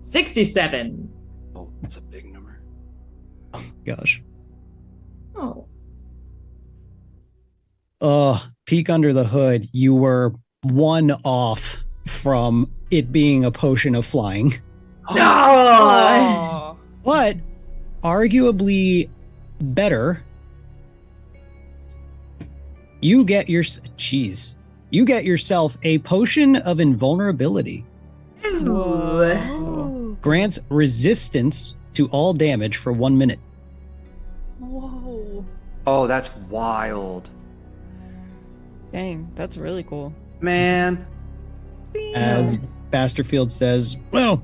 67.
Oh, that's a big number.
Oh, gosh.
Oh.
Peek under the hood. You were one off from it being a potion of flying.
Oh.
But arguably better You get yourself a potion of invulnerability.
Whoa.
Grants resistance to all damage for 1 minute.
Whoa.
Oh, that's wild.
Dang, that's really cool.
Man.
As Basterfield says, well,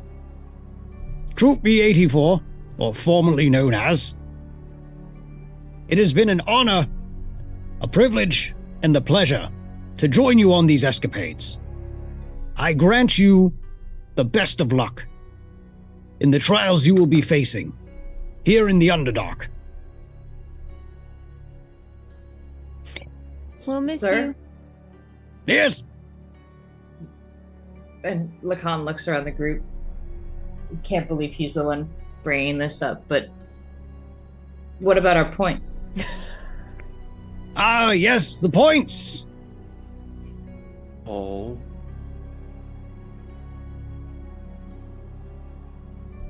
Troop B-84, or formerly known as, it has been an honor, a privilege, and a pleasure to join you on these escapades. I grant you the best of luck in the trials you will be facing here in the Underdark.
We'll miss
Sir?
you.
Yes.
And Lacan looks around the group. Can't believe he's the one bringing this up, but what about our points?
Ah, yes, the points.
Oh.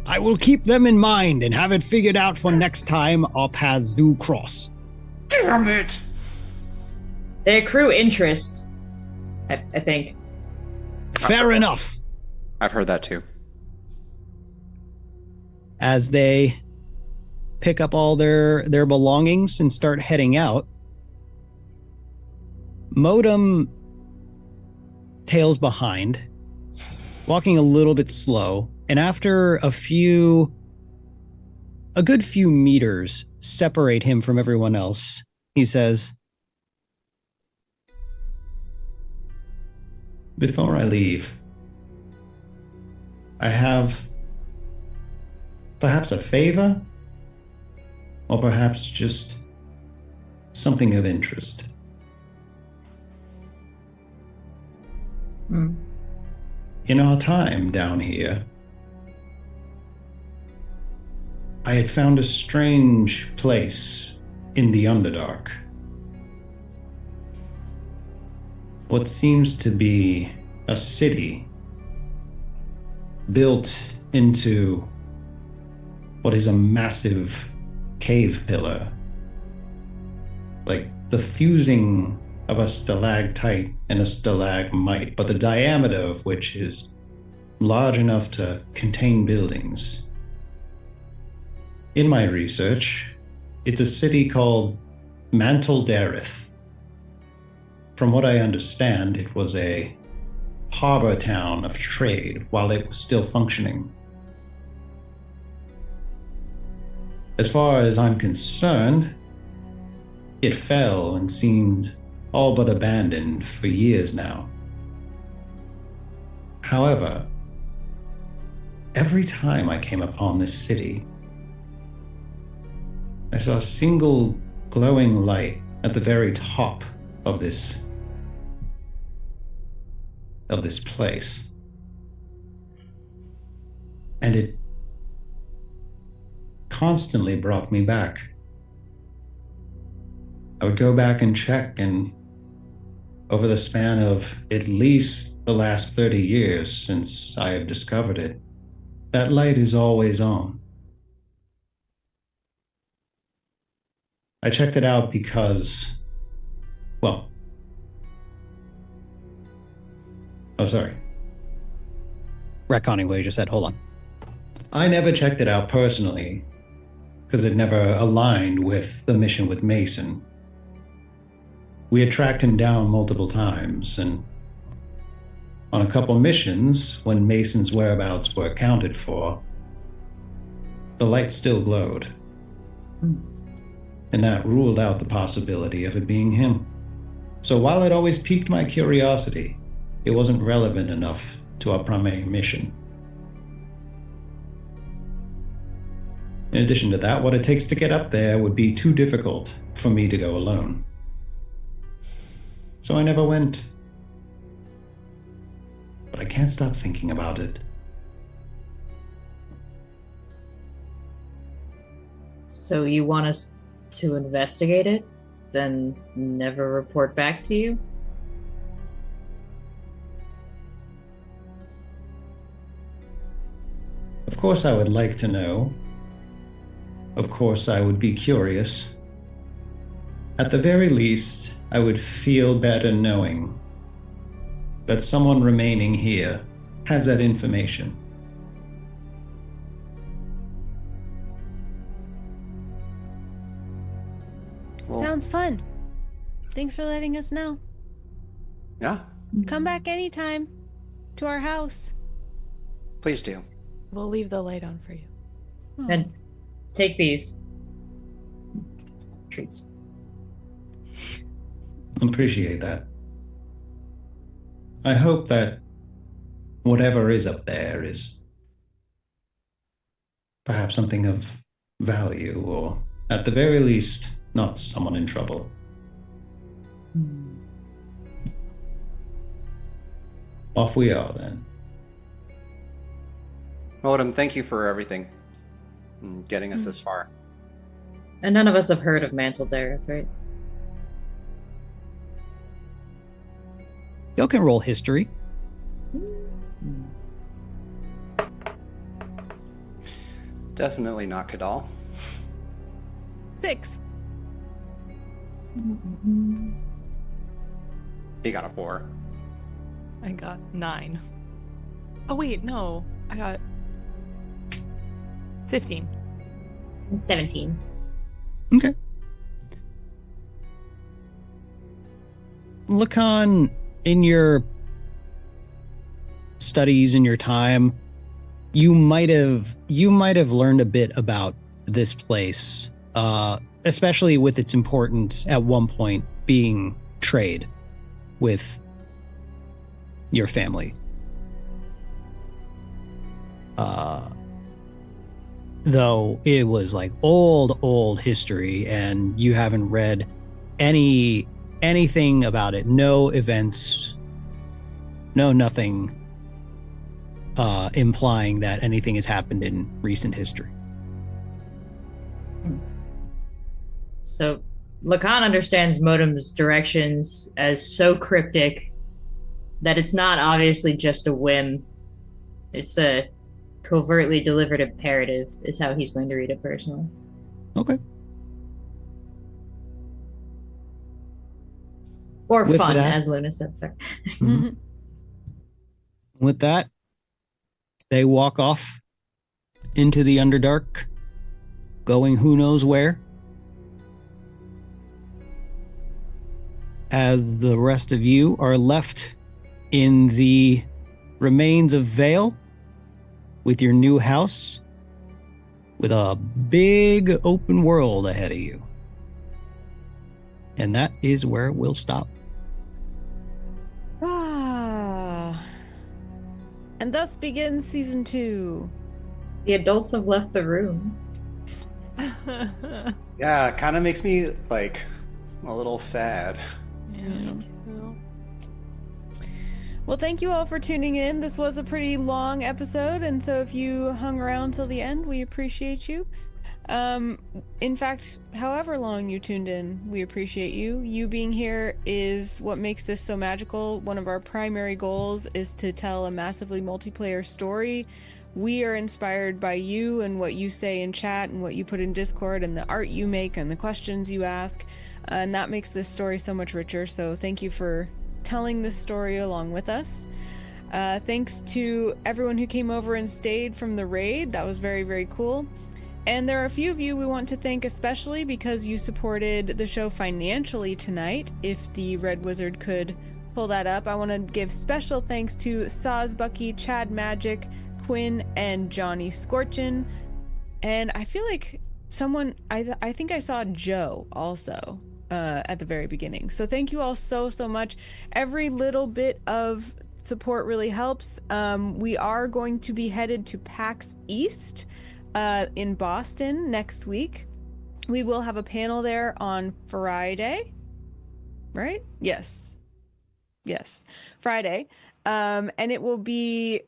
I will keep them in mind and have it figured out for next time our paths do cross.
Damn it!
They accrue interest, I think.
Fair enough.
I've heard that too.
As they pick up all their belongings and start heading out, Modem tails behind, walking a little bit slow, and after a good few meters separate him from everyone else, he says,
Before I leave, I have perhaps a favor, or perhaps just something of interest. In our time down here, I had found a strange place in the Underdark. What seems to be a city built into what is a massive cave pillar, like the fusing of a stalactite and a stalagmite, but the diameter of which is large enough to contain buildings. In my research, it's a city called Mantle Dareth. From what I understand, it was a harbor town of trade while it was still functioning. As far as I'm concerned, it fell and seemed all but abandoned for years now. However, every time I came upon this city, I saw a single glowing light at the very top of this place. And it constantly brought me back. I would go back and check, and over the span of at least the last 30 years since I have discovered it, that light is always on. I checked it out because, well, oh, sorry.
retconning what you just said. Hold on.
I never checked it out personally because it never aligned with the mission with Mason. We had tracked him down multiple times, and on a couple missions, when Mason's whereabouts were accounted for, the light still glowed. And that ruled out the possibility of it being him. So while it always piqued my curiosity, it wasn't relevant enough to our primary mission. In addition to that, what it takes to get up there would be too difficult for me to go alone. So I never went. But I can't stop thinking about it.
So you want us to investigate it, then never report back to you?
Of course I would like to know. Of course I would be curious. At the very least, I would feel better knowing that someone remaining here has that information.
Well,
Sounds fun. Thanks for letting us know.
yeah,
Come back anytime to our house.
please do.
We'll leave the light on for you.
And take these treats.
Appreciate that. I hope that whatever is up there is perhaps something of value, or at the very least, not someone in trouble. Off we are then.
Modem, thank you for everything and getting us this far.
And none of us have heard of Mantle Dareth, right?
Y'all can roll history.
Definitely not Kadal.
6.
He got a 4.
I got 9. Oh wait, no. I got 15.
And 17.
Okay. Lacan, in your studies, in your time, you might have learned a bit about this place, especially with its importance at one point being trade with your family. Though it was like old history, and you haven't read anything about it. No events, no nothing implying that anything has happened in recent history.
So Lacan understands Modem's directions as so cryptic that it's not obviously just a whim. It's a covertly delivered imperative, is how he's going to read it personally.
Okay.
Or
With
fun,
that-
as Luna said, sorry.
Mhm. With that, they walk off into the Underdark, going who knows where, as the rest of you are left in the remains of Vale with your new house, with a big open world ahead of you. And that is where we'll stop.
And thus begins season 2.
The adults have left the room.
Yeah, it kind of makes me like a little sad.
Well, thank you all for tuning in. This was a pretty long episode, and so if you hung around till the end, we appreciate you. In fact, however long you tuned in, we appreciate you. You being here is what makes this so magical. One of our primary goals is to tell a massively multiplayer story. We are inspired by you and what you say in chat and what you put in Discord and the art you make and the questions you ask. And that makes this story so much richer. So thank you for telling this story along with us. Thanks to everyone who came over and stayed from the raid. That was very, very cool. And there are a few of you we want to thank especially because you supported the show financially tonight. If the Red Wizard could pull that up, I want to give special thanks to Saz Bucky, Chad Magic, Quinn, and Johnny Scorchin. And I feel like someone, I think I saw Joe also at the very beginning. So thank you all so much. Every little bit of support really helps. We are going to be headed to PAX East in Boston next week. We will have a panel there on Friday, right? Yes, Friday. And it will be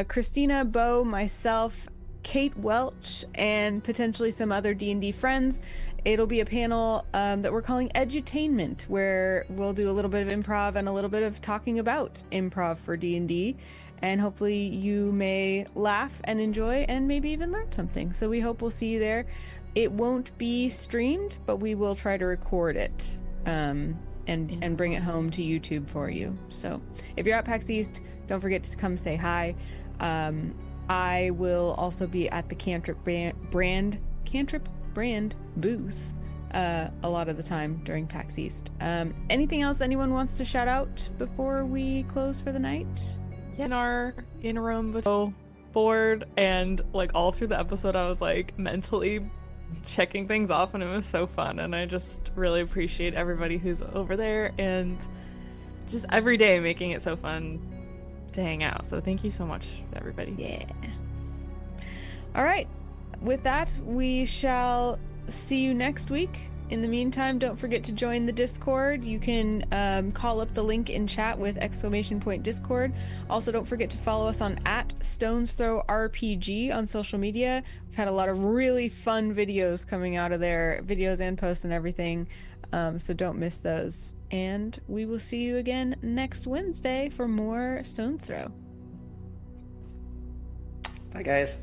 Christina, Bo, myself, Kate Welch, and potentially some other D&D friends. It'll be a panel that we're calling Edutainment, where we'll do a little bit of improv and a little bit of talking about improv for D&D. And hopefully you may laugh and enjoy and maybe even learn something. So we hope we'll see you there. It won't be streamed, but we will try to record it. and bring it home to YouTube for you. So if you're at PAX East, don't forget to come say hi. I will also be at the Cantrip brand booth a lot of the time during PAX East. Anything else anyone wants to shout out before we close for the night?
In our interim board, and like all through the episode, I was like mentally checking things off, and it was so fun. And I just really appreciate everybody who's over there and just every day making it so fun to hang out. So thank you so much, everybody.
Yeah. All right. With that, we shall see you next week. In the meantime, don't forget to join the Discord. You can call up the link in chat with !Discord. Also, don't forget to follow us on @StonesThrow RPG on social media. We've had a lot of really fun videos coming out of there, videos and posts and everything. So don't miss those. And we will see you again next Wednesday for more Stones Throw.
Bye, guys.